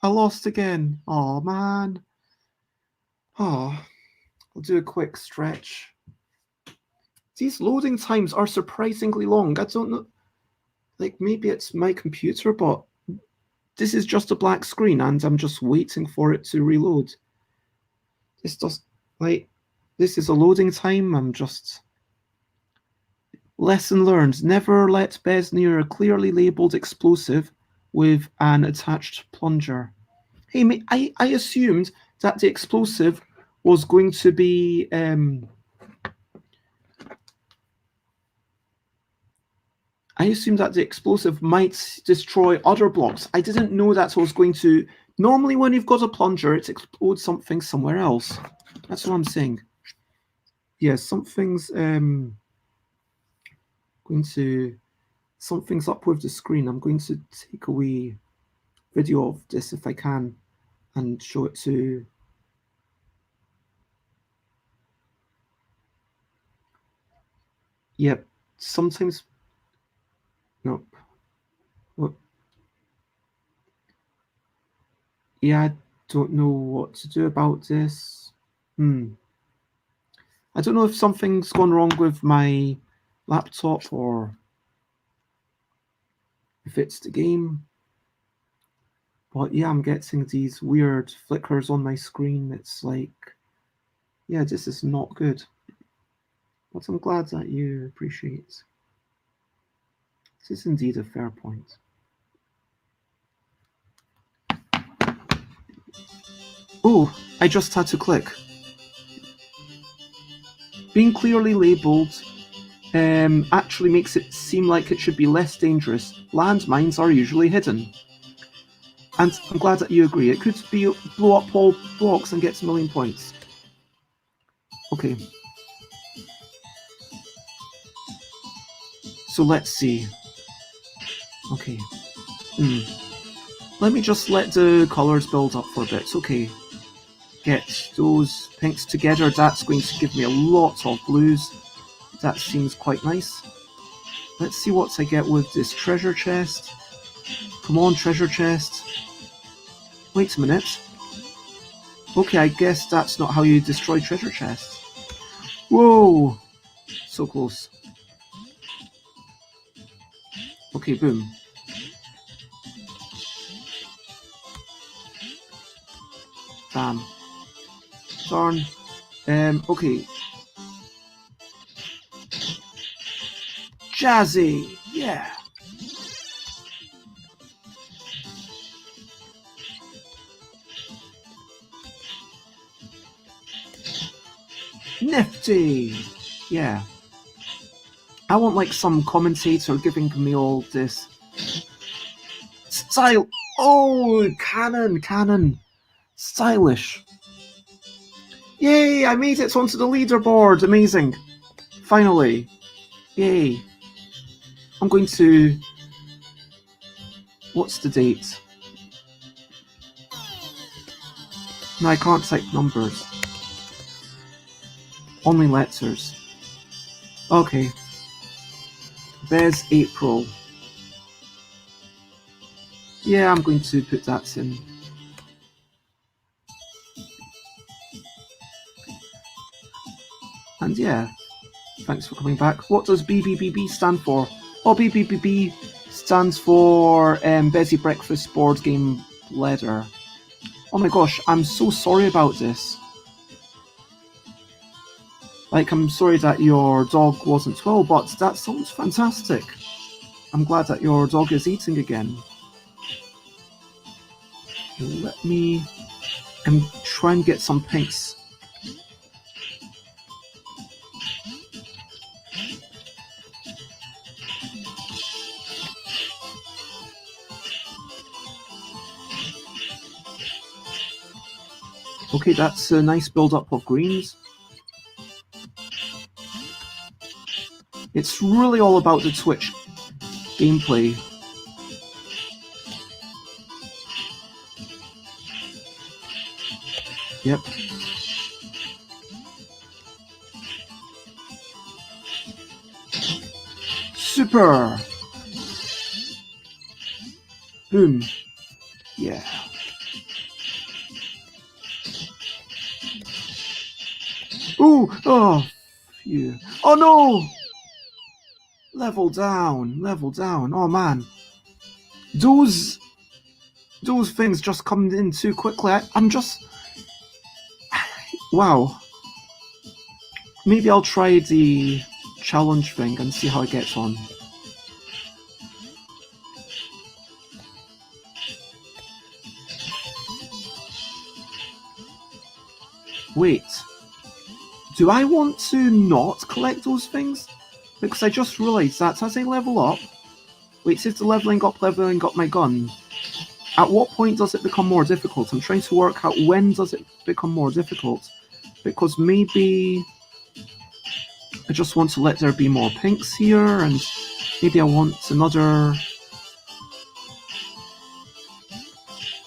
I lost again. Oh man. Oh. I'll do a quick stretch. These loading times are surprisingly long. I don't know. Like, maybe it's my computer, but this is just a black screen and I'm just waiting for it to reload. This does, like, this is a loading time. I'm just... Lesson learned. Never let Bez near a clearly labeled explosive with an attached plunger. Hey, mate, I assumed that the explosive was going to be... I assumed that the explosive might destroy other blocks. I didn't know that was going to... Normally when you've got a plunger, it explodes something somewhere else. That's what I'm saying. Yeah, something's something's up with the screen. I'm going to take away video of this if I can and show it to... Yep, sometimes... Nope. What? Yeah, I don't know what to do about this. I don't know if something's gone wrong with my laptop or if it's the game. But yeah, I'm getting these weird flickers on my screen. It's like, yeah, this is not good. But I'm glad that you appreciate. This is indeed a fair point. Oh, I just had to click. Being clearly labelled actually makes it seem like it should be less dangerous. Landmines are usually hidden. And I'm glad that you agree. It could be blow up all blocks and get a million points. Okay. So let's see. Okay. Let me just let the colours build up for a bit. Okay. Get those pinks together. That's going to give me a lot of blues. That seems quite nice. Let's see what I get with this treasure chest. Come on, treasure chest. Wait a minute. Okay, I guess that's not how you destroy treasure chests. Whoa! So close. Okay, boom. Damn. Darn. Okay. Jazzy. Yeah. Nifty. Yeah. I want like some commentator giving me all this style. Oh, cannon. Stylish. Yay, I made it onto the leaderboard. Amazing. Finally. Yay. I'm going to... What's the date? No, I can't type numbers. Only letters. Okay. Bez April. Yeah, I'm going to put that in. And yeah, thanks for coming back. What does BBBB stand for? Oh, BBBB stands for Busy Breakfast Board Game Letter. Oh my gosh, I'm so sorry about this. Like, I'm sorry that your dog wasn't well, but that sounds fantastic. I'm glad that your dog is eating again. Let me try and get some pinks. Okay, that's a nice build-up of greens. It's really all about the Twitch gameplay. Yep. Super! Boom. Yeah. Ooh! Oh! Phew. Oh no! Level down. Oh man. Those things just come in too quickly. I'm just... Wow. Maybe I'll try the challenge thing and see how it gets on. Wait. Do I want to not collect those things? Because I just realised that as I level up... Wait, since the leveling up my gun, at what point does it become more difficult? I'm trying to work out when does it become more difficult. Because maybe I just want to let there be more pinks here, and maybe I want another...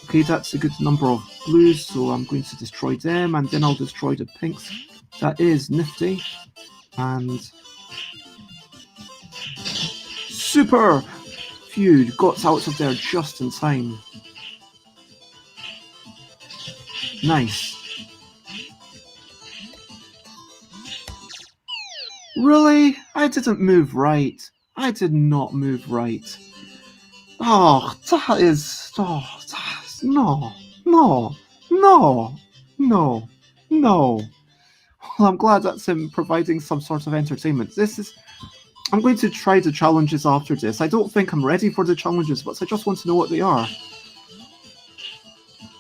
Okay, that's a good number of blues, so I'm going to destroy them, and then I'll destroy the pinks. That is nifty. And... Super! Phew, got out of there just in time. Nice. Really? I didn't move right. I did not move right. Oh, that is... Oh, that's... No. Well, I'm glad that's him providing some sort of entertainment. This is... I'm going to try the challenges after this. I don't think I'm ready for the challenges, but I just want to know what they are.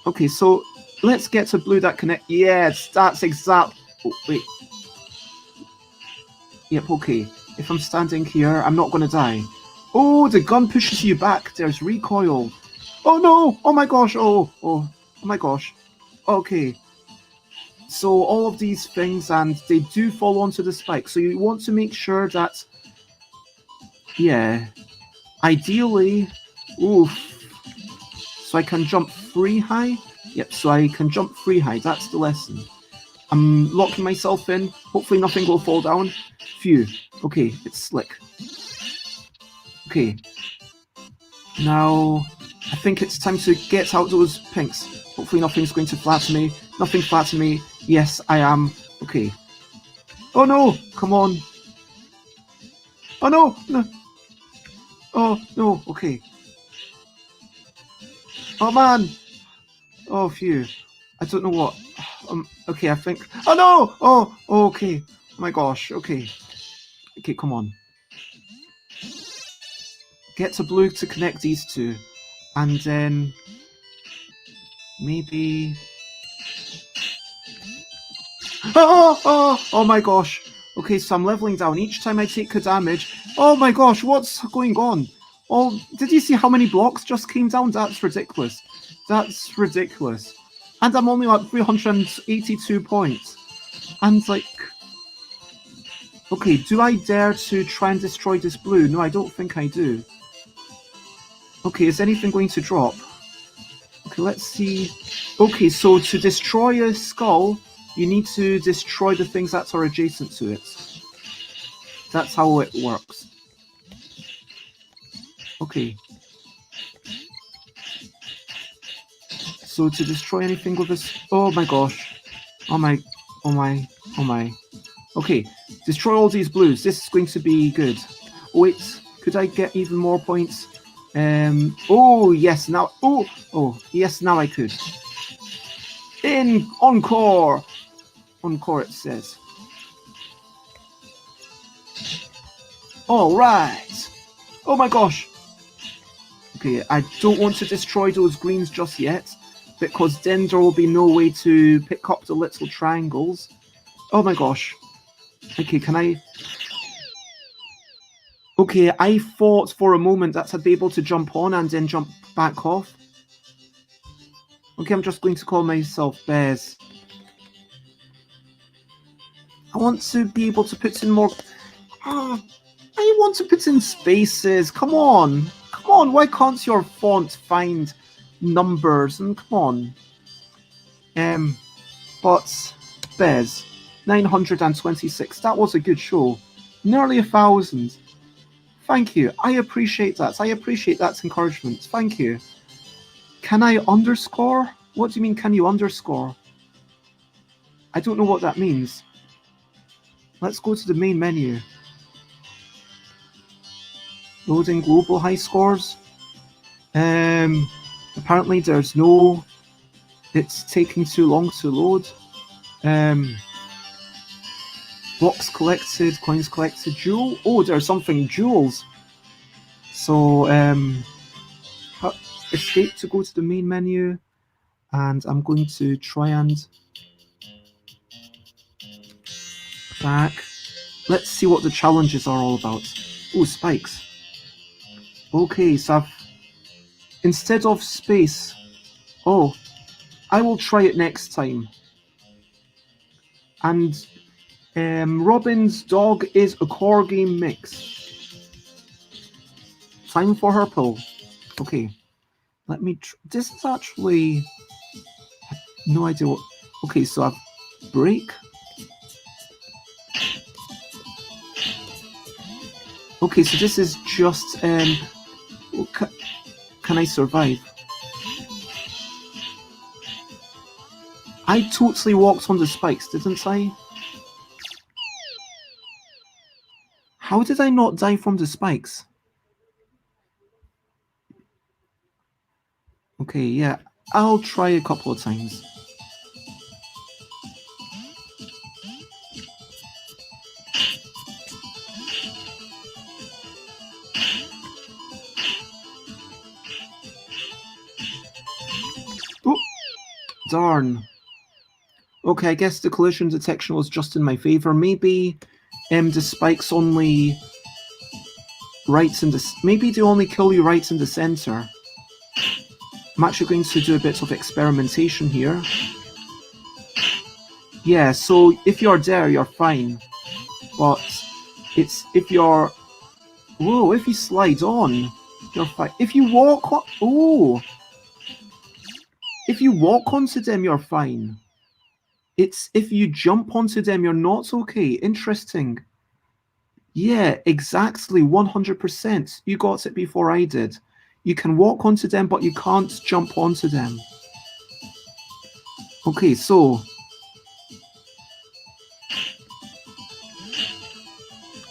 Okay, so let's get to blue that connect... Yes, that's exact... Oh, wait. Yep, okay. If I'm standing here, I'm not going to die. Oh, the gun pushes you back. There's recoil. Oh no! Oh my gosh! Oh my gosh. Okay. So all of these things, and they do fall onto the spike. So you want to make sure that... Yeah. Ideally... Oof. So I can jump free high? Yep, so I can jump free high. That's the lesson. I'm locking myself in. Hopefully nothing will fall down. Phew. Okay, it's slick. Okay. Now, I think it's time to get out those pinks. Hopefully nothing's going to flatten me. Nothing flatten me. Yes, I am. Okay. Oh no! Come on. Oh no! No. Oh no, okay. Oh man! Oh phew. I don't know what. Okay, I think. Oh no! Oh, okay. Oh my gosh. Okay. Okay, come on. Get to blue to connect these two, and then maybe. Oh my gosh. Okay, so I'm leveling down. Each time I take a damage. Oh my gosh, what's going on? Oh, did you see how many blocks just came down? That's ridiculous. That's ridiculous. And I'm only at 382 points. And like... Okay, do I dare to try and destroy this blue? No, I don't think I do. Okay, is anything going to drop? Okay, let's see. Okay, so to destroy a skull, you need to destroy the things that are adjacent to it. That's how it works. Okay. So to destroy anything with this... Oh my gosh. Oh my. Oh my. Oh my. Okay. Destroy all these blues. This is going to be good. Wait. Could I get even more points? Oh, yes. Now... Oh, yes. Now I could. Encore. Encore, it says. All right. Oh my gosh. Okay, I don't want to destroy those greens just yet, because then there will be no way to pick up the little triangles. Oh my gosh. Okay, can I... Okay, I thought for a moment that I'd be able to jump on and then jump back off. Okay, I'm just going to call myself Bez. I want to be able to put in more... I want to put in spaces. Come on. Come on, why can't your font find numbers? And come on. But Bez, 926. That was a good show. Nearly 1,000. Thank you. I appreciate that. I appreciate that encouragement. Thank you. Can I underscore? What do you mean, can you underscore? I don't know what that means. Let's go to the main menu. Loading global high scores. Apparently there's no... It's taking too long to load. Blocks collected, coins collected, jewel. Oh, there's something, jewels. So, escape to go to the main menu. And I'm going to try and... back. Let's see what the challenges are all about. Oh, spikes. Okay, so I've... Instead of space... Oh, I will try it next time. And Robin's dog is a core game mix. Time for her pull. Okay, let me... This is actually... No idea what... Okay, so I've... Break. Okay, so this is just... Can I survive? I totally walked on the spikes, didn't I? How did I not die from the spikes? Okay, yeah, I'll try a couple of times. Oh, darn. Okay, I guess the collision detection was just in my favor. Maybe the spikes only right in the... Maybe they only kill you right in the center. I'm actually going to do a bit of experimentation here. Yeah, so if you're there, you're fine. But it's if you're... Whoa, if you slide on, you're fine. If you walk on... Oh! If you walk onto them, you're fine. It's if you jump onto them, you're not okay. Interesting. Yeah, exactly. 100%. You got it before I did. You can walk onto them, but you can't jump onto them. Okay, so...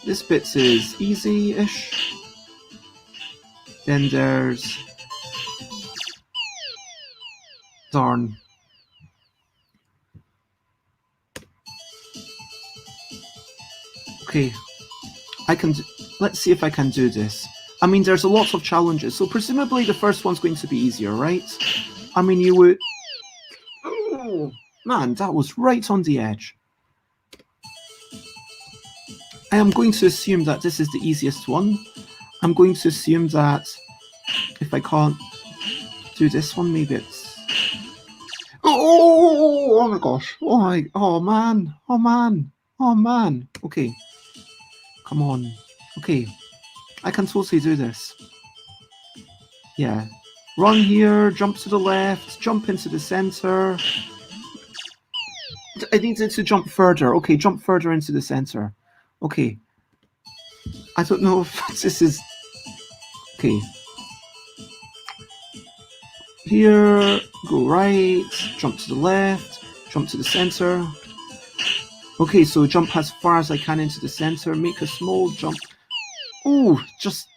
This bit is easy-ish. Then there's... Darn. Okay, let's see if I can do this. I mean, there's a lot of challenges, so presumably the first one's going to be easier, right? I mean, you would... Oh, man, that was right on the edge. I am going to assume that this is the easiest one. I'm going to assume that if I can't do this one, maybe it's... Oh my gosh. Oh man. Oh man. Oh man. Okay. Come on. Okay. I can totally do this. Yeah. Run here, jump to the left, jump into the center. I needed to jump further. Okay, jump further into the center. Okay. I don't know if this is... Okay. Here, go right, jump to the left, jump to the center. Okay, so jump as far as I can into the center, make a small jump. Oh, just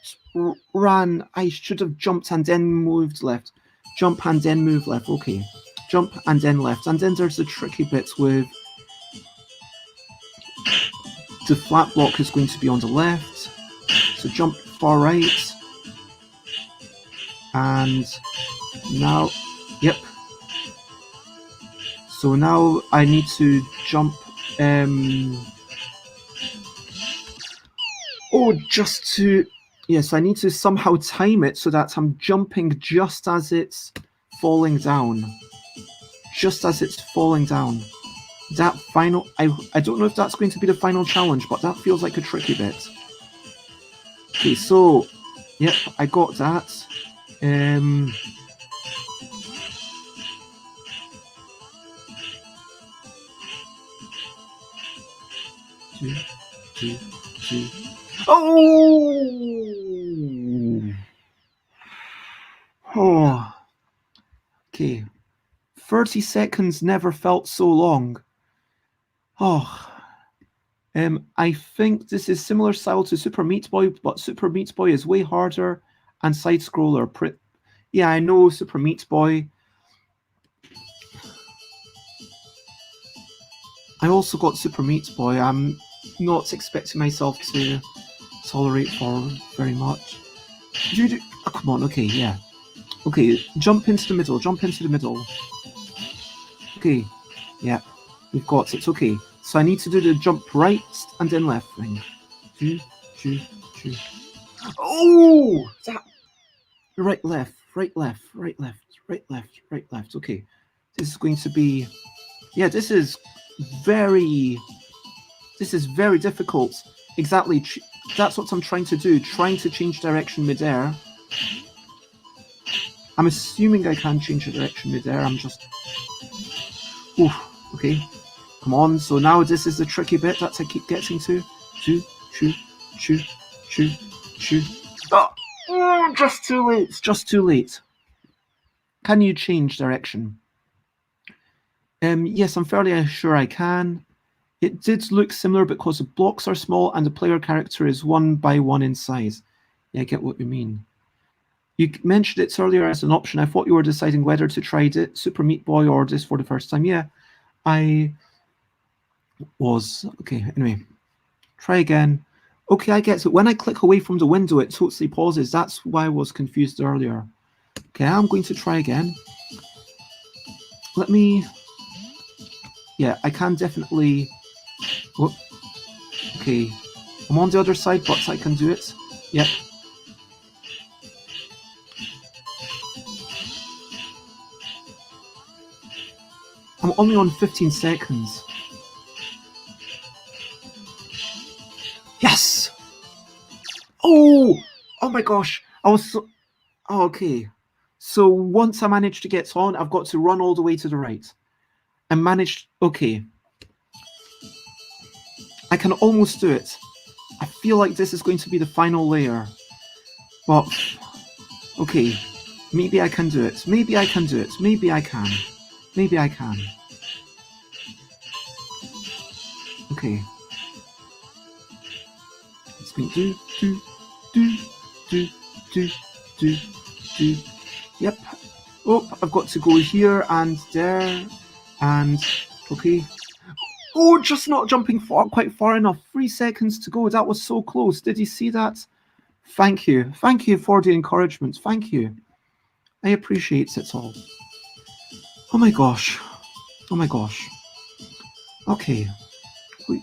ran. I should have jumped and then moved left. Jump and then move left. Okay. Jump and then left. And then there's the tricky bit with the flat block is going to be on the left. So jump far right. And now, yep. So now I need to jump. Just to... Yes, I need to somehow time it so that I'm jumping just as it's falling down. Just as it's falling down. That final... I don't know if that's going to be the final challenge, but that feels like a tricky bit. Okay, so... Yep, I got that. Two. Oh! Okay. 30 seconds never felt so long. Oh. I think this is similar style to Super Meat Boy, but Super Meat Boy is way harder and side-scroller. Yeah, I know Super Meat Boy. I also got Super Meat Boy. I'm not expecting myself to tolerate for very much. Oh, come on, okay, yeah. Okay, jump into the middle, jump into the middle. Okay, yeah, we've got it, okay. So I need to do the jump right and then left thing. Two. Oh! That... Right, left, right, left, right, left, right, left, right, left. Okay, this is going to be... Yeah, this is very difficult. Exactly, that's what I'm trying to do. Trying to change direction mid-air. I'm assuming I can change the direction mid-air. I'm just... Oof, okay. Come on, so now this is the tricky bit that I keep getting to. Chew. Oh, just too late. Just too late. Can you change direction? Yes, I'm fairly sure I can. It did look similar because the blocks are small and the player character is 1 by 1 in size. Yeah, I get what you mean. You mentioned it earlier as an option. I thought you were deciding whether to try it, Super Meat Boy or this for the first time. Yeah, I was. Okay, anyway. Try again. Okay, I get it. When I click away from the window, it totally pauses. That's why I was confused earlier. Okay, I'm going to try again. Let me... Yeah, I can definitely... Oh. Okay. I'm on the other side, but I can do it. Yep. I'm only on 15 seconds. Yes! Oh my gosh. I was so... Oh, okay. So once I managed to get on, I've got to run all the way to the right. I managed... Okay. I can almost do it. I feel like this is going to be the final layer. But... Okay. Maybe I can do it. Maybe I can do it. Maybe I can. Maybe I can. Okay. It's going to do. Yep. Oh, I've got to go here and there. And, okay. Oh, just not jumping quite far enough. 3 seconds to go. That was so close. Did you see that? Thank you. Thank you for the encouragement. Thank you. I appreciate it all. Oh my gosh. Oh my gosh. Okay. We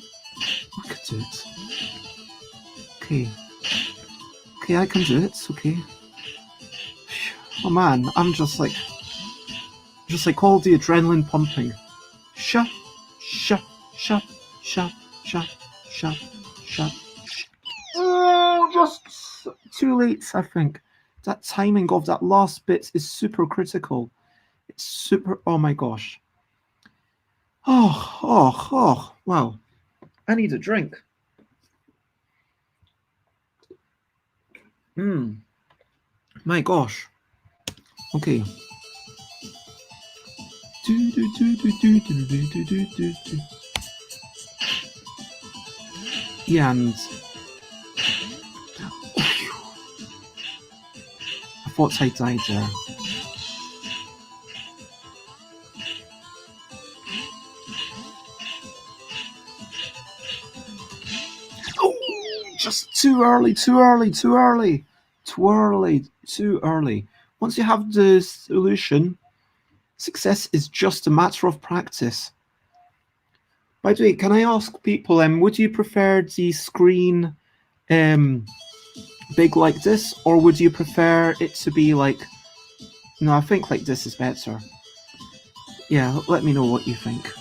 can do it. Okay. Okay, I can do it. Okay. Oh man, I'm just like all the adrenaline pumping. Shut. Oh, just too late, I think. That timing of that last bit is super critical. It's super. Oh my gosh. Oh, wow. I need a drink. My gosh. Okay. Yeah, and I thought I died there. Oh, just too early. Once you have the solution, success is just a matter of practice. By the way, can I ask people, would you prefer the screen big like this, or would you prefer it to be like... No, I think like this is better. Yeah, let me know what you think.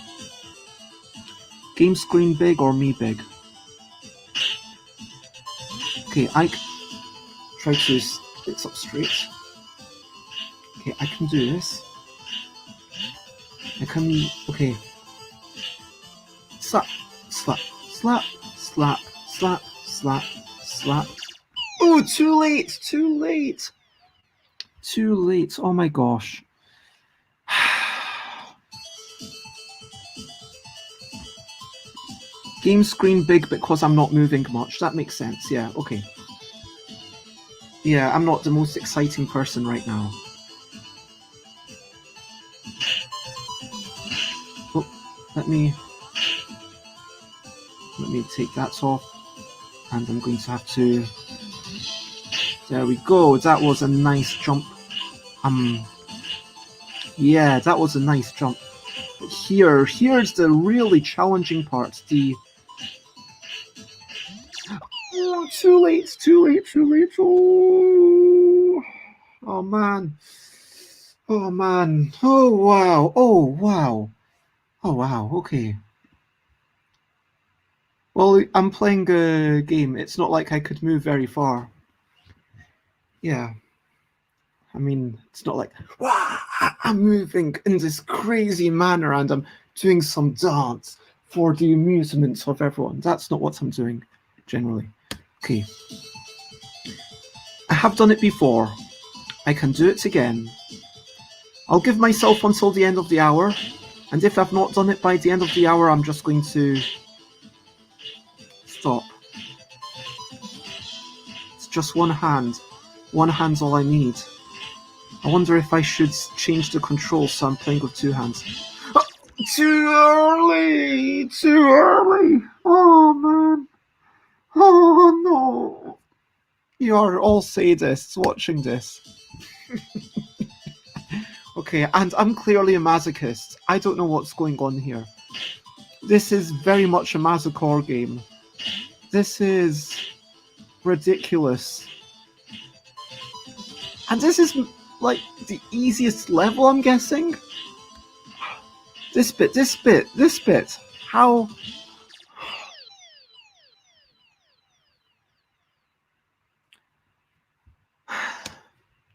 Game screen big or me big? Okay, I try to sit up straight. Okay, I can do this. I can... Okay. Slap. Oh, too late. Oh my gosh. Game screen big because I'm not moving much. That makes sense. Yeah, okay. Yeah, I'm not the most exciting person right now. Oh, let me take that off. And I'm going to have to... There we go. That was a nice jump. Yeah, that was a nice jump. But here's the really challenging part. Oh, too late. Oh man. Oh wow. Okay. Well, I'm playing a game. It's not like I could move very far. Yeah. I mean, it's not like, wow, I'm moving in this crazy manner and I'm doing some dance for the amusement of everyone. That's not what I'm doing, generally. Okay. I have done it before. I can do it again. I'll give myself until the end of the hour, and if I've not done it by the end of the hour, I'm just going to stop. It's just one hand. One hand's all I need. I wonder if I should change the controls so I'm playing with two hands. Oh, too early! Oh man! Oh no! You are all sadists watching this. Okay, and I'm clearly a masochist. I don't know what's going on here. This is very much a masochore game. This is ridiculous. And this is like the easiest level, I'm guessing. This bit. How?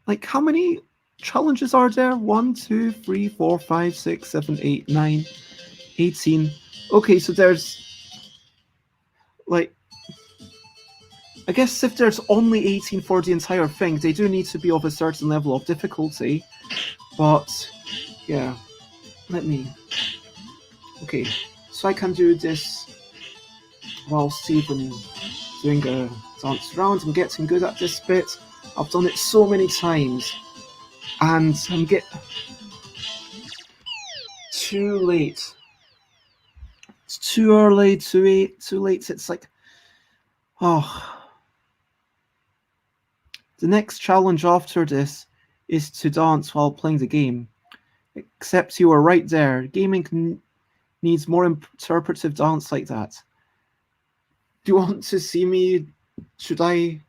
Like, how many challenges are there? 1, 2, 3, 4, 5, 6, 7, 8, 9, 18. Okay, so there's like, I guess if there's only 18 for the entire thing, they do need to be of a certain level of difficulty. But yeah, okay, so I can do this whilst even doing a dance around. I'm getting good at this bit. I've done it so many times, and I'm too late. It's too early, too late. It's like, oh. The next challenge after this is to dance while playing the game. Except you are right there. Gaming needs more interpretive dance like that. Do you want to see me? Should I?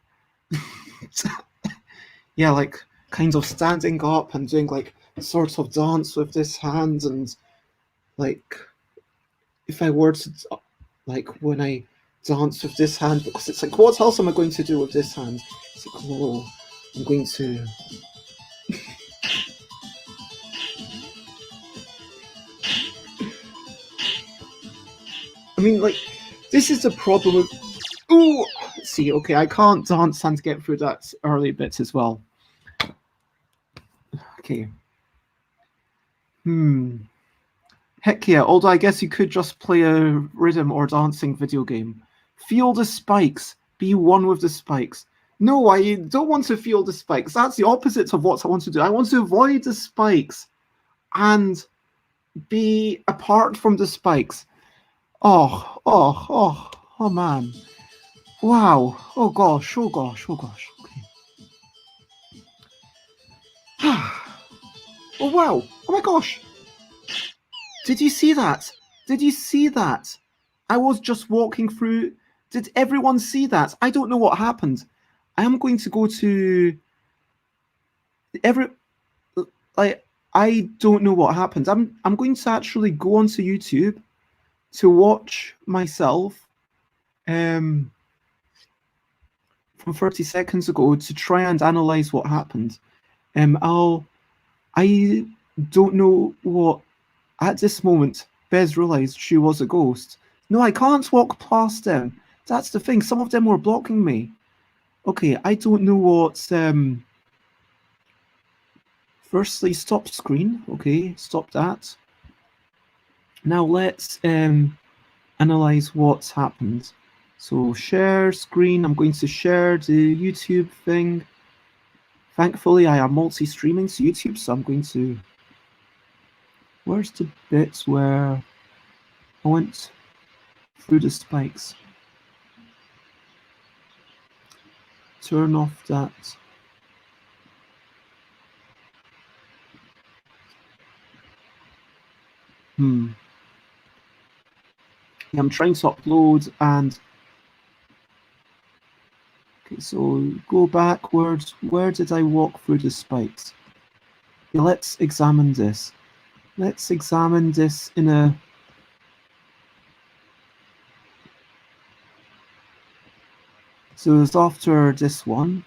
Yeah, like kind of standing up and doing like sort of dance with this hand, and like if I were to like when I dance with this hand, because it's like, what else am I going to do with this hand? It's like, oh, I'm going to. I mean, like, this is the problem with. Ooh, see, okay, I can't dance and get through that early bit as well. Okay. Heck yeah, although I guess you could just play a rhythm or dancing video game. Feel the spikes. Be one with the spikes. No, I don't want to feel the spikes. That's the opposite of what I want to do. I want to avoid the spikes and be apart from the spikes. Oh man. Wow. Oh gosh. Okay. Oh wow. Oh my gosh. Did you see that? I was just walking through. Did everyone see that? I don't know what happened. I am going to go to I don't know what happened. I'm going to actually go onto YouTube to watch myself from 30 seconds ago to try and analyze what happened. I don't know what. At this moment, Bez realized she was a ghost. No, I can't walk past them. That's the thing. Some of them were blocking me. Okay, I don't know what. Firstly, stop screen. Okay, stop that. Now let's analyze what's happened. So share screen. I'm going to share the YouTube thing. Thankfully, I am multi-streaming to YouTube, so I'm going to. Where's the bits where I went through the spikes? Turn off that. Yeah, I'm trying to upload and. Okay, so go backwards. Where did I walk through the spikes? Okay, let's examine this. Let's examine this in a. So it's after this one.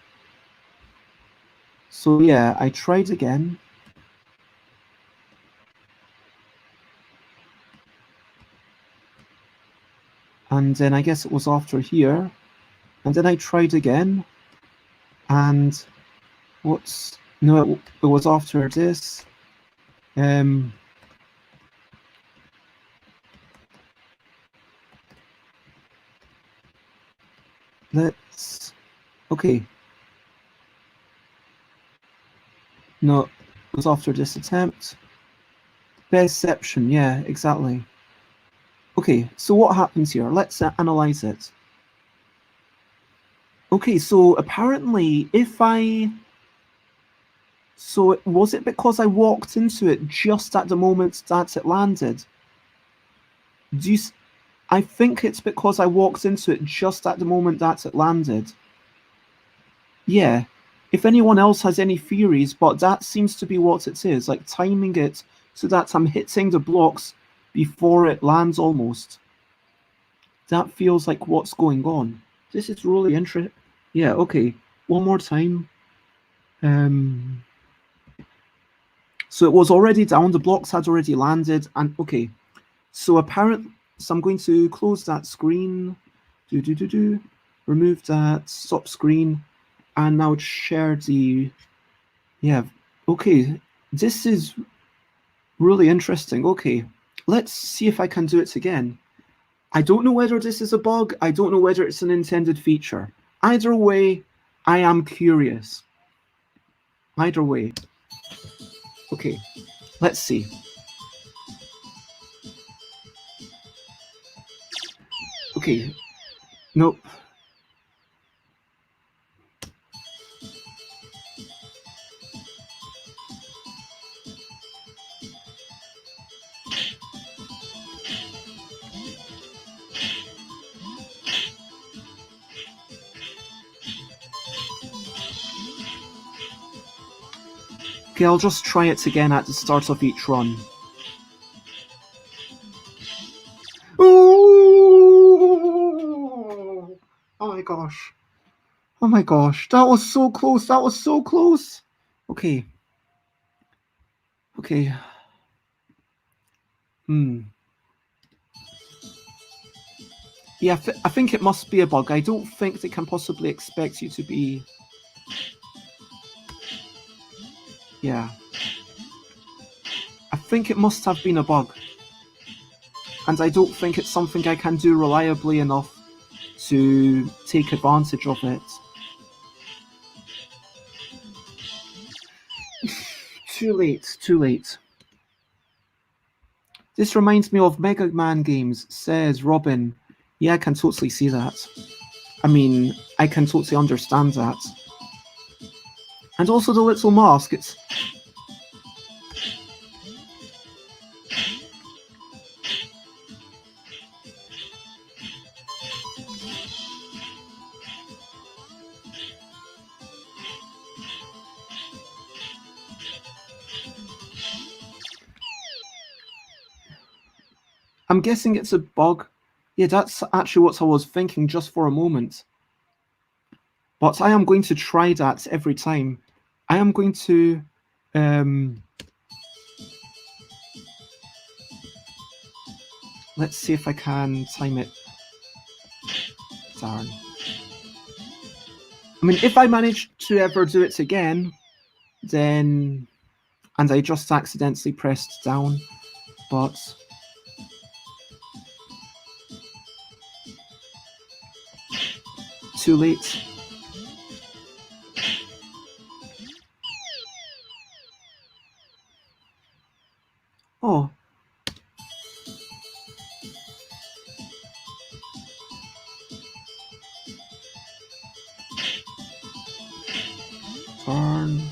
So yeah, I tried again. And then I guess it was after here. And then I tried again. And what's. No, it was after this. Let's. Okay. No, it was after this attempt. Perception, yeah, exactly. Okay, so what happens here? Let's analyze it. Okay, so apparently if I... So was it because I walked into it just at the moment that it landed? I think it's because I walked into it just at the moment that it landed. Yeah. If anyone else has any theories, but that seems to be what it is, like timing it so that I'm hitting the blocks before it lands almost. That feels like what's going on. This is really interesting. Yeah, okay. One more time. So it was already down, the blocks had already landed, and okay. So apparently, so I'm going to close that screen. Remove that, stop screen. And now share the, yeah, okay, this is really interesting. Okay, let's see if I can do it again. I don't know whether this is a bug. I don't know whether it's an intended feature. Either way, I am curious. Either way. Okay, let's see. Okay. Nope. Okay, I'll just try it again at the start of each run. Oh! Oh my gosh. Oh my gosh. That was so close. That was so close. Okay. Okay. Yeah, I think it must be a bug. I don't think they can possibly expect you to be... Yeah. I think it must have been a bug. And I don't think it's something I can do reliably enough to take advantage of it. Too late, too late. This reminds me of Mega Man games, says Robin. Yeah, I can totally see that. I mean, I can totally understand that. And also the little mask, it's... I'm guessing it's a bug. Yeah, that's actually what I was thinking just for a moment. But I am going to try that every time. I am going to... Let's see if I can time it. Darn. I mean, if I manage to ever do it again, then... And I just accidentally pressed down, but... Too late. Oh. Turn.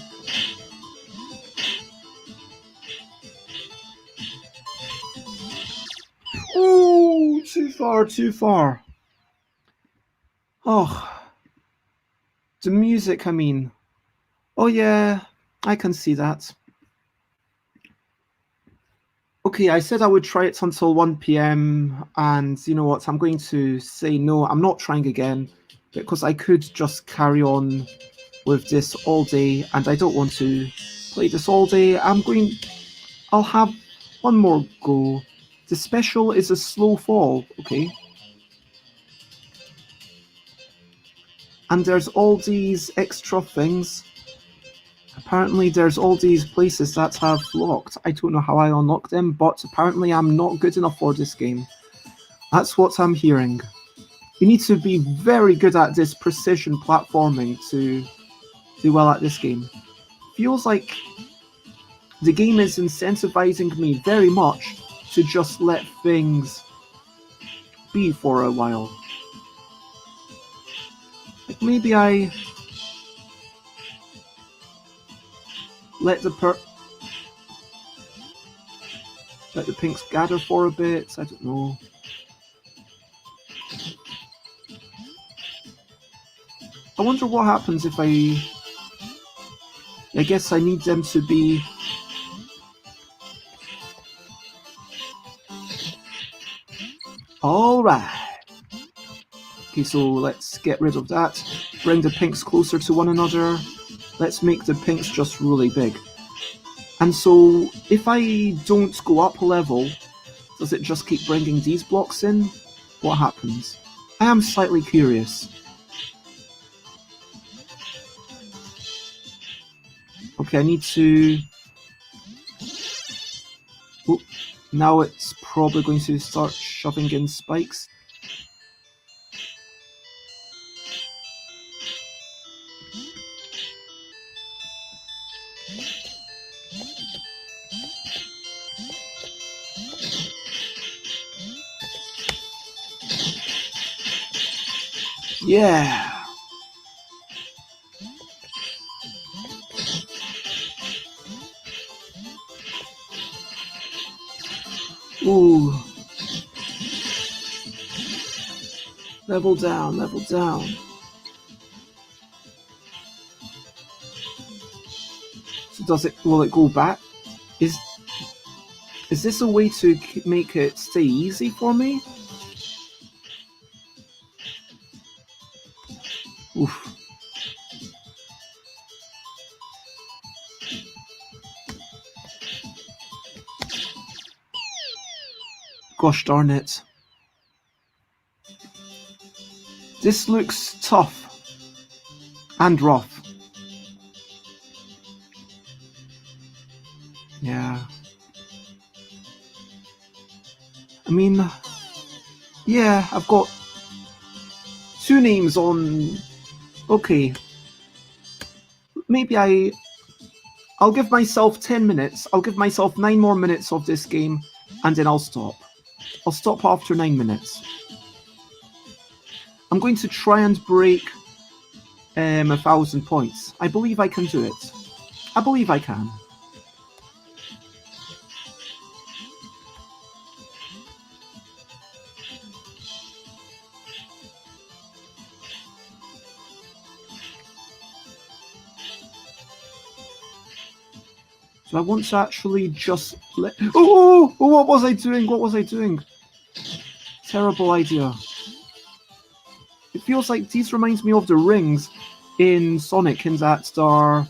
Oh, too far, too far. Oh. The music, I mean. Oh yeah, I can see that. Okay, I said I would try it until 1 p.m. and you know what, I'm going to say no, I'm not trying again because I could just carry on with this all day and I don't want to play this all day. I'll have one more go. The special is a slow fall, okay? And there's all these extra things. Apparently there's all these places that have locked. I don't know how I unlocked them, but apparently I'm not good enough for this game. That's what I'm hearing. You need to be very good at this precision platforming to do well at this game. Feels like the game is incentivizing me very much to just let things be for a while. Like maybe I let the pinks gather for a bit, I don't know. I wonder what happens if I guess I need them to be... Alright. Okay, so let's get rid of that. Bring the pinks closer to one another. Let's make the pinks just really big. And so, if I don't go up a level, does it just keep bringing these blocks in? What happens? I am slightly curious. Okay, I need to... Oh, now it's probably going to start shoving in spikes. Yeah. Ooh. Level down, level down. So will it go back? Is this a way to make it stay easy for me? Oof. Gosh darn it. This looks tough and rough. Yeah. I mean, yeah, I've got 2 names on. Okay. Maybe I'll give myself 10 minutes. I'll give myself 9 more minutes of this game, and then I'll stop. I'll stop after 9 minutes. I'm going to try and break 1,000 points. I believe I can do it. I believe I can. So I want to actually just let... Oh, what was I doing? What was I doing? Terrible idea. It feels like these reminds me of the rings in Sonic, in that they're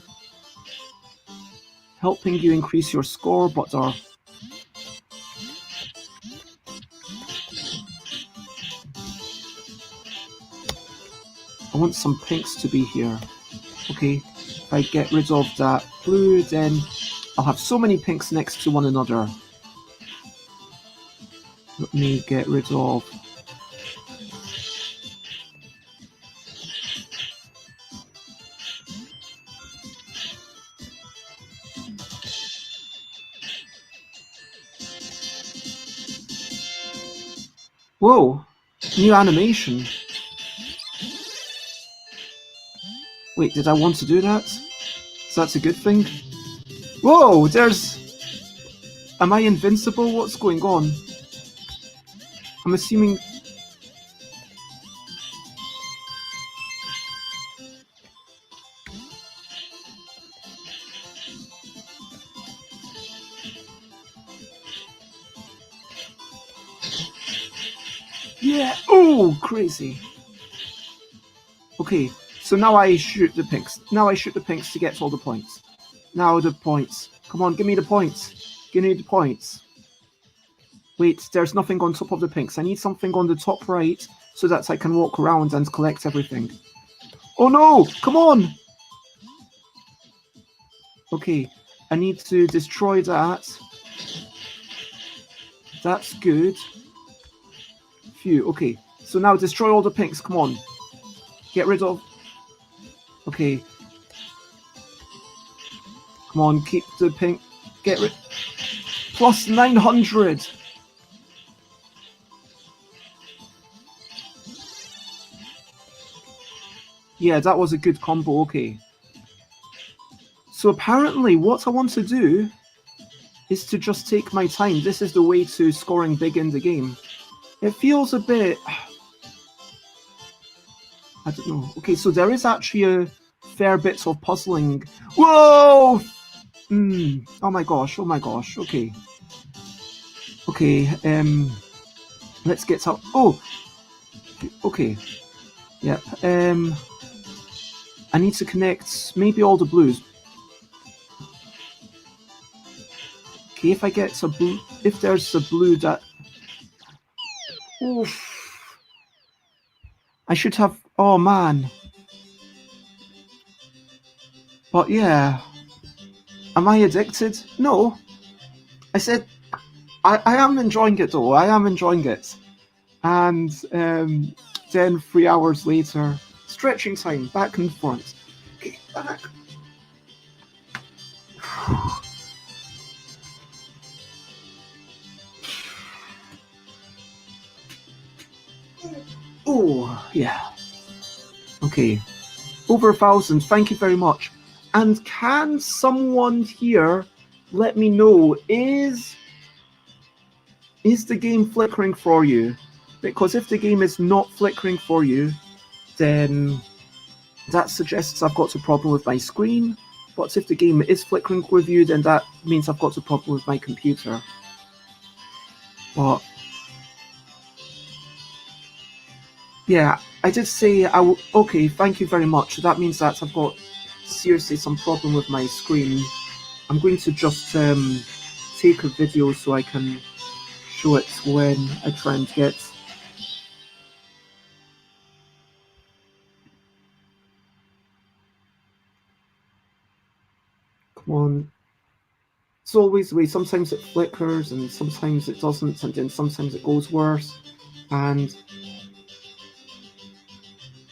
helping you increase your score, but they're... I want some pinks to be here. Okay, if I get rid of that blue, then I'll have so many pinks next to one another. Let me get rid of... Whoa! New animation. Wait, did I want to do that? So that's a good thing? Whoa! There's... Am I invincible? What's going on? I'm assuming... Yeah! Oh, crazy! Okay, so now I shoot the pinks. Now I shoot the pinks to get all the points. Now the points. Come on, give me the points. Give me the points. Wait, there's nothing on top of the pinks. I need something on the top right so that I can walk around and collect everything. Oh no! Come on! Okay, I need to destroy that. That's good. Phew, okay. So now destroy all the pinks, come on. Get rid of... Okay. Come on, keep the pink... Get rid... Plus 900! Yeah, that was a good combo, okay. So apparently what I want to do is to just take my time. This is the way to scoring big in the game. It feels a bit... I don't know. Okay, so there is actually a fair bit of puzzling. Whoa! Oh my gosh, okay. Okay, let's get up. Oh! Okay. Yep. I need to connect maybe all the blues. Okay, if I get a blue... If there's a blue that... Oof. I should have... Oh, man. But yeah. Am I addicted? No. I said... I am enjoying it, though. I am enjoying it. And then 3 hours later... Stretching time, back and front. Okay, back. Oh, yeah. Okay, over 1,000. Thank you very much. And can someone here let me know, is the game flickering for you? Because if the game is not flickering for you, then that suggests I've got a problem with my screen. But if the game is flickering with you, then that means I've got a problem with my computer. But yeah, I did say okay, thank you very much. That means that I've got seriously some problem with my screen. I'm going to just take a video so I can show it when I try and get... Come on. It's always the way. Sometimes it flickers and sometimes it doesn't, and then sometimes it goes worse. And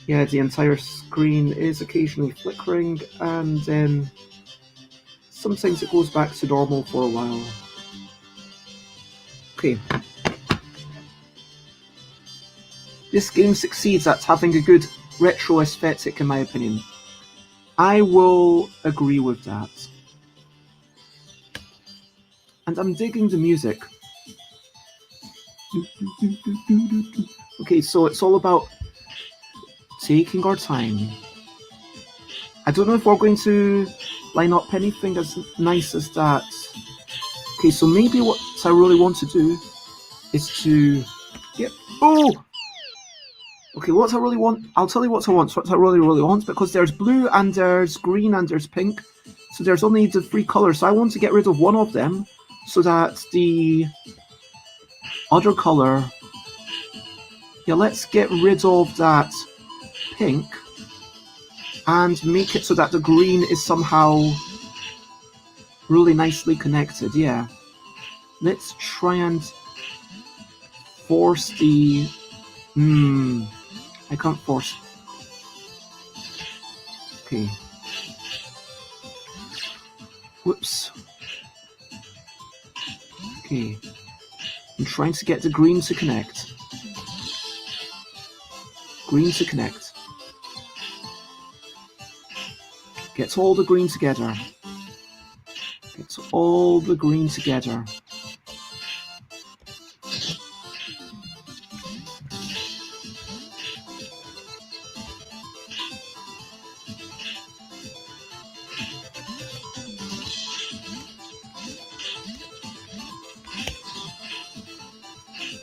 yeah, the entire screen is occasionally flickering, and then sometimes it goes back to normal for a while. Okay. This game succeeds at having a good retro aesthetic, in my opinion. I will agree with that. And I'm digging the music. Okay, so it's all about taking our time. I don't know if we're going to line up anything as nice as that. Okay, so maybe what I really want to do is to get... Oh! Okay, what I really want... I'll tell you what I want. What I really want, because there's blue and there's green and there's pink. So there's only the 3 colours. So I want to get rid of one of them so that the other colour... Yeah, let's get rid of that pink and make it so that the green is somehow really nicely connected. Yeah. Let's try and force the... I can't force... Okay. Whoops. Okay. I'm trying to get the green to connect. Green to connect. Get all the green together. Get all the green together.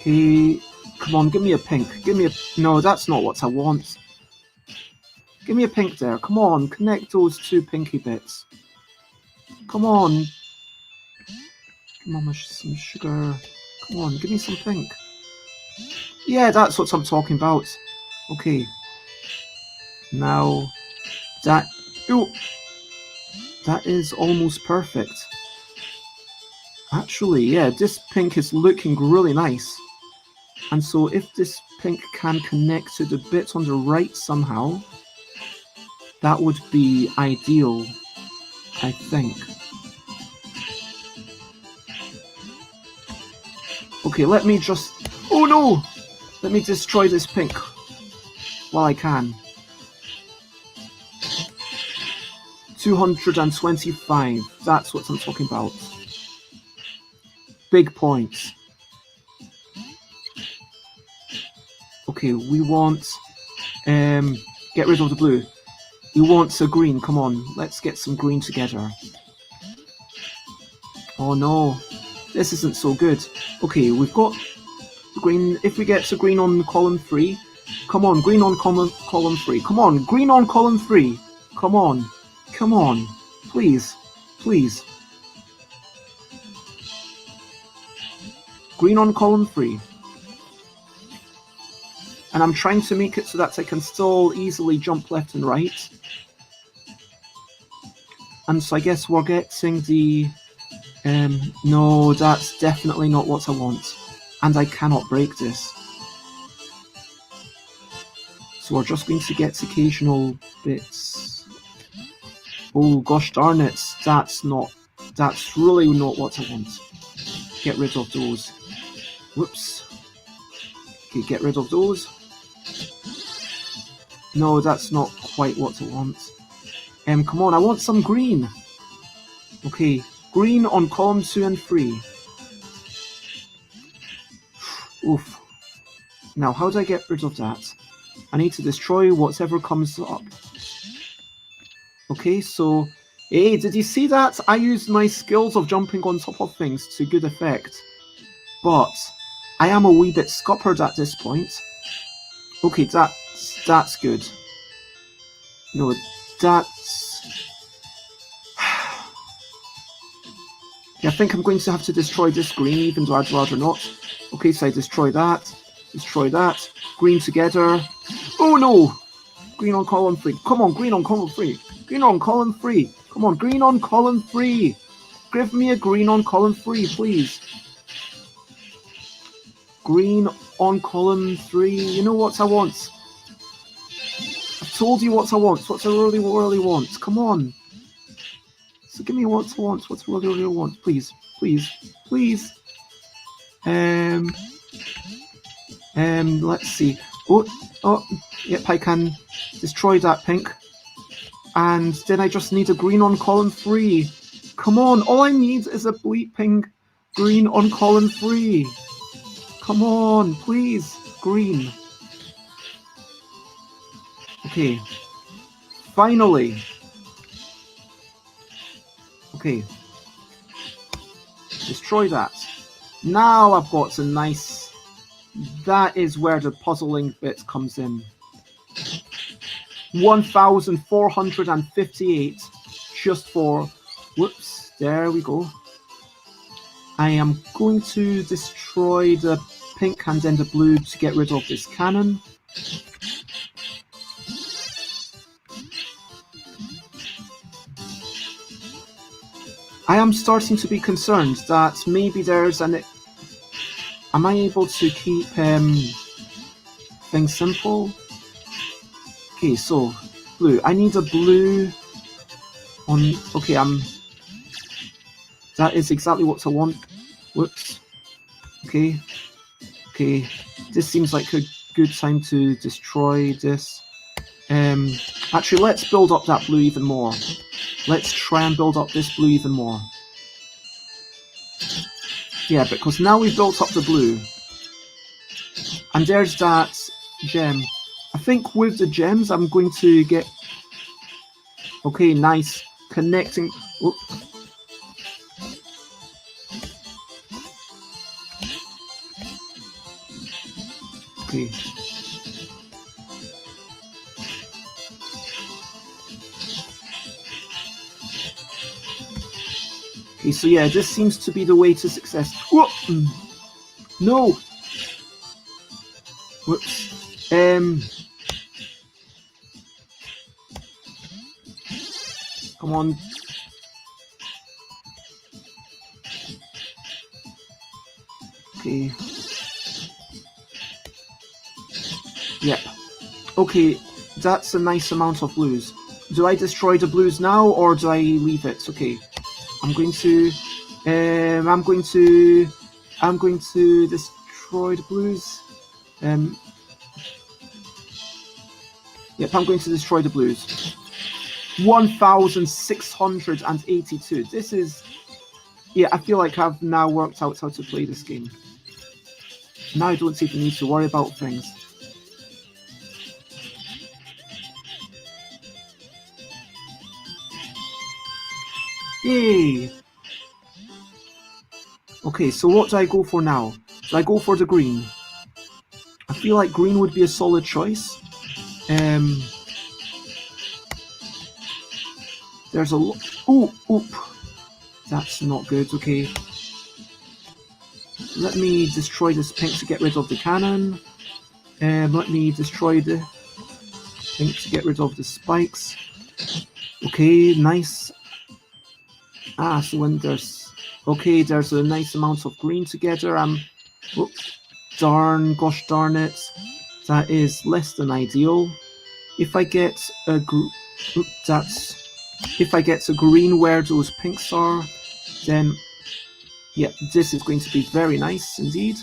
Okay, come on, give me a pink. Give me a... No, that's not what I want. Give me a pink there. Come on, connect those 2 pinky bits. Come on. Come on, some sugar. Come on, give me some pink. Yeah, that's what I'm talking about. Okay. Now, that... Ooh! That is almost perfect. Actually, yeah, this pink is looking really nice. And so if this pink can connect to the bit on the right somehow, that would be ideal, I think. Okay, let me just... Oh no! Let me destroy this pink while I can. 225, that's what I'm talking about. Big points. Okay, we want... get rid of the blue. We want a green, come on. Let's get some green together. Oh no, this isn't so good. Okay, we've got green. If we get to green on column 3, come on, green on column 3. Come on, green on column 3. Come on, come on, please, please. Green on column 3. And I'm trying to make it so that I can still easily jump left and right. And so I guess we're getting the... no, that's definitely not what I want. And I cannot break this. So we're just going to get occasional bits. Oh, gosh darn it. That's really not what I want. Get rid of those. Whoops. Okay, get rid of those. No, that's not quite what I want. Come on, I want some green. Okay, green on column 2 and 3. Oof. Now, how do I get rid of that? I need to destroy whatever comes up. Okay, so... Hey, did you see that? I used my skills of jumping on top of things to good effect. But I am a wee bit scuppered at this point. Okay, that's good. No, that's... Yeah, I think I'm going to have to destroy this green, even though I'd rather not. Okay, so I destroy that. Green together. Oh no! Green on column 3. Come on, green on column 3. Green on column 3. Come on, green on column 3. Give me a green on column 3, please. Green on column 3. You know what I want. I've told you what I want. What I really, really want. Come on. So give me what I want. What I really, really want. Please. Please. Please. Let's see. Oh, yep, I can destroy that pink. And then I just need a green on column 3. Come on, all I need is a bleeping green on column 3. Come on, please, green. Okay. Finally. Okay. Destroy that. Now I've got some nice... That is where the puzzling bit comes in. 1,458 just for... Whoops, there we go. I am going to destroy the pink and then the blue to get rid of this cannon. I am starting to be concerned that maybe there's an... Am I able to keep things simple? Okay, so blue. I need a blue on... Okay, that is exactly what I want. Whoops. Okay. Okay. This seems like a good time to destroy this. Actually, let's build up that blue even more. Let's try and build up this blue even more. Yeah, because now we've built up the blue. And there's that gem. I think with the gems, I'm going to get... Okay, nice. Connecting... Whoop. Okay. Okay, so yeah, this seems to be the way to success. Whoop! No! Whoops. Come on. Okay. Yep. Okay, that's a nice amount of blues. Do I destroy the blues now, or do I leave it? Okay. I'm going to destroy the blues. Yep, I'm going to destroy the blues. 1,682. This is... Yeah, I feel like I've now worked out how to play this game. Now I don't even need to worry about things. Yay! Okay, so what do I go for now? Do I go for the green? I feel like green would be a solid choice. There's a lot... Ooh, oop. That's not good, okay. Let me destroy this pink to get rid of the cannon. Let me destroy the pink to get rid of the spikes. Okay, nice. Ah, so when there's... Okay, there's a nice amount of green together. Oh, gosh darn it. That is less than ideal. If I get a if I get a green where those pinks are, then yeah, this is going to be very nice indeed.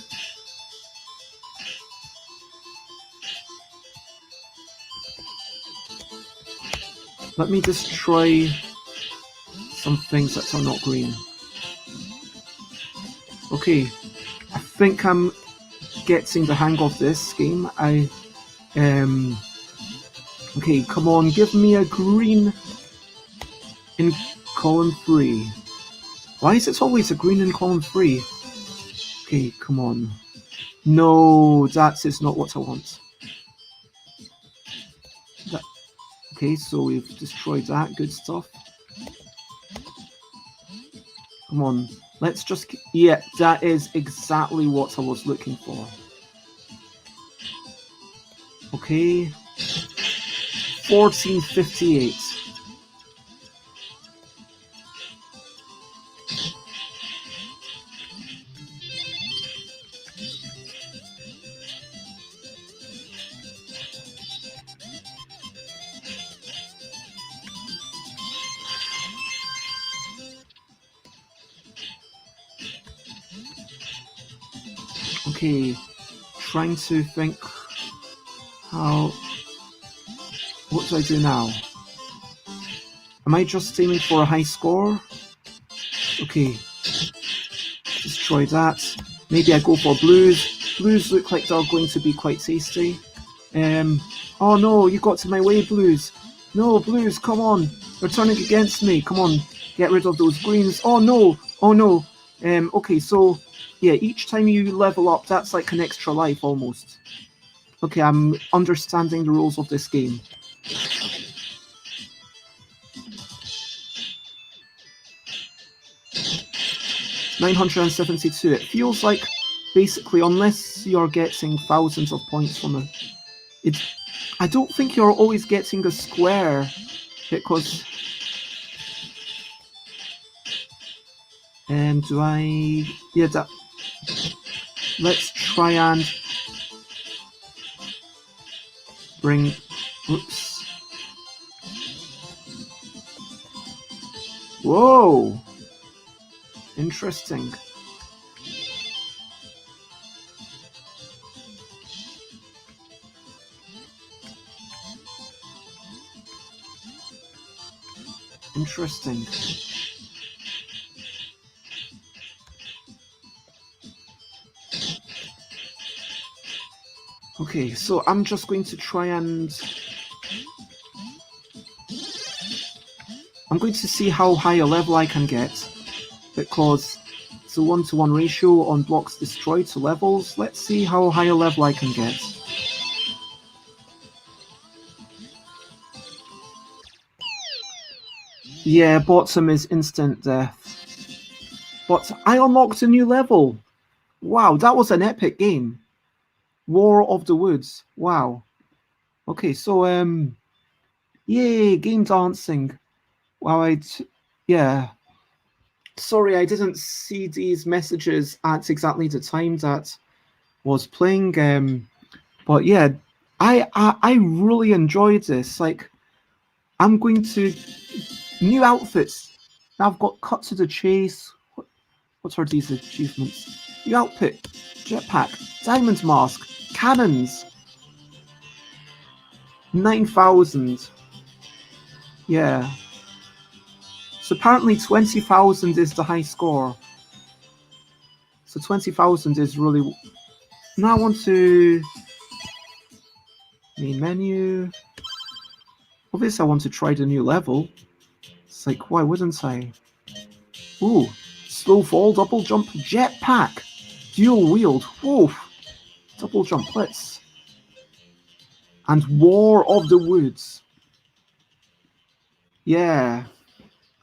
Let me destroy some things that are not green. Okay, I think I'm getting the hang of this game. Okay, come on, give me a green in column 3. Why is it always a green in column 3? Okay, come on. No, that is not what I want. Okay, so we've destroyed that. Good stuff. Come on, let's just... Yeah, that is exactly what I was looking for. Okay. 1458. Okay, trying to think how... What do I do now? Am I just aiming for a high score? Okay. Destroy that. Maybe I go for blues. Blues look like they're going to be quite tasty. Oh no, you got to my way, blues. No, blues, come on. They're turning against me. Come on, get rid of those greens. Oh no, oh no. Okay, so yeah, each time you level up, that's like an extra life almost. Okay, I'm understanding the rules of this game. $972. It feels like basically, unless you're getting thousands of points from it, I don't think you're always getting a square because. Do I? Yeah, that. Let's try and bring. Oops. Whoa. Interesting. Interesting. Okay, so I'm just going to try and... I'm going to see how high a level I can get, because it's a 1-to-1 ratio on blocks destroyed to levels. Let's see how high a level I can get. Yeah, bottom is instant death. But I unlocked a new level. Wow, that was an epic game. War of the Woods. Wow. Okay, so yay, game dancing. Wow, yeah. Sorry, I didn't see these messages at exactly the time that was playing. But yeah, I really enjoyed this. Like, I'm going to new outfits. Now I've got cut to the chase. What are these achievements? New outfit, jetpack, diamond mask, cannons. 9,000. Yeah. So apparently 20,000 is the high score. So 20,000 is really... Now I want to... Main menu. Obviously I want to try the new level. It's like, why wouldn't I? Ooh. Slow fall, double jump, jetpack. Dual wield. Whoa. Double jump, let's... And War of the Woods. Yeah.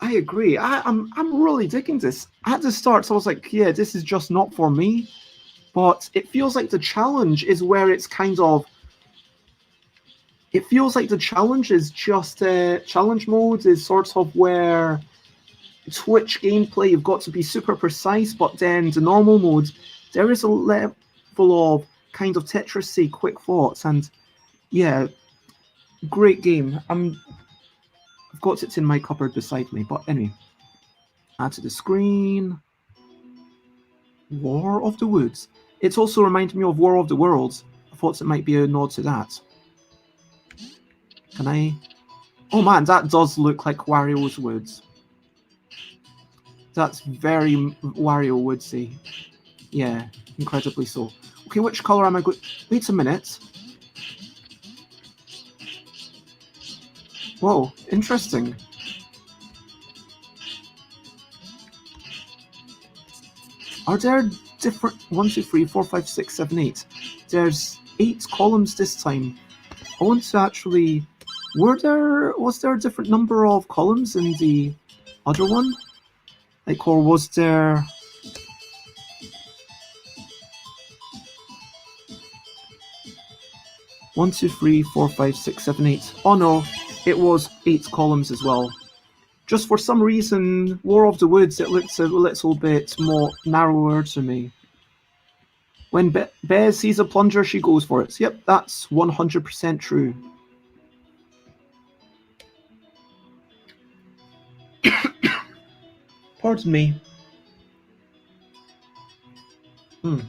I agree. I'm really digging this. At the start, I was like, yeah, this is just not for me. But it feels like the challenge is where it's kind of... It feels like the challenge is just... challenge mode is sort of where Twitch gameplay, you've got to be super precise, but then the normal mode, there is a level of kind of Tetris-y quick thoughts. And yeah, great game. I've got it in my cupboard beside me, but anyway. Add to the screen. War of the Woods. It also reminded me of War of the Worlds. I thought it might be a nod to that. Can I? Oh man, that does look like Wario's woods. That's very Wario woodsy. Yeah, incredibly so. Okay, which color am I going? Wait a minute. Whoa, interesting. Are there different 1, 2, 3, 4, 5, 6, 7, 8? There's 8 columns this time. I want to actually. Was there a different number of columns in the other one? Like, or was there? One, two, three, 4, 5, 6, 7, 8. Oh no, it was 8 columns as well. Just for some reason, War of the Woods, it looks a little bit more narrower to me. When Bez sees a plunger, she goes for it. Yep, that's 100% true. Pardon me. Hmm.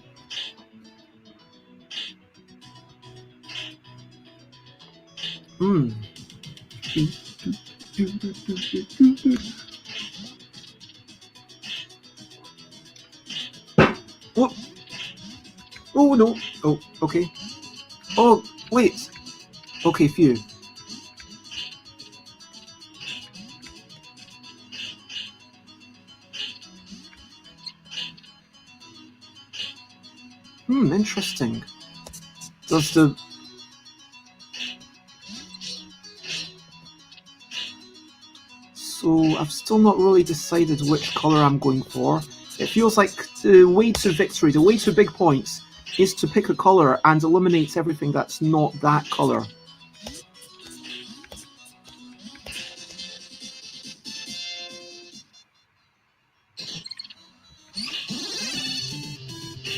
Hmm. Oh. Oh no. Oh, okay. Oh, wait. Okay, phew. Interesting. Does the... So, I've still not really decided which colour I'm going for. It feels like the way to victory, the way to big points, is to pick a colour and eliminate everything that's not that colour.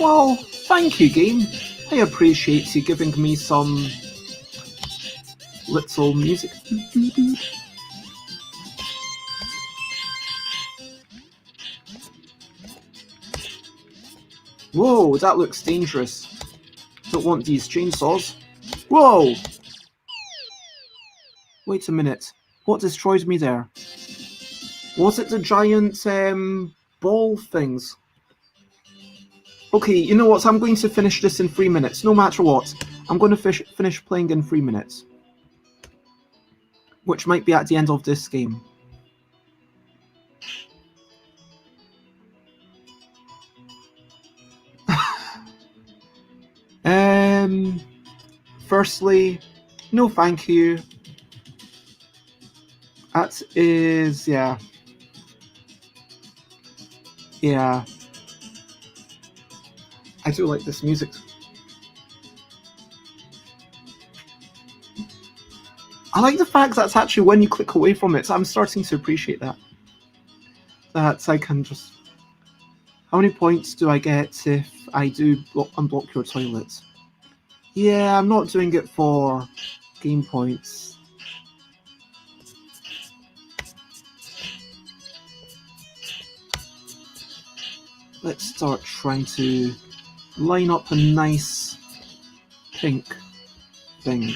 Well, thank you, game. I appreciate you giving me some little music. Whoa, that looks dangerous. Don't want these chainsaws. Whoa! Wait a minute. What destroyed me there? Was it the giant ball things? Okay, you know what? I'm going to finish this in 3 minutes, no matter what. I'm going to finish playing in 3 minutes. Which might be at the end of this game. Firstly, no thank you. That is, yeah. Yeah. I do like this music. I like the fact that's actually when you click away from it. So I'm starting to appreciate that. That I can just... How many points do I get if I do unblock your toilets? Yeah, I'm not doing it for game points. Let's start trying to line up a nice pink thing.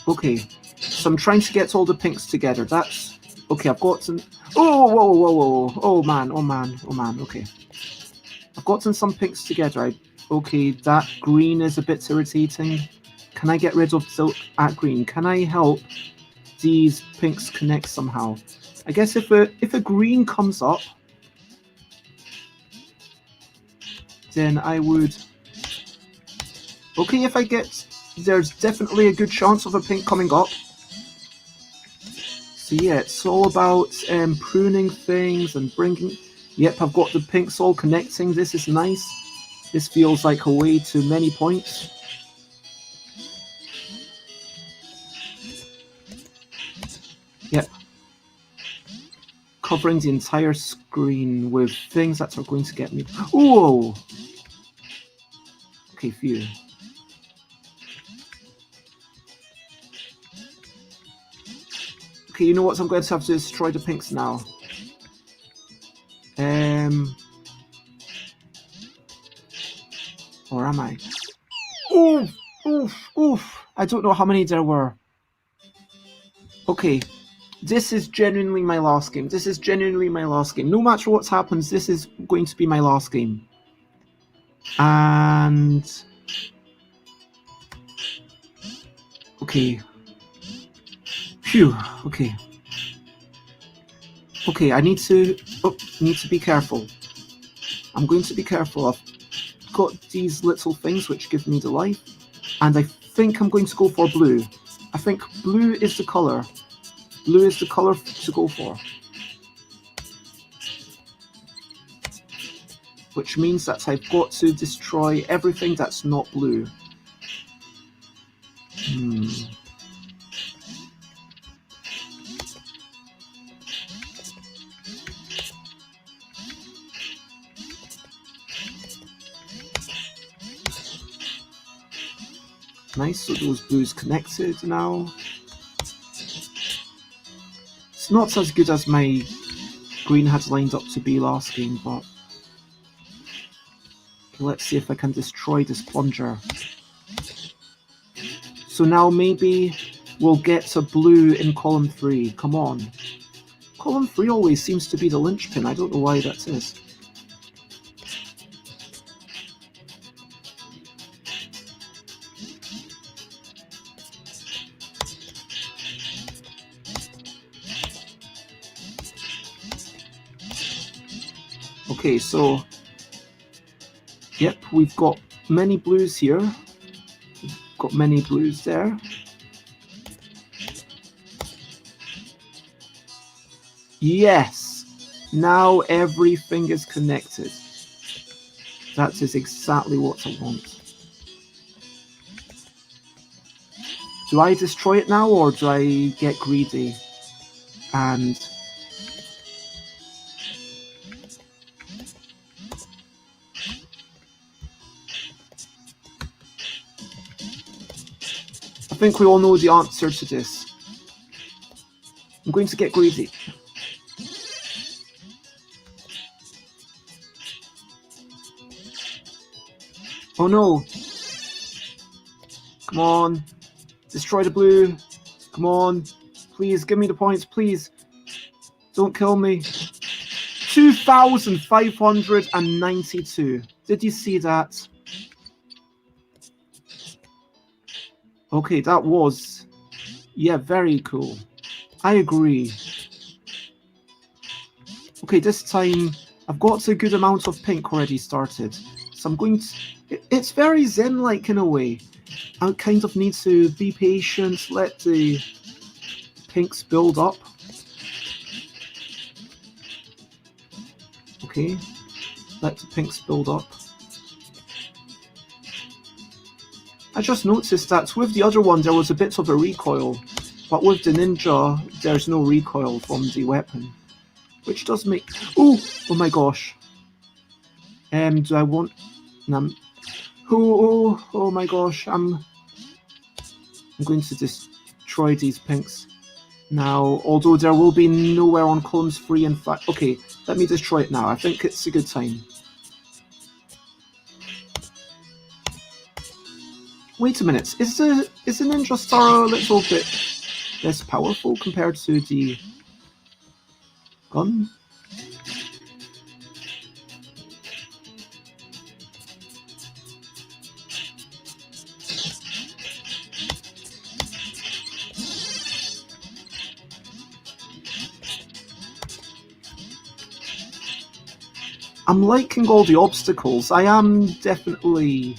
Okay, so I'm trying to get all the pinks together. That's okay. I've got some. Oh, whoa, whoa, whoa, whoa! Oh man, oh man, oh man. Okay, I've gotten some pinks together. Okay, that green is a bit irritating. Can I get rid of that green? Can I help these pinks connect somehow? I guess if a green comes up, then I would. Okay, if I get. There's definitely a good chance of a pink coming up. So yeah, it's all about pruning things and bringing... Yep, I've got the pinks all connecting. This is nice. This feels like a way to many points. Yep. Covering the entire screen with things that are going to get me... Whoa! Okay, phew. Okay, you know what? I'm going to have to destroy the pinks now. Or am I? Oof! Oof! Oof! I don't know how many there were. Okay. This is genuinely my last game. This is genuinely my last game. No matter what happens, this is going to be my last game. And... okay. Phew. Okay. Okay, I need to be careful. I'm going to be careful. I've got these little things which give me the life. And I think I'm going to go for blue. I think blue is the colour. Blue is the colour to go for. Which means that I've got to destroy everything that's not blue. Nice, so those blues connected now. It's not as good as my green had lined up to be last game, but okay, let's see if I can destroy this plunger. So now maybe we'll get a blue in column 3. Come on. Column 3 always seems to be the linchpin. I don't know why that is. Okay, so yep, we've got many blues here. We've got many blues there. Yes! Now everything is connected. That is exactly what I want. Do I destroy it now, or do I get greedy? And... I think we all know the answer to this. I'm going to get greedy. Oh no! Come on! Destroy the blue! Come on! Please, give me the points, please! Don't kill me! 2,592! Did you see that? Okay, that was... yeah, very cool. I agree. Okay, this time I've got a good amount of pink already started. So I'm going to... it's very zen-like in a way. I kind of need to be patient, let the pinks build up. Okay, let the pinks build up. I just noticed that with the other one there was a bit of a recoil, but with the ninja there's no recoil from the weapon, which does make... oh my gosh. Do I want... oh my gosh, I'm going to destroy these pinks now, although there will be nowhere on columns 3 and 5. Okay, let me destroy it now. I think it's a good time. Wait a minute, is the ninja star a little bit less powerful compared to the gun? I'm liking all the obstacles. I am definitely...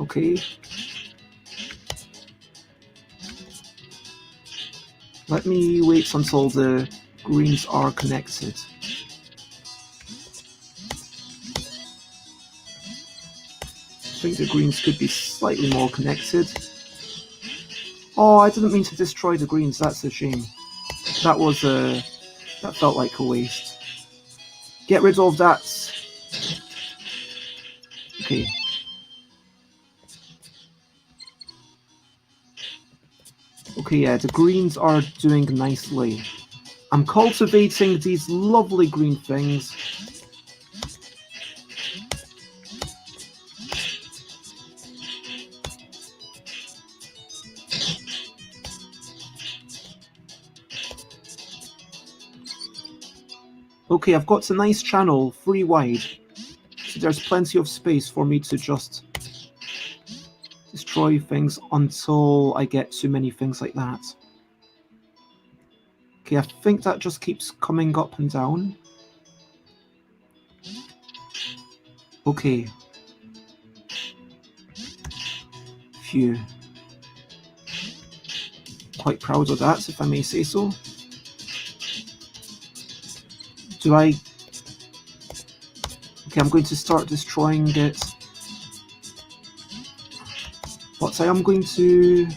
okay. Let me wait until the greens are connected. I think the greens could be slightly more connected. Oh, I didn't mean to destroy the greens. That's a shame. That was that felt like a waste. Get rid of that. Okay. Okay, yeah, the greens are doing nicely. I'm cultivating these lovely green things. Okay, I've got a nice channel, 3 wide. So there's plenty of space for me to just destroy things until I get too many things like that. Okay, I think that just keeps coming up and down. Okay. Phew. Quite proud of that, if I may say so. Do I... Okay, I'm going to start destroying it. But I am going to...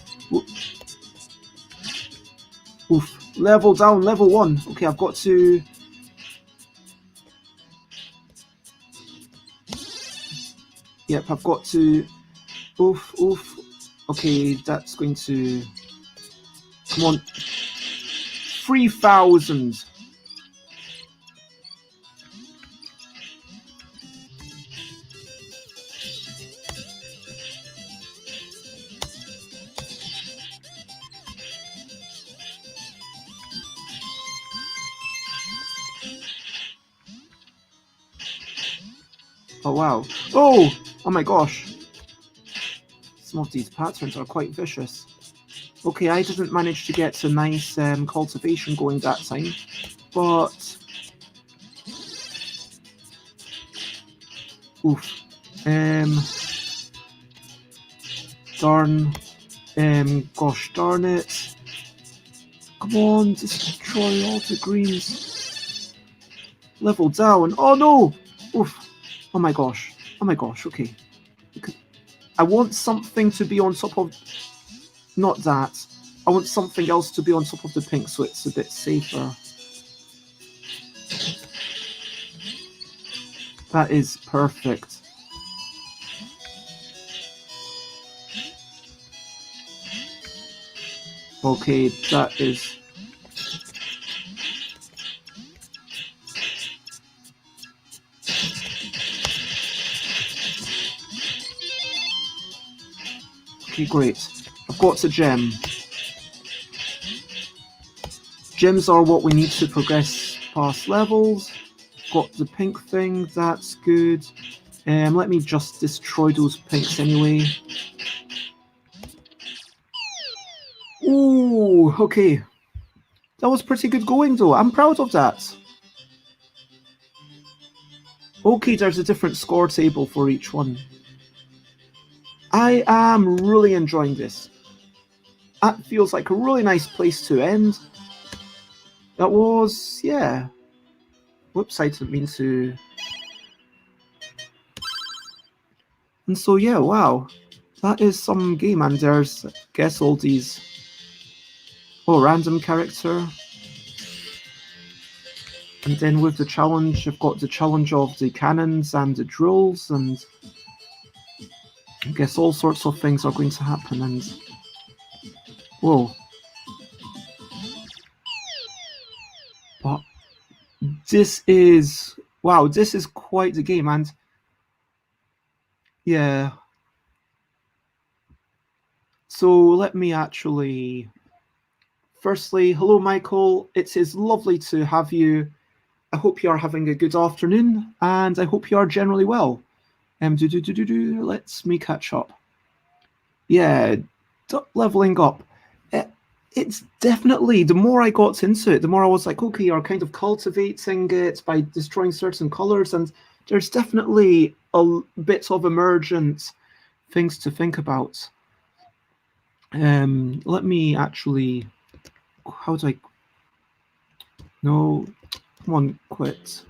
Oof. Level down, level 1. Okay, I've got to... Yep, I've got to... Oof, oof. Okay, that's going to... Come on. 3,000. Oh, wow. Oh! Oh my gosh. Some of these patterns are quite vicious. Okay, I didn't manage to get a nice cultivation going that time, but... Oof. Darn. Gosh darn it. Come on, destroy all the greens. Level down. Oh no! Oof. Oh my gosh. Oh my gosh, okay. I want something to be on top of... Not that. I want something else to be on top of the pink so it's a bit safer. That is perfect. Okay, that is... Okay, great. I've got a gem. Gems are what we need to progress past levels. Got the pink thing, that's good. Let me just destroy those pinks anyway. Ooh, okay. That was pretty good going though. I'm proud of that. Okay, there's a different score table for each one. I am really enjoying this. That feels like a really nice place to end. That was, yeah. Whoops, I didn't mean to... And so, yeah, wow. That is some game, and there's, I guess, all these... Oh, random character. And then with the challenge, I've got the challenge of the cannons and the drills, and I guess all sorts of things are going to happen, and... Whoa. But this is... Wow, this is quite the game, and... Yeah. So let me actually... Firstly, hello Michael, it is lovely to have you. I hope you are having a good afternoon, and I hope you are generally well. Let's me catch up. Yeah, leveling up. It's definitely, the more I got into it, the more I was like, okay, you're kind of cultivating it by destroying certain colors, and there's definitely a bit of emergent things to think about. Let me actually... How do I... No, come on, quit.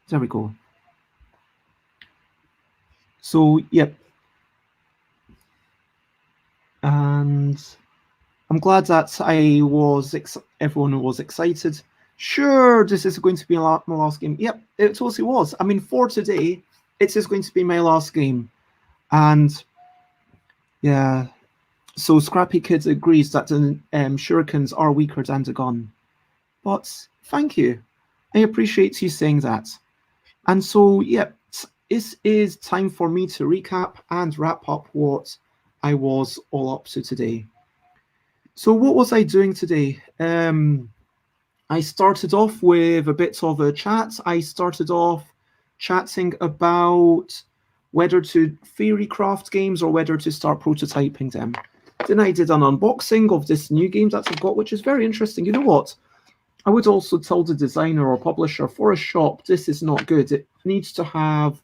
There we go. So, yep. And I'm glad that everyone was excited. Sure, this is going to be my last game. Yep, it totally was. I mean, for today, it is going to be my last game. And Yeah. So Scrappy Kid agrees that the shurikens are weaker than the gun. But thank you. I appreciate you saying that. And so, yeah, this is time for me to recap and wrap up what I was all up to today. So what was I doing today? I started off with a bit of a chat. I started off chatting about whether to theory craft games or whether to start prototyping them. Then I did an unboxing of this new game that I've got, which is very interesting. You know what? I would also tell the designer or publisher for a shop, this is not good. It needs to have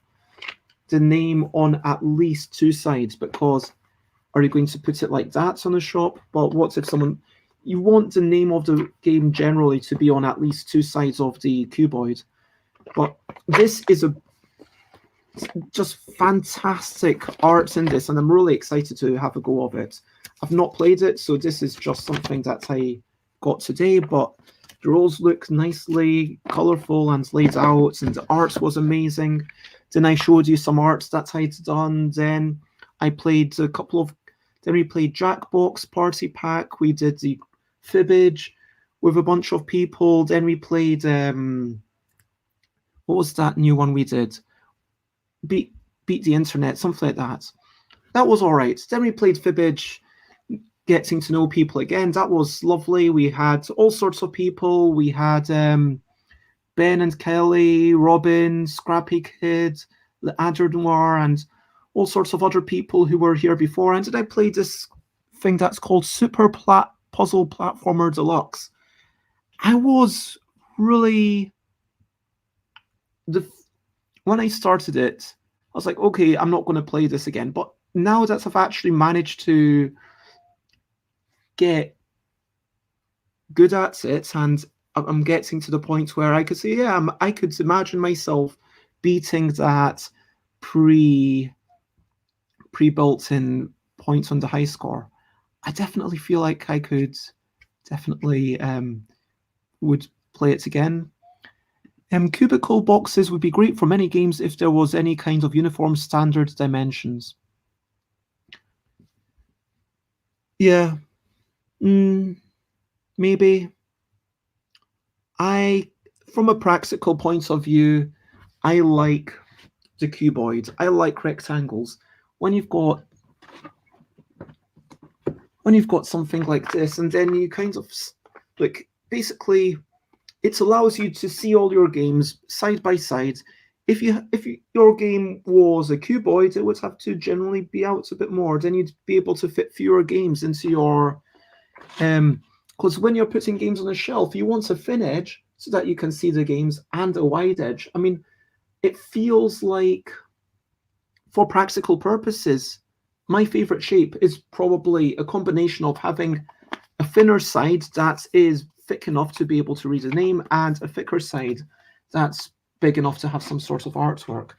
the name on at least two sides, because are you going to put it like that on a shop? But what if you want the name of the game generally to be on at least two sides of the cuboid. But this is just fantastic art in this, and I'm really excited to have a go of it. I've not played it, so this is just something that I got today, but the rules look nicely colorful and laid out, and the art was amazing. Then I showed you some art that I'd done. Then I played then we played Jackbox Party Pack. We did the Fibbage with a bunch of people. Then we played, what was that new one we did? Beat the Internet, something like that. That was all right. Then we played Fibbage, getting to know people again. That was lovely. We had all sorts of people. We had Ben and Kelly, Robin, Scrappy Kid, the Adder Noir, and all sorts of other people who were here before. And then I played this thing that's called Super Puzzle Platformer Deluxe. I was really... when I started it, I was like, okay, I'm not going to play this again. But now that I've actually managed to get good at it, and I'm getting to the point where I could say, yeah, I could imagine myself beating that pre-built-in points on the high score. I definitely feel like I could definitely would play it again. Cubicle boxes would be great for many games if there was any kind of uniform standard dimensions. Yeah. Maybe. From a practical point of view, I like the cuboid. I like rectangles. When you've got something like this, and then you kind of like, basically it allows you to see all your games side by side. If your game was a cuboid, it would have to generally be out a bit more. Then you'd be able to fit fewer games into your because when you're putting games on a shelf, you want a thin edge so that you can see the games, and a wide edge. I mean, it feels like, for practical purposes, my favorite shape is probably a combination of having a thinner side that is thick enough to be able to read a name, and a thicker side that's big enough to have some sort of artwork.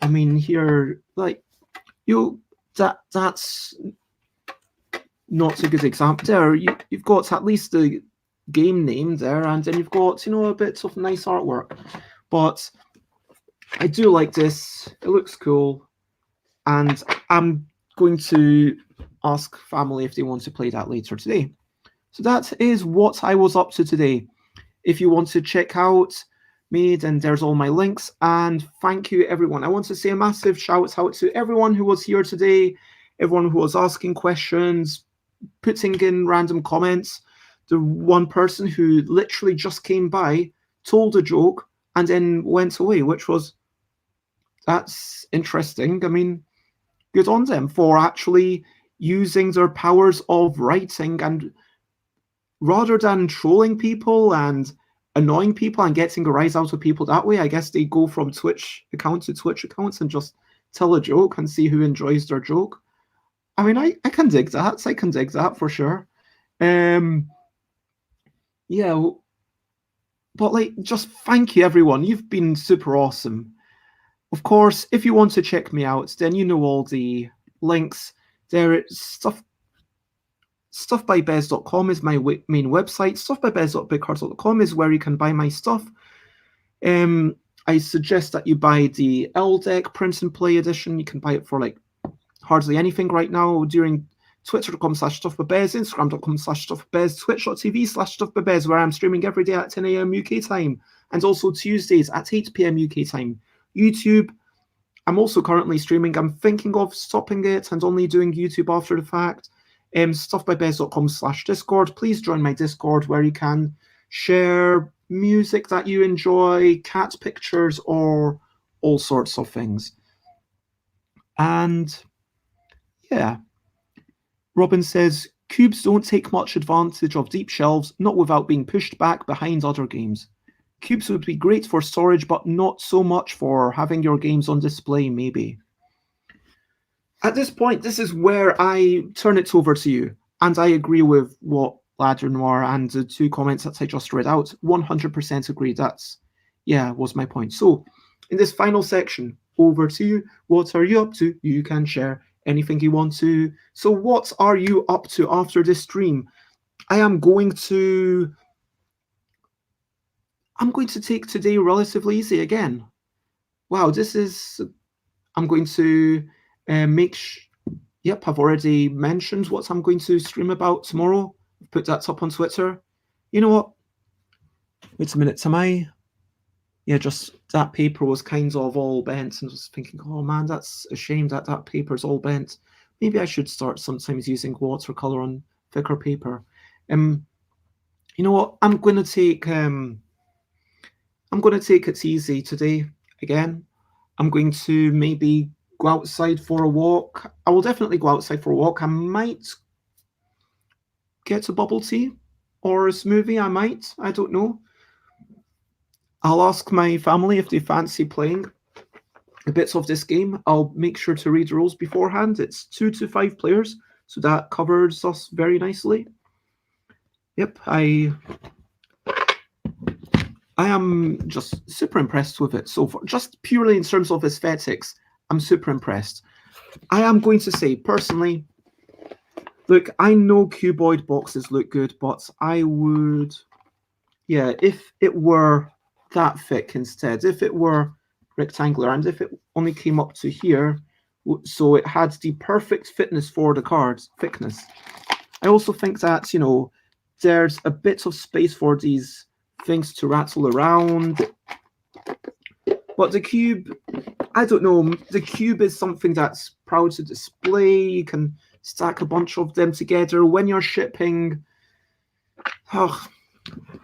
I mean, here, like, that's not a good example. There, you've got at least the game name there, and then you've got, a bit of nice artwork. But I do like this. It looks cool, and I'm going to ask family if they want to play that later today. So that is what I was up to today. If you want to check out me, then there's all my links. And thank you, everyone. I want to say a massive shout out to everyone who was here today, everyone who was asking questions, putting in random comments. The one person who literally just came by, told a joke, and then went away, that's interesting. I mean, good on them for actually using their powers of writing, and rather than trolling people and annoying people and getting a rise out of people that way, I guess they go from Twitch account to Twitch accounts and just tell a joke and see who enjoys their joke. I mean, I can dig that. I can dig that for sure. Yeah, but like, just thank you, everyone. You've been super awesome. Of course, if you want to check me out, then you know all the links. There is stuffbybez.com is my main website. Stuffbybez.bigcartel.com is where you can buy my stuff. I suggest that you buy the L Deck Print and Play edition. You can buy it for like hardly anything right now during twitter.com/stuffbabez, instagram.com/stuffbabez, twitch.tv/stuffbabez, where I'm streaming every day at 10 a.m. UK time, and also Tuesdays at 8 p.m. UK time. YouTube, I'm also currently streaming. I'm thinking of stopping it and only doing YouTube after the fact. Stuffbybez.com/Discord. Please join my Discord, where you can share music that you enjoy, cat pictures, or all sorts of things. And yeah, Robin says, cubes don't take much advantage of deep shelves, not without being pushed back behind other games. Cubes would be great for storage, but not so much for having your games on display, maybe. At this point, this is where I turn it over to you, and I agree with what Ladder Noir and the 2 comments that I just read out. 100% agree. Was my point. So, in this final section, over to you. What are you up to? You can share anything you want to. So, what are you up to after this stream? I'm going to take today relatively easy again. Wow, I'm going to Yep, I've already mentioned what I'm going to stream about tomorrow. Put that up on Twitter. You know what? Wait a minute, just that paper was kind of all bent, and I was thinking, oh man, that's a shame that that paper's all bent. Maybe I should start sometimes using watercolor on thicker paper. You know what? I'm going to take it easy today again. I'm going to maybe go outside for a walk. I will definitely go outside for a walk. I might get a bubble tea or a smoothie. I don't know. I'll ask my family if they fancy playing a bit of this game. I'll make sure to read the rules beforehand. It's 2 to 5 players, so that covers us very nicely. Yep, I am just super impressed with it so far. Just purely in terms of aesthetics, I'm super impressed. I am going to say, personally, look, I know cuboid boxes look good, but I would, if it were that thick instead, if it were rectangular, and if it only came up to here, so it had the perfect fitness for the card's thickness. I also think that, there's a bit of space for these things to rattle around. But the cube, I don't know, the cube is something that's proud to display. You can stack a bunch of them together when you're shipping. Oh,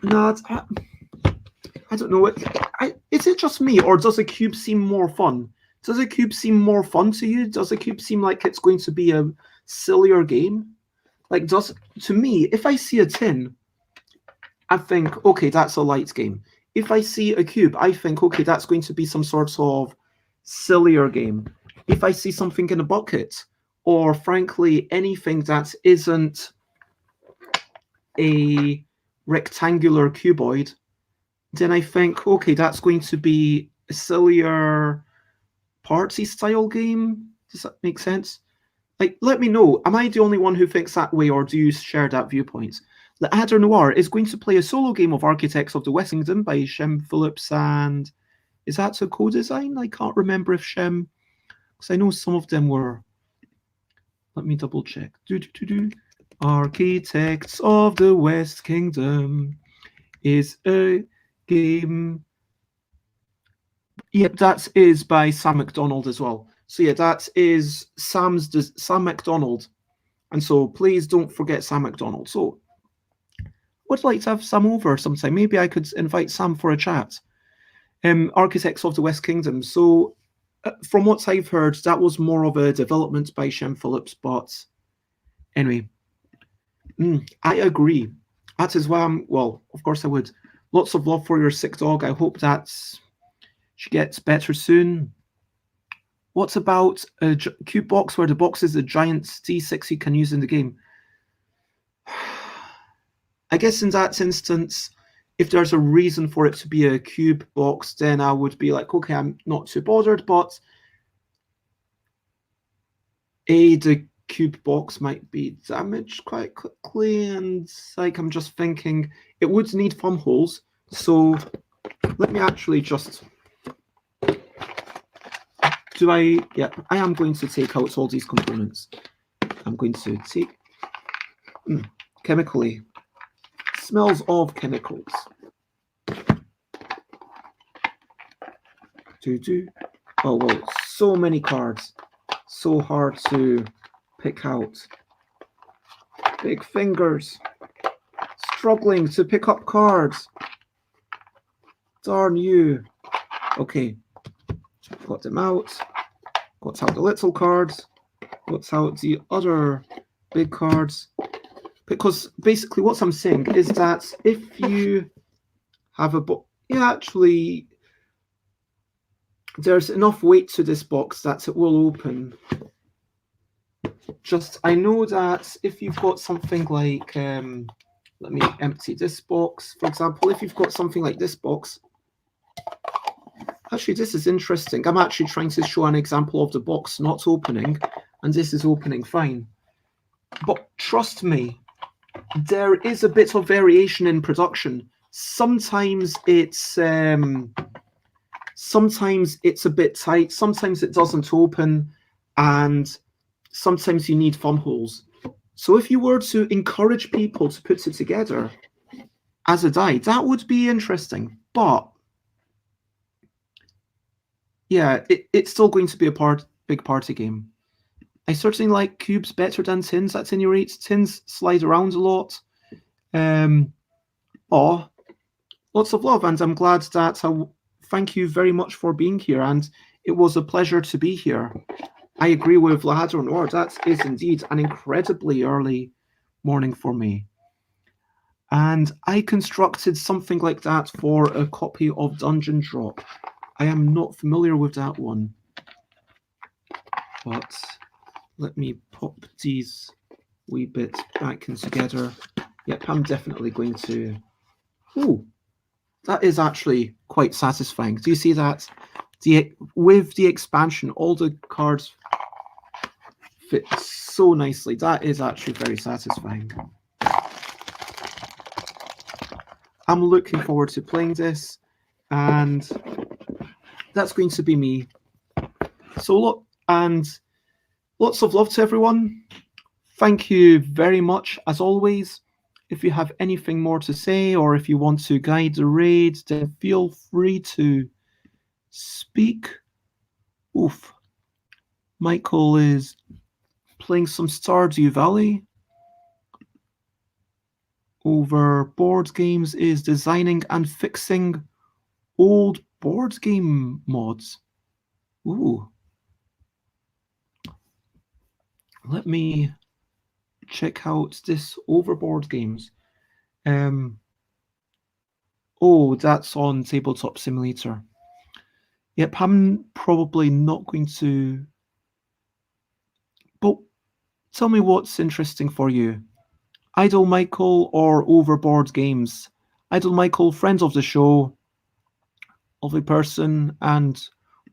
no, I don't know. Is it just me, or does a cube seem more fun? Does a cube seem more fun to you? Does a cube seem like it's going to be a sillier game? To me, if I see a tin, I think, okay, that's a light game. If I see a cube, I think, okay, that's going to be some sort of sillier game. If I see something in a bucket, or frankly, anything that isn't a rectangular cuboid, then I think, okay, that's going to be a sillier party-style game. Does that make sense? Let me know. Am I the only one who thinks that way, or do you share that viewpoint? The Adder Noir is going to play a solo game of Architects of the West Kingdom by Shem Phillips, and is that a co-design? I can't remember if Shem, because I know some of them were. Let me double check. Architects of the West Kingdom is a game. Yep, that is by Sam McDonald as well. So yeah, that is Sam McDonald. And so please don't forget Sam McDonald. So would like to have Sam over sometime. Maybe I could invite Sam for a chat. Architects of the West Kingdom. So from what I've heard, that was more of a development by Shem Phillips. But anyway, I agree. That is why well, of course I would. Lots of love for your sick dog. I hope that she gets better soon. What about a cube box where the box is a giant D6 you can use in the game? I guess in that instance, if there's a reason for it to be a cube box, then I would be like, okay, I'm not too bothered, but the cube box might be damaged quite quickly, and I'm just thinking it would need thumb holes. So let me actually just do I? Yeah, I am going to take out all these components. I'm going to take chemically. Smells of chemicals. Oh, well, so many cards. So hard to pick out. Big fingers. Struggling to pick up cards. Darn you. Okay. Got them out. Got out the little cards. Got out the other big cards. Because basically what I'm saying is that if you have a box, actually, there's enough weight to this box that it will open. I know that if you've got something like, let me empty this box, for example, if you've got something like this box, actually, this is interesting. I'm actually trying to show an example of the box not opening, and this is opening fine. But trust me, there is a bit of variation in production. Sometimes it's a bit tight, sometimes it doesn't open, and sometimes you need thumb holes. So if you were to encourage people to put it together as a die, that would be interesting. But yeah, it's still going to be a big party game. I certainly like cubes better than tins at any rate. Tins slide around a lot. Lots of love, and I'm glad that thank you very much for being here, and it was a pleasure to be here. I agree with Lahadron, that is indeed an incredibly early morning for me. And I constructed something like that for a copy of Dungeon Drop. I am not familiar with that one. But let me pop these wee bits back in together. Yep, I'm definitely going to... Ooh, that is actually quite satisfying. Do you see that? With the expansion, all the cards fit so nicely. That is actually very satisfying. I'm looking forward to playing this, and that's going to be me. So look, and lots of love to everyone. Thank you very much, as always. If you have anything more to say, or if you want to guide the raid, then feel free to speak. Oof. Michael is playing some Stardew Valley. Over board games is designing and fixing old board game mods. Ooh. Let me check out this Overboard Games. Oh, that's on Tabletop Simulator. Yep, I'm probably not going to... But tell me what's interesting for you. Idle Michael or Overboard Games? Idle Michael, friend of the show, lovely person, and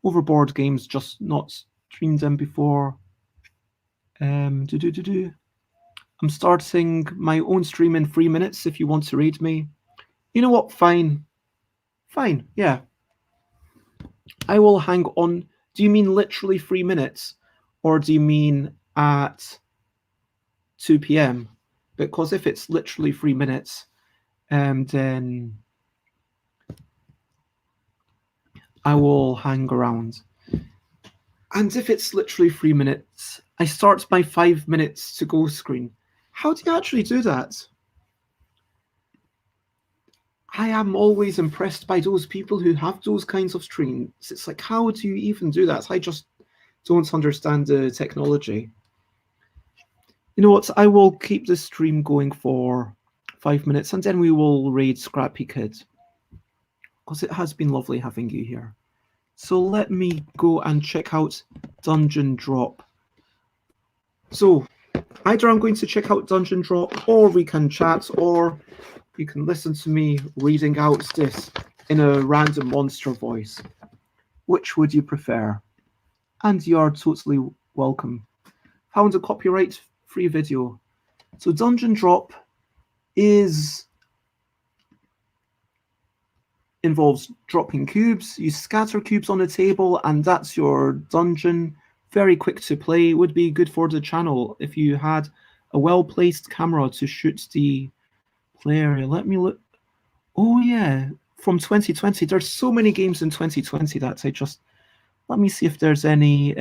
Overboard Games, just not streamed them before. I'm starting my own stream in 3 minutes if you want to raid me. You know what? Fine, yeah. I will hang on. Do you mean literally 3 minutes? Or do you mean at 2 p.m.? Because if it's literally 3 minutes, then I will hang around. And if it's literally 3 minutes, I start my 5 minutes to go screen. How do you actually do that? I am always impressed by those people who have those kinds of streams. It's like, how do you even do that? I just don't understand the technology. You know what? I will keep the stream going for 5 minutes, and then we will raid Scrappy Kid, because it has been lovely having you here. So let me go and check out Dungeon Drop. So either I'm going to check out Dungeon Drop, or we can chat, or you can listen to me reading out this in a random monster voice. Which would you prefer? And you are totally welcome. Found a copyright-free video. So Dungeon Drop is involves dropping cubes. You scatter cubes on the table, and that's your dungeon. Very quick to play. Would be good for the channel if you had a well-placed camera to shoot the player. Let me look. Oh yeah, from 2020. There's so many games in 2020 that I just... Let me see if there's any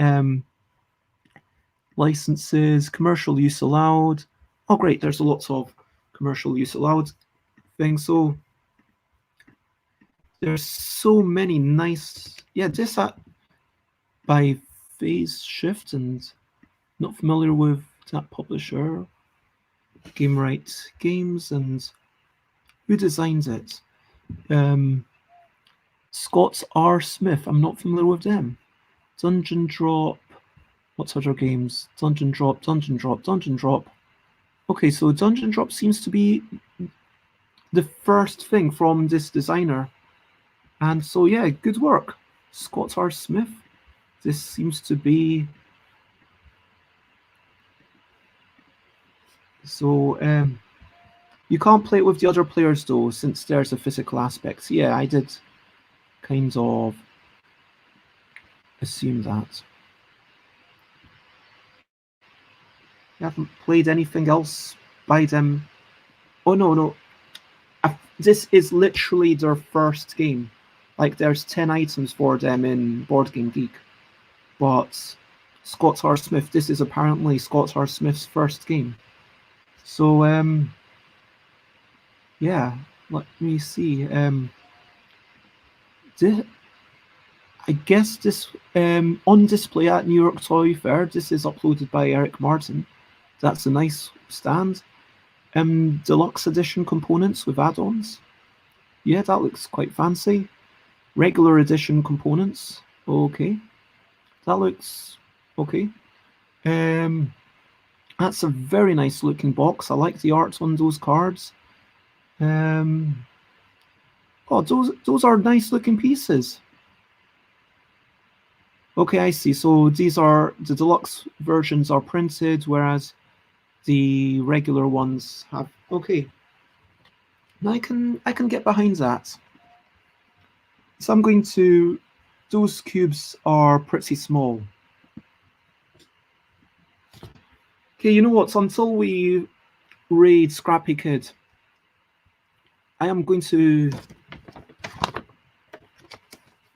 licenses, commercial use allowed. Oh great, there's lots of commercial use allowed things. So there's so many nice... Yeah, this by Phase Shift, and not familiar with that publisher. Game Right Games, and who designs it? Scott R. Smith. I'm not familiar with them. Dungeon Drop. What's other games? Dungeon Drop, Dungeon Drop, Dungeon Drop. Okay, so Dungeon Drop seems to be the first thing from this designer. And so, yeah, good work, Scott R. Smith. This seems to be... So, you can't play it with the other players, though, since there's a physical aspect. Yeah, I did kind of assume that. You haven't played anything else by them? Oh, no. This is literally their first game. Like, there's 10 items for them in Board Game Geek. But Scott R. Smith, this is apparently Scott R. Smith's first game. So, yeah, let me see. I guess this on display at New York Toy Fair. This is uploaded by Eric Martin. That's a nice stand. Deluxe edition components with add-ons. Yeah, that looks quite fancy. Regular edition components. Okay, that looks okay. That's a very nice looking box. I like the art on those cards. Oh, those are nice looking pieces. Okay, I see. So these are the deluxe versions are printed, whereas the regular ones have... Okay, now I can get behind that. So I'm going to... Those cubes are pretty small. Okay, you know what? Until we raid Scrappy Kid, I am going to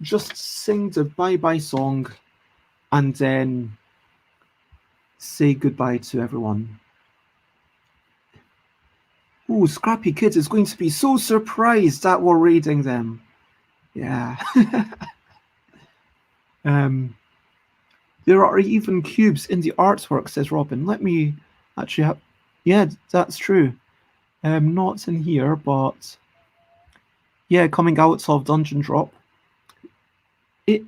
just sing the bye-bye song and then say goodbye to everyone. Ooh, Scrappy Kid is going to be so surprised that we're raiding them. Yeah. There are even cubes in the artwork, says Robin. Let me actually have... Yeah, that's true. Not in here, but... Yeah, coming out of Dungeon Drop. It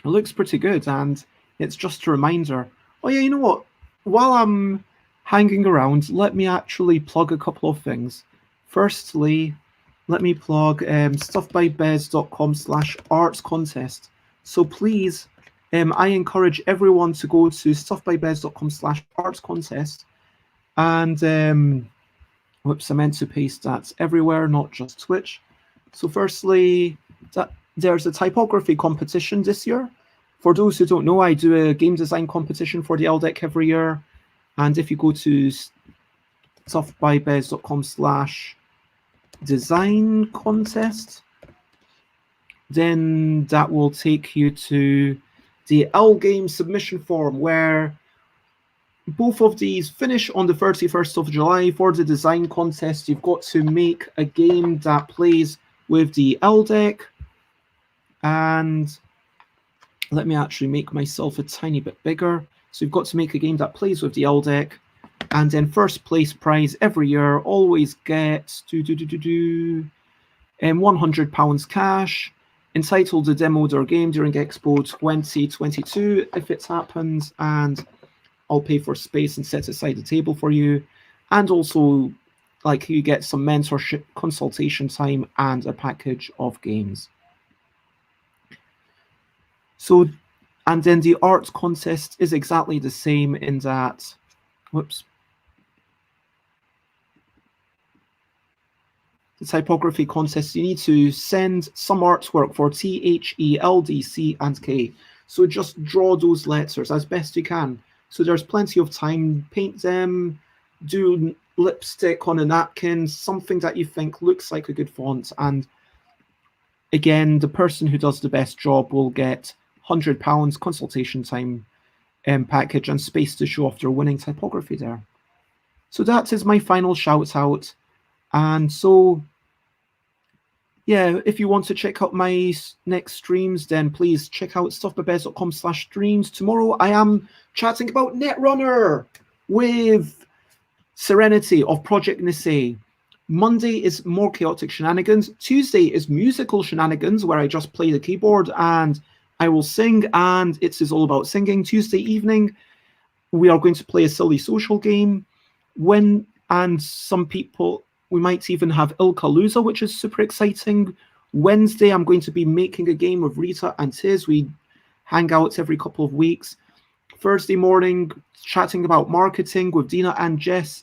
looks pretty good, and it's just a reminder. Oh yeah, you know what? While I'm hanging around, let me actually plug a couple of things. Firstly, let me plug stuffbybez.com/arts contest. So please, I encourage everyone to go to stuffbybez.com/arts contest. And whoops, I meant to paste that everywhere, not just Twitch. So firstly, there's a typography competition this year. For those who don't know, I do a game design competition for the LDEC every year. And if you go to stuffbybez.com/design contest, then that will take you to the L Game submission form, where both of these finish on the 31st of July. For the design contest, you've got to make a game that plays with the LDEC. And let me actually make myself a tiny bit bigger. So you've got to make a game that plays with the LDEC. And then first place prize every year always gets £100 cash, entitled the demo their game during Expo 2022 if it happens, and I'll pay for space and set aside a table for you. And also, like, you get some mentorship, consultation time, and a package of games. So, and then the art contest is exactly the same in that, whoops. the typography contest, you need to send some artwork for THE, LDC, and K. So just draw those letters as best you can. So there's plenty of time. Paint them, do lipstick on a napkin, something that you think looks like a good font. And again, the person who does the best job will get £100 consultation time package and space to show off their winning typography there. So that is my final shout out. And so, yeah, if you want to check out my next streams, then please check out stuffbybez.com/streams. Tomorrow I am chatting about Netrunner with Serenity of Project Nisei. Monday is more chaotic shenanigans. Tuesday is musical shenanigans, where I just play the keyboard and I will sing, and it is all about singing. Tuesday evening, we are going to play a silly social game. And some people, we might even have Ilkaluza, which is super exciting. Wednesday, I'm going to be making a game of Rita and Tiz. We hang out every couple of weeks. Thursday morning, chatting about marketing with Dina and Jess.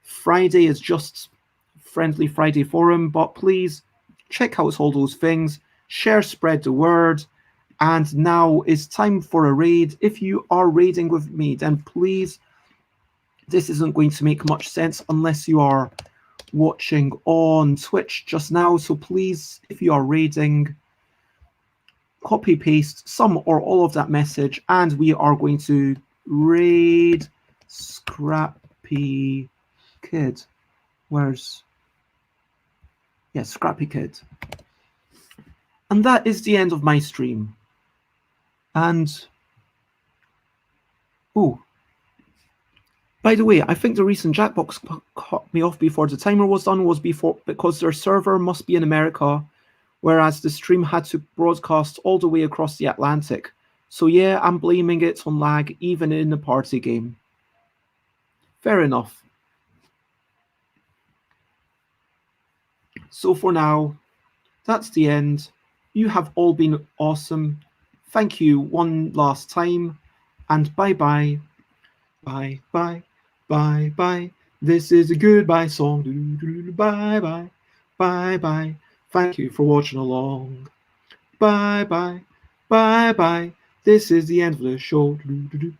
Friday is just Friendly Friday Forum, but please check out all those things. Share, spread the word. And now it's time for a raid. If you are raiding with me, then please, this isn't going to make much sense unless you are watching on Twitch just now. So please, if you are raiding, copy paste some or all of that message, and we are going to raid Scrappy Kid. Scrappy Kid. And that is the end of my stream. And by the way, I think the reason Jackbox cut me off before the timer was done was because their server must be in America, whereas the stream had to broadcast all the way across the Atlantic. So yeah, I'm blaming it on lag, even in a party game. Fair enough. So for now, that's the end. You have all been awesome. Thank you one last time, and bye-bye. Bye-bye. Bye-bye. This is a goodbye song. Bye-bye. Bye-bye. Thank you for watching along. Bye-bye. Bye-bye. This is the end of the show.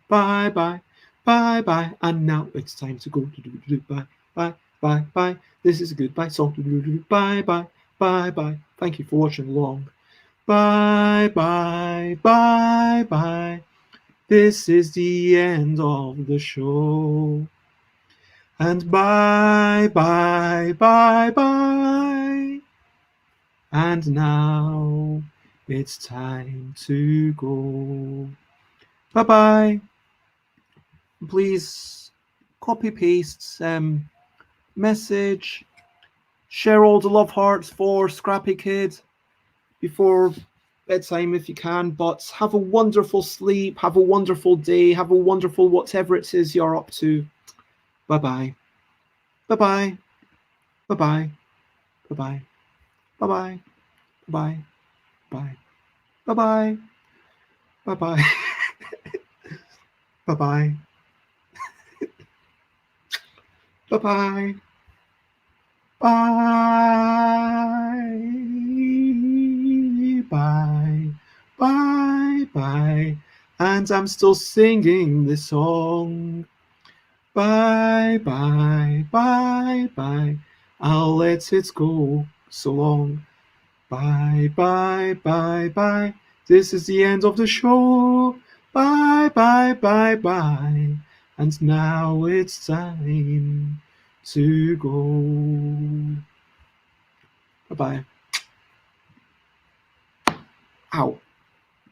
Bye-bye. Bye-bye. And now it's time to go. Bye-bye. Bye-bye. This is a goodbye song. Bye-bye. Bye-bye. Thank you for watching along. Bye-bye. Bye-bye. This is the end of the show. And bye-bye. Bye-bye. And now it's time to go. Bye-bye. Please copy paste message. Share all the love hearts for Scrappy Kid before bedtime if you can, but have a wonderful sleep, have a wonderful day, have a wonderful whatever it is you're up to. Bye-bye. Bye-bye. Bye-bye. Bye-bye. Bye-bye. Bye-bye. Bye. Bye-bye. Bye-bye. Bye-bye. Bye-bye. Bye. Bye. Bye. And I'm still singing this song. Bye. Bye. Bye. Bye. I'll let it go so long. Bye. Bye. Bye. Bye. This is the end of the show. Bye. Bye. Bye. Bye. And now it's time to go. Bye-bye. Ow.